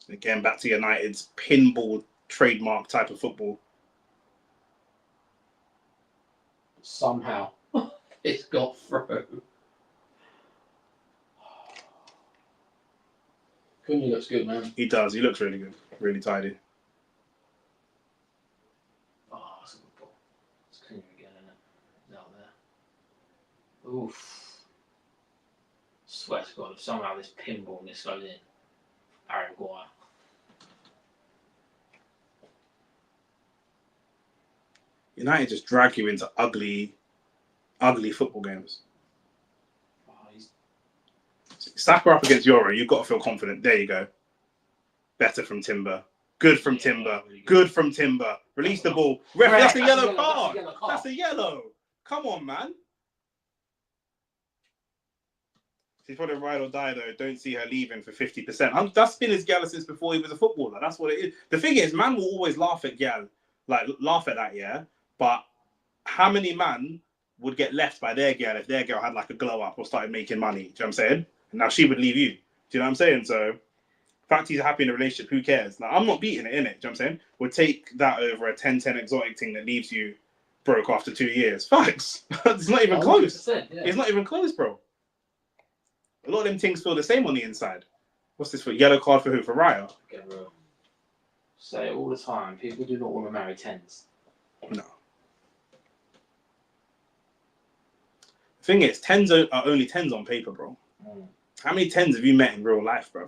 Again, back to United's pinball trademark type of football. Somehow, it's got through. Cunha looks good, man. He does. He looks really good. Really tidy. Oh, that's a good ball. It's Cunha again, isn't it? He's out there. Oof. Swear to God, if somehow this pinball and this goes in, Aaron Maguire. United just drag you into ugly football games. Oh, Saka up against Euro, you've got to feel confident. There you go. Better from Timber. Good from Timber. Really good from Timber. Release the ball. That's a yellow card. That's a yellow. Come on, man. She's probably ride or die, though. Don't see her leaving for 50%. That's been his gal since before he was a footballer. That's what it is. The thing is, man will always laugh at gal. Like, laugh at that, yeah? But how many man would get left by their girl if their girl had like a glow up or started making money? Do you know what I'm saying? And now she would leave you. Do you know what I'm saying? So, the fact he's happy in a relationship, who cares? Like, I'm not beating it, innit? Do you know what I'm saying? We'll take that over a 10-10 exotic thing that leaves you broke after 2 years. Facts. It's not even close. Yeah. It's not even close, bro. A lot of them things feel the same on the inside. What's this for? Yellow card for who? For Raya? Okay, bro. Say it all the time. People do not want to marry 10s. No. The thing is, 10s are only 10s on paper, bro. How many 10s have you met in real life, bro?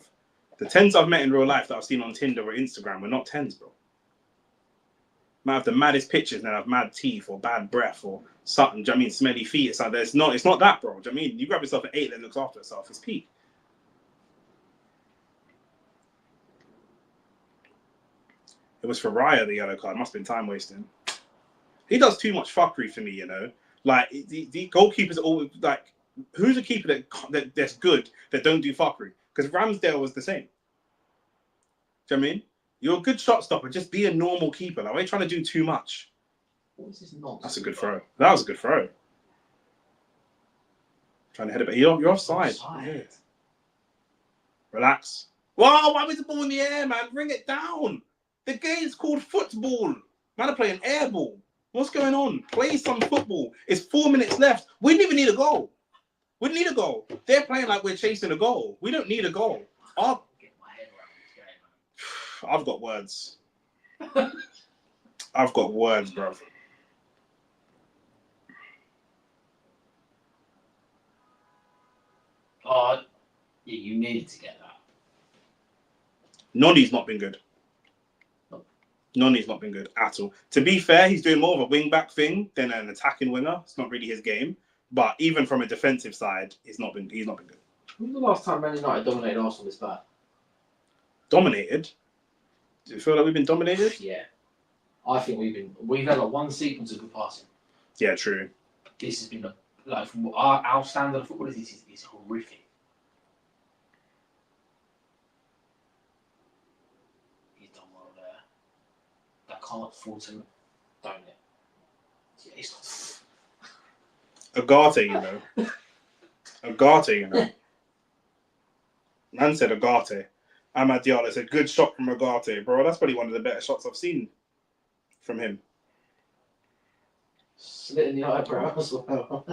The 10s I've met in real life that I've seen on Tinder or Instagram were not 10s, bro. Might have the maddest pictures and have mad teeth or bad breath or something. Do you know what I mean? Smelly feet. It's like it's not that, bro. Do you know what I mean? You grab yourself an 8 that looks after itself. It's peak. It was for Raya, the yellow card. Must have been time wasting. He does too much fuckery for me, you know. Like the goalkeepers are always like, who's a keeper that's good that don't do fuckery? Because Ramsdale was the same. Do you know what I mean? You're a good shot stopper. Just be a normal keeper. Like, why are you trying to do too much? What is this nonsense? That's a good throw. That was a good throw. Trying to head it, but you're offside. Yeah. Relax. Wow, why was the ball in the air, man? Bring it down. The game's called football. Man are playing air ball. What's going on? Play some football. It's 4 minutes left. We didn't even need a goal. We didn't need a goal. They're playing like we're chasing a goal. We don't need a goal. Get my head around this game, man. I've got words. I've got words, bro. Oh, yeah, you needed to get that. Noni's not been good. Noni's not been good at all. To be fair, he's doing more of a wing-back thing than an attacking winger. It's not really his game. But even from a defensive side, he's not been good. When was the last time Man United dominated Arsenal this bad? Dominated? Do you feel like we've been dominated? Yeah. I think we've had like one sequence of good passing. Yeah, true. This has been like from our standard of football is horrific. He's done well there. That can't fall to don't it? Yeah, it's Agate, you know. Agate, you know. Man said Agate. Amad Diallo said, good shot from Agate. Bro, that's probably one of the better shots I've seen from him. slit in the eyebrow as well.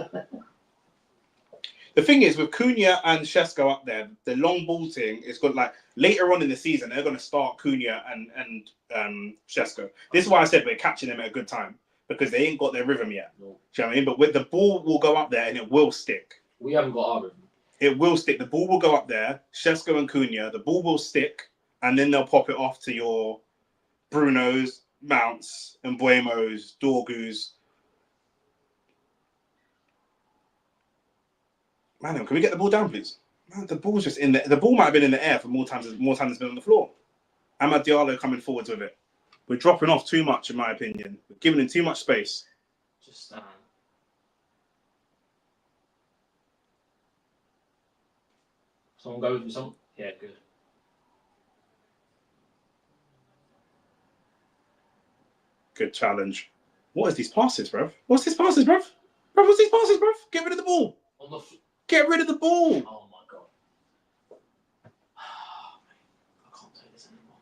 The thing is, with Cunha and Shesko up there, the long ball thing is good. Like later on in the season, they're going to start Cunha and Shesko. This is why I said we're catching them at a good time because they ain't got their rhythm yet. No. Do you know what I mean? But with the ball will go up there and it will stick. We haven't got our rhythm. It will stick. The ball will go up there. Shesko and Cunha, the ball will stick, and then they'll pop it off to your Brunos, Mounts, and Buemos, Dorgus. Man, can we get the ball down, please? Man, the ball's just in there. The ball might have been in the air for more time it's been on the floor. Amad Diallo coming forwards with it. We're dropping off too much, in my opinion. We're giving him too much space. Just someone go with some. Yeah, good. Good challenge. What is these passes, bruv? What's these passes, bruv? Bruv, what's these passes, bruv? Get rid of the ball. Get rid of the ball. Oh my god. I can't take this anymore.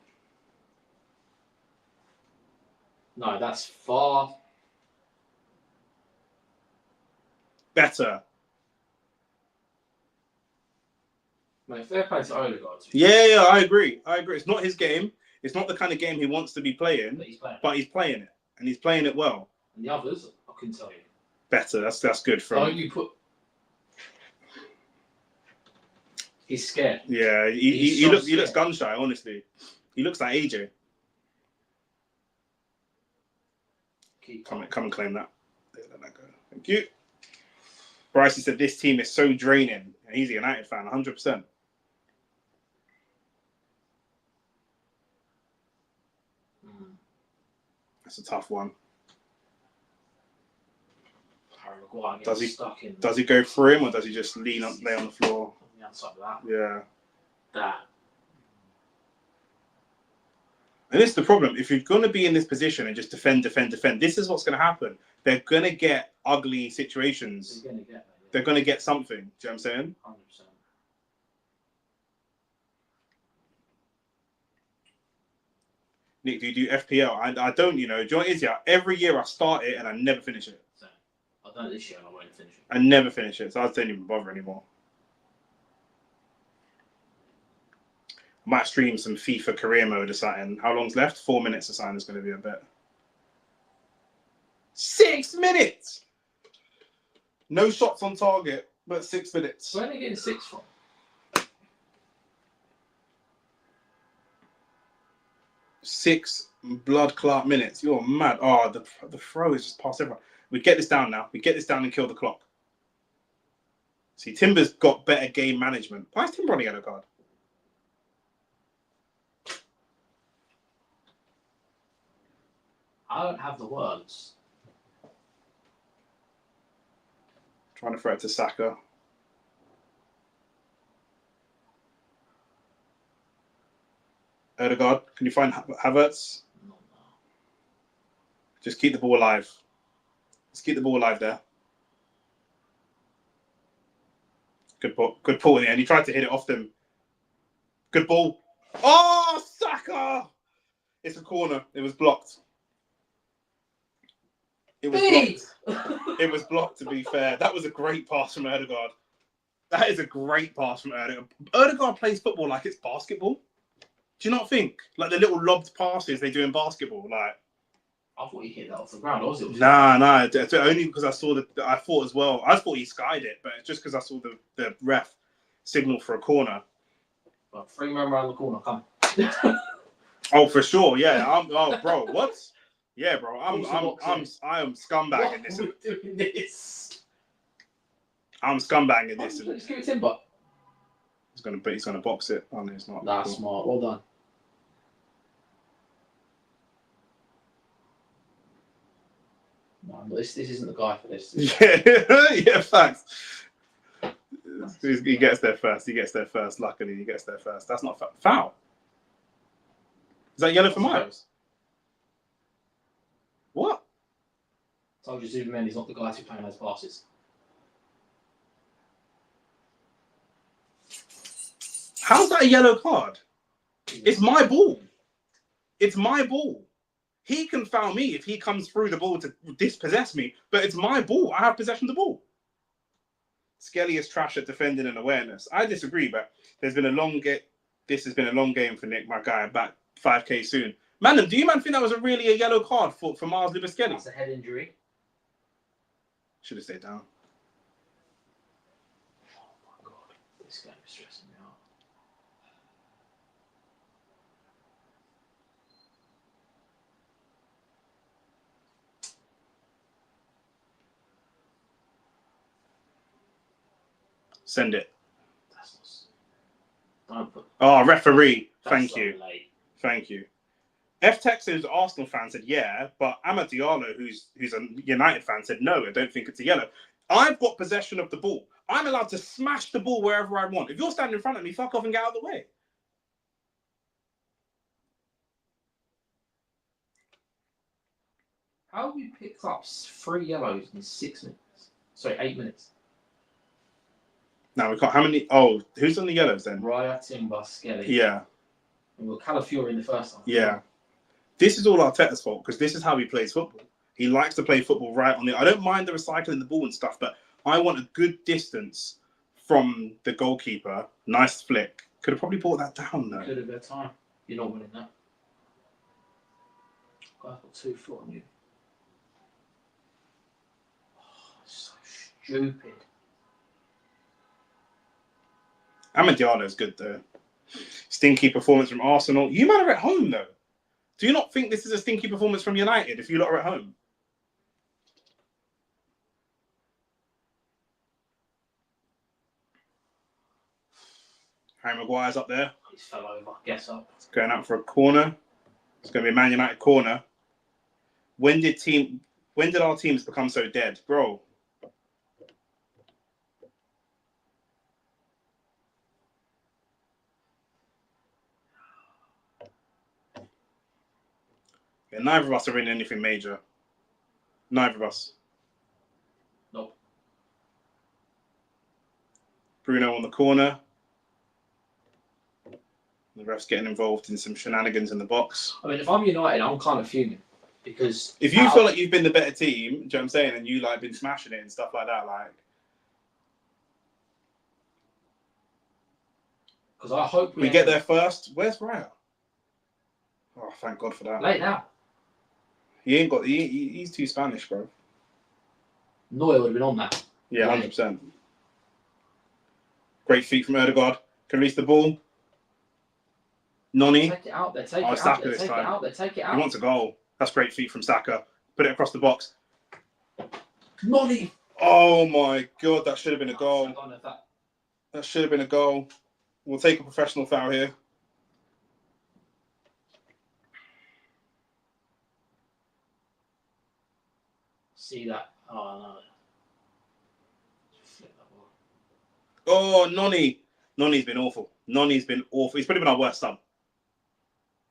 No, that's far better. Mate, fair play to Odegaard. Yeah, I agree. It's not his game. It's not the kind of game he wants to be playing. But he's playing it. And he's playing it well. And the others, I couldn't tell you. Better. That's good from. Don't you put. He's scared. Yeah, he looks gun shy, honestly. He looks like AJ. Come and claim that. Let that go. Thank you. Bryce said this team is so draining. And he's a United fan, 100%. That's a tough one. Does he go through him or does he just lay on the floor? Yeah. That. And this is the problem. If you're going to be in this position and just defend, this is what's going to happen. They're going to get ugly situations. They're going to get something. Do you know what I'm saying? 100%. Nick, do you do FPL? I don't, you know. Do you know what it is? Yeah, every year I start it and I never finish it. So, I've done it this year and I won't finish it. I never finish it, so I don't even bother anymore. I might stream some FIFA career mode or something. How long's left? 4 minutes or something is going to be a bit. 6 minutes! No shots on target, but 6 minutes. Where are they getting 6 from? Six blood clot minutes. You're mad. Oh, the throw is just past everyone. We get this down now. We get this down and kill the clock. See, Timber's got better game management. Why is Timber on the yellow card? I don't have the words. Trying to throw it to Saka. Odegaard, can you find Havertz? No. Just keep the ball alive. Let's keep the ball alive there. Good ball in the end. He tried to hit it off them. Good ball. Oh, Saka! It's a corner. It was blocked. It was blocked. It was blocked, to be fair. That was a great pass from Ødegaard. That is a great pass from Ødegaard. Ødegaard plays football like it's basketball. Do you not think? Like the little lobbed passes they do in basketball. Like, I thought he hit that off the ground. Nah. Only because I saw I thought as well. I thought he skied it, but it's just because I saw the ref signal for a corner. Well, 3 men around the corner. Come. Oh, for sure. Yeah. Bro. What? Yeah, bro. I am scumbag in this. What are we doing this? I'm scumbag in this. Just give it Timber. He's gonna box it. Oh, no, it's not. That's cool. smart. Well done. No, but this isn't the guy for this. Yeah, facts. He gets there first. Luckily, he gets there first. That's not foul. Is that yellow for Miles? What? Told you Superman is not the guy to play those passes. How's that a yellow card? It's my ball. It's my ball. He can foul me if he comes through the ball to dispossess me, but it's my ball. I have possession of the ball. Skelly is trash at defending and awareness. I disagree, but this has been a long game for Nick, my guy. Back 5K soon. Man, do you think that was really a yellow card for Miles Lewis-Skelly? That's a head injury. Should have stayed down. Oh my god, this game is stressing me out. Send it. Don't put. Oh, referee. Thank So you. late. Thank you. F Texas Arsenal fan said yeah, but Amad Diallo, who's a United fan, said no. I don't think it's a yellow. I've got possession of the ball. I'm allowed to smash the ball wherever I want. If you're standing in front of me, fuck off and get out of the way. How have we picked up 3 yellows in 6 minutes? Sorry, 8 minutes. Now we can't. How many? Oh, who's on the yellows then? Raya, Timber, Skelly. Yeah. And we'll Calafiori in the first half. Yeah. This is all Arteta's fault because this is how he plays football. He likes to play football right on the. I don't mind the recycling the ball and stuff, but I want a good distance from the goalkeeper. Nice flick. Could have probably brought that down though. Could have been time. You're not winning that. I've got 2 foot on you. Oh, so stupid. Amad Diallo's good though. Stinky performance from Arsenal. You man are at home though. Do you not think this is a stinky performance from United if you lot are at home? Harry Maguire's up there. He's fell over. Guess up. Going out for a corner. It's going to be a Man United corner. When did our teams become so dead? Bro. Yeah, neither of us are in anything major. Neither of us. Nope. Bruno on the corner. The ref's getting involved in some shenanigans in the box. I mean, if I'm United, I'm kind of fuming because if you feel like you've been the better team, do you know what I'm saying, and you like been smashing it and stuff like that, like. Because I hope we get there first. Where's Raya? Oh, thank God for that. Late now. He ain't got. He's too Spanish, bro. Neuer would have been on that. Yeah, 100%. Great feet from Ødegaard. Can release the ball. Noni. Take it out. They take it Saka out. this time. They take it out. He wants a goal. That's great feet from Saka. Put it across the box. Noni. Oh my God, that should have been a goal. I don't know if that should have been a goal. We'll take a professional foul here. See that? Oh no. Flip that ball. Oh, Noni. Noni's been awful. Noni's been awful. He's probably been our worst sub.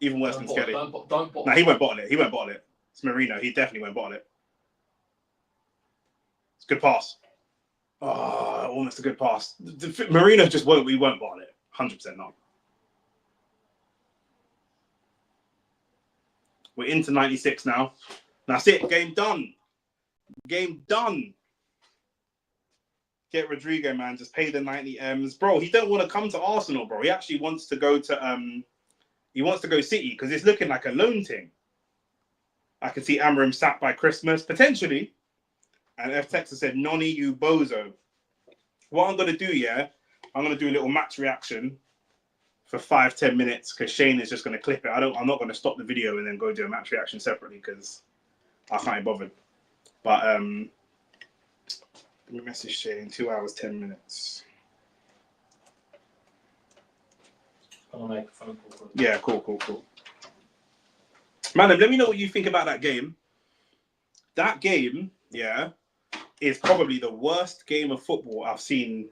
Even worse than Skelly. Don't bottle. No, he won't bottle it. He won't bottle it. It's Marino. He definitely won't bottle it. It's a good pass. Oh, almost a good pass. Marino just won't. We won't bottle it. 100% not. We're into 96 now. That's it. Game done. Game done. Get Rodrigo, man. Just pay the 90 M's. Bro, he don't want to come to Arsenal, bro. He actually wants to go to City because it's looking like a loan thing. I can see Amorim sacked by Christmas, potentially. And F Texas said, Nonny, you bozo. What I'm gonna do, I'm gonna do a little match reaction for 5-10 minutes because Shane is just gonna clip it. I'm not gonna stop the video and then go do a match reaction separately because I can't be bothered. But let me message Shane. 2 hours, 10 minutes. I'll make a phone call. Yeah, cool. Madam, let me know what you think about that game. That game, is probably the worst game of football I've seen.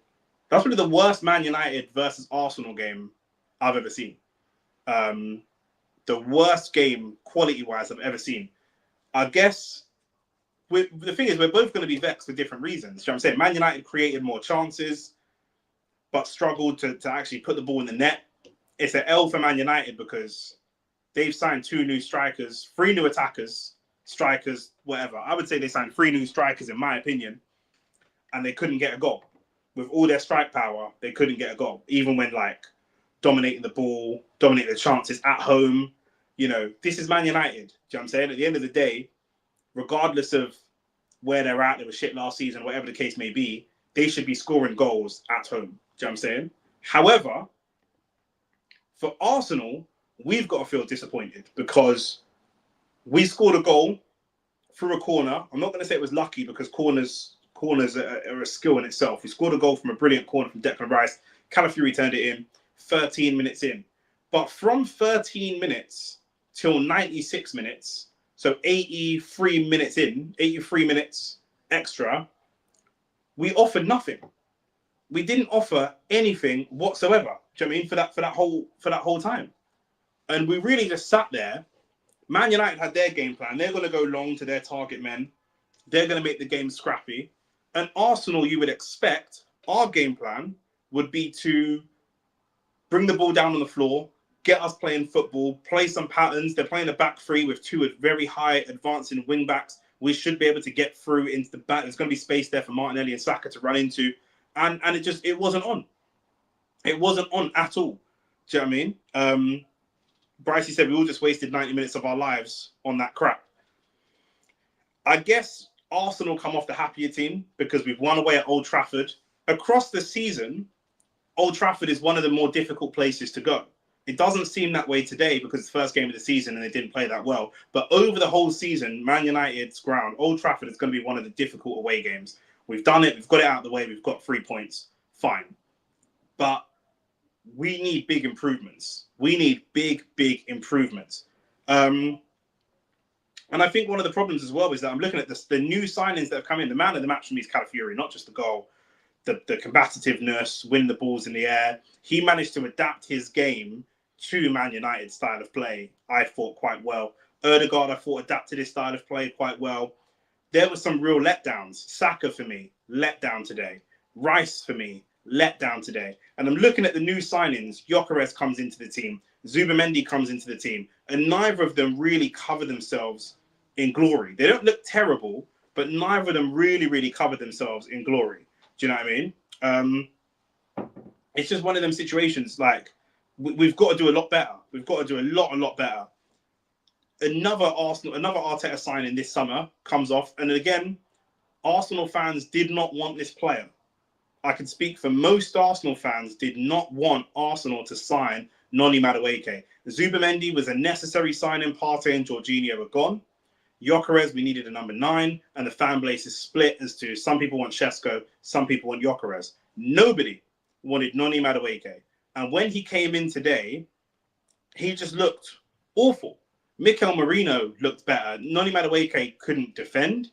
That's probably the worst Man United versus Arsenal game I've ever seen. The worst game, quality-wise, I've ever seen. I guess the thing is, we're both going to be vexed for different reasons. You know what I'm saying? Man United created more chances, but struggled to actually put the ball in the net. It's an L for Man United because they've signed 2 new strikers, 3 new attackers, strikers, whatever. I would say they signed 3 new strikers, in my opinion, and they couldn't get a goal. With all their strike power, they couldn't get a goal, even when dominating the ball, dominating the chances at home. You know, this is Man United. Do you know what I'm saying? At the end of the day, regardless of where they're at, they were shit last season, whatever the case may be, they should be scoring goals at home. Do you know what I'm saying? However, for Arsenal, we've got to feel disappointed because we scored a goal through a corner. I'm not going to say it was lucky because corners are a skill in itself. We scored a goal from a brilliant corner from Declan Rice. Calafiori turned it in 13 minutes in. But from 13 minutes till 96 minutes, so 83 minutes in, 83 minutes extra, we offered nothing. We didn't offer anything whatsoever. Do you know what I mean? For that whole time. And we really just sat there. Man United had their game plan. They're going to go long to their target men. They're going to make the game scrappy. And Arsenal, you would expect, our game plan would be to bring the ball down on the floor, get us playing football, play some patterns. They're playing a back 3 with 2 very high advancing wing backs. We should be able to get through into the back. There's going to be space there for Martinelli and Saka to run into. And it wasn't on. It wasn't on at all. Do you know what I mean? Brycey said we all just wasted 90 minutes of our lives on that crap. I guess Arsenal come off the happier team because we've won away at Old Trafford. Across the season, Old Trafford is one of the more difficult places to go. It doesn't seem that way today because it's the first game of the season and they didn't play that well. But over the whole season, Man United's ground, Old Trafford is going to be one of the difficult away games. We've done it. We've got it out of the way. We've got 3 points. Fine. But we need big improvements. We need big improvements. And I think one of the problems as well is that I'm looking at the new signings that have come in. The man of the match for me is Calafiori, not just the goal, the combativeness, win the balls in the air. He managed to adapt his game to Man United's style of play, I thought, quite well. Ødegaard, I thought, adapted his style of play quite well. There were some real letdowns. Saka, for me, let down today. Rice, for me, let down today. And I'm looking at the new signings. Gyökeres comes into the team. Zubimendi comes into the team. And neither of them really cover themselves in glory. They don't look terrible, but neither of them really cover themselves in glory. Do you know what I mean? It's just one of them situations. Like, we've got to do a lot better. We've got to do a lot better. Another Arteta signing this summer comes off. And again, Arsenal fans did not want this player. I can speak for most Arsenal fans did not want Arsenal to sign Noni Madueke. Zubimendi was a necessary signing. Partey and Jorginho are gone. Gyökeres, we needed a number 9, and the fan base is split as to some people want Šeško, some people want Gyökeres. Nobody wanted Noni Madueke. And when he came in today, he just looked awful. Mikel Merino looked better. Noni Madueke couldn't defend.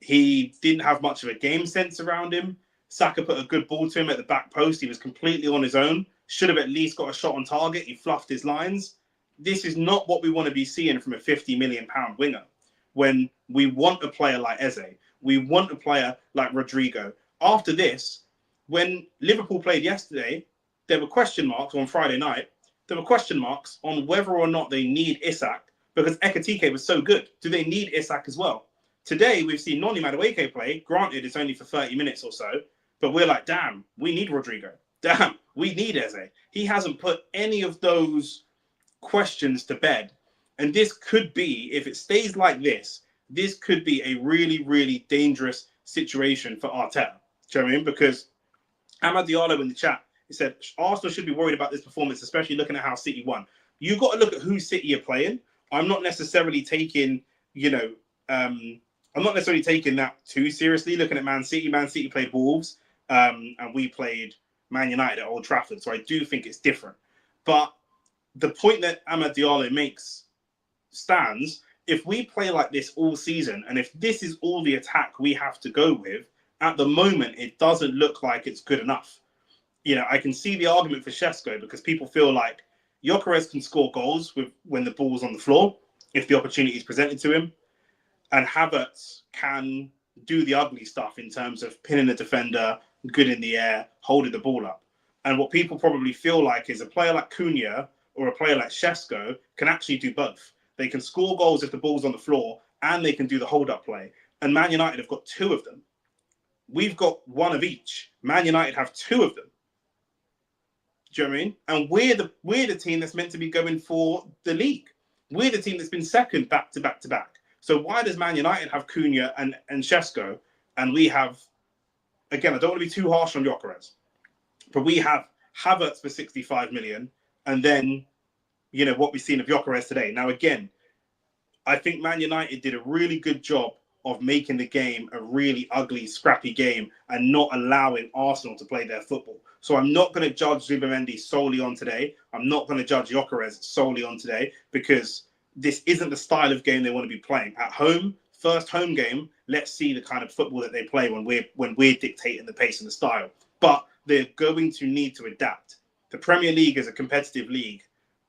He didn't have much of a game sense around him. Saka put a good ball to him at the back post. He was completely on his own. Should have at least got a shot on target. He fluffed his lines. This is not what we want to be seeing from a £50 million winger. When we want a player like Eze, we want a player like Rodrigo. After this, when Liverpool played yesterday, there were question marks on Friday night. There were question marks on whether or not they need Isak because Ekitike was so good. Do they need Isak as well? Today, we've seen Noni Madueke play. Granted, it's only for 30 minutes or so, but we're like, damn, we need Rodrigo. Damn, we need Eze. He hasn't put any of those questions to bed. And this could be, if it stays like this could be a really, really dangerous situation for Arteta. Do you know what I mean? Because Amad Diallo in the chat, he said, Arsenal should be worried about this performance, especially looking at how City won. You've got to look at who City are playing. I'm not necessarily taking, I'm not necessarily taking that too seriously. Looking at Man City played Wolves, and we played Man United at Old Trafford. So I do think it's different. But the point that Amad Diallo makes stands. If we play like this all season, and if this is all the attack we have to go with, at the moment, it doesn't look like it's good enough. I can see the argument for Šeško because people feel like Gyökeres can score goals when the ball's on the floor, if the opportunity is presented to him. And Havertz can do the ugly stuff in terms of pinning the defender, good in the air, holding the ball up. And what people probably feel like is a player like Cunha or a player like Šeško can actually do both. They can score goals if the ball's on the floor, and they can do the hold-up play. And Man United have got two of them. We've got one of each. Man United have two of them. Do you know what I mean? And we're the team that's meant to be going for the league. We're the team that's been second back to back to back. So why does Man United have Cunha and Šeško, and we have, again, I don't want to be too harsh on Gyökeres, but we have Havertz for 65 million, and then what we've seen of Gyökeres today. Now, again, I think Man United did a really good job of making the game a really ugly, scrappy game and not allowing Arsenal to play their football. So I'm not going to judge Zubimendi solely on today. I'm not going to judge Gyökeres solely on today because this isn't the style of game they want to be playing. At home, first home game, let's see the kind of football that they play when we're dictating the pace and the style. But they're going to need to adapt. The Premier League is a competitive league,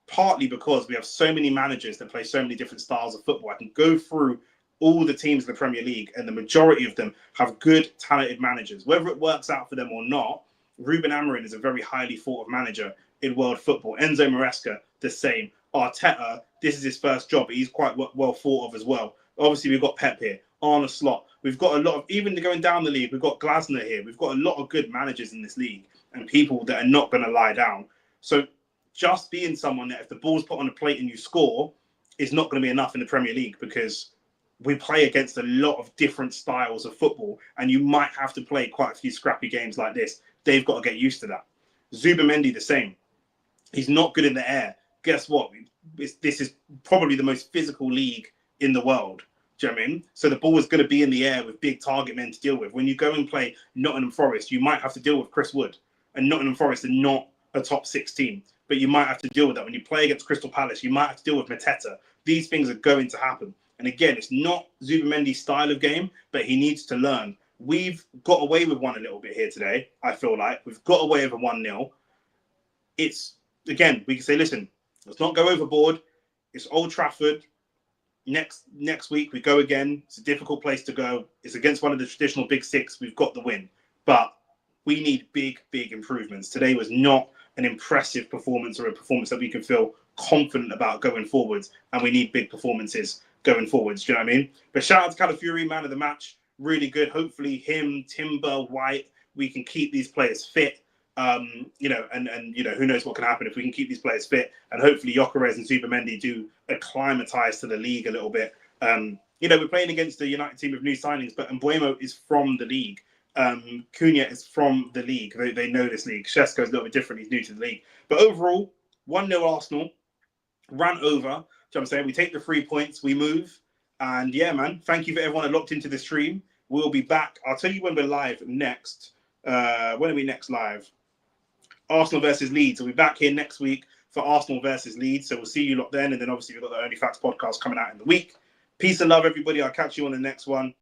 partly because we have so many managers that play so many different styles of football. I can go through all the teams in the Premier League, and the majority of them have good, talented managers. Whether it works out for them or not, Ruben Amorim is a very highly thought of manager in world football. Enzo Maresca, the same. Arteta, this is his first job, but he's quite well thought of as well. Obviously, we've got Pep here, Arne Slot. We've got a lot of, even going down the league, we've got Glasner here. We've got a lot of good managers in this league and people that are not going to lie down. So just being someone that if the ball's put on a plate and you score is not going to be enough in the Premier League because we play against a lot of different styles of football and you might have to play quite a few scrappy games like this. They've got to get used to that. Zubimendi, the same. He's not good in the air. Guess what? This is probably the most physical league in the world. Do you know what I mean? So the ball is going to be in the air with big target men to deal with. When you go and play Nottingham Forest, you might have to deal with Chris Wood. And Nottingham Forest are not a top 6 team. But you might have to deal with that. When you play against Crystal Palace, you might have to deal with Mateta. These things are going to happen. And again, it's not Zubimendi's style of game, but he needs to learn. We've got away with one a little bit here today, I feel like. We've got away with a 1-0. It's, again, we can say, listen, let's not go overboard. It's Old Trafford. Next week, we go again. It's a difficult place to go. It's against one of the traditional big 6. We've got the win. But we need big, big improvements. Today was not an impressive performance or a performance that we can feel confident about going forwards. And we need big performances going forwards. Do you know what I mean? But shout out to Calafiori, man of the match. Really good. Hopefully him, Timber, White, we can keep these players fit. And who knows what can happen if we can keep these players fit. And hopefully Gyökeres and Zubimendi do acclimatise to the league a little bit. We're playing against a United team of new signings, but Mbeumo is from the league. Cunha is from the league. They know this league. Šeško is a little bit different. He's new to the league. But overall, 1-0 Arsenal. Ran over. Do you know what I'm saying? We take the 3 points. We move. And yeah, man, thank you for everyone that locked into the stream. We'll be back. I'll tell you when we're live next. When are we next live? Arsenal versus Leeds. We'll be back here next week for Arsenal versus Leeds. So we'll see you lot then. And then obviously we've got the Only Facts podcast coming out in the week. Peace and love, everybody. I'll catch you on the next one.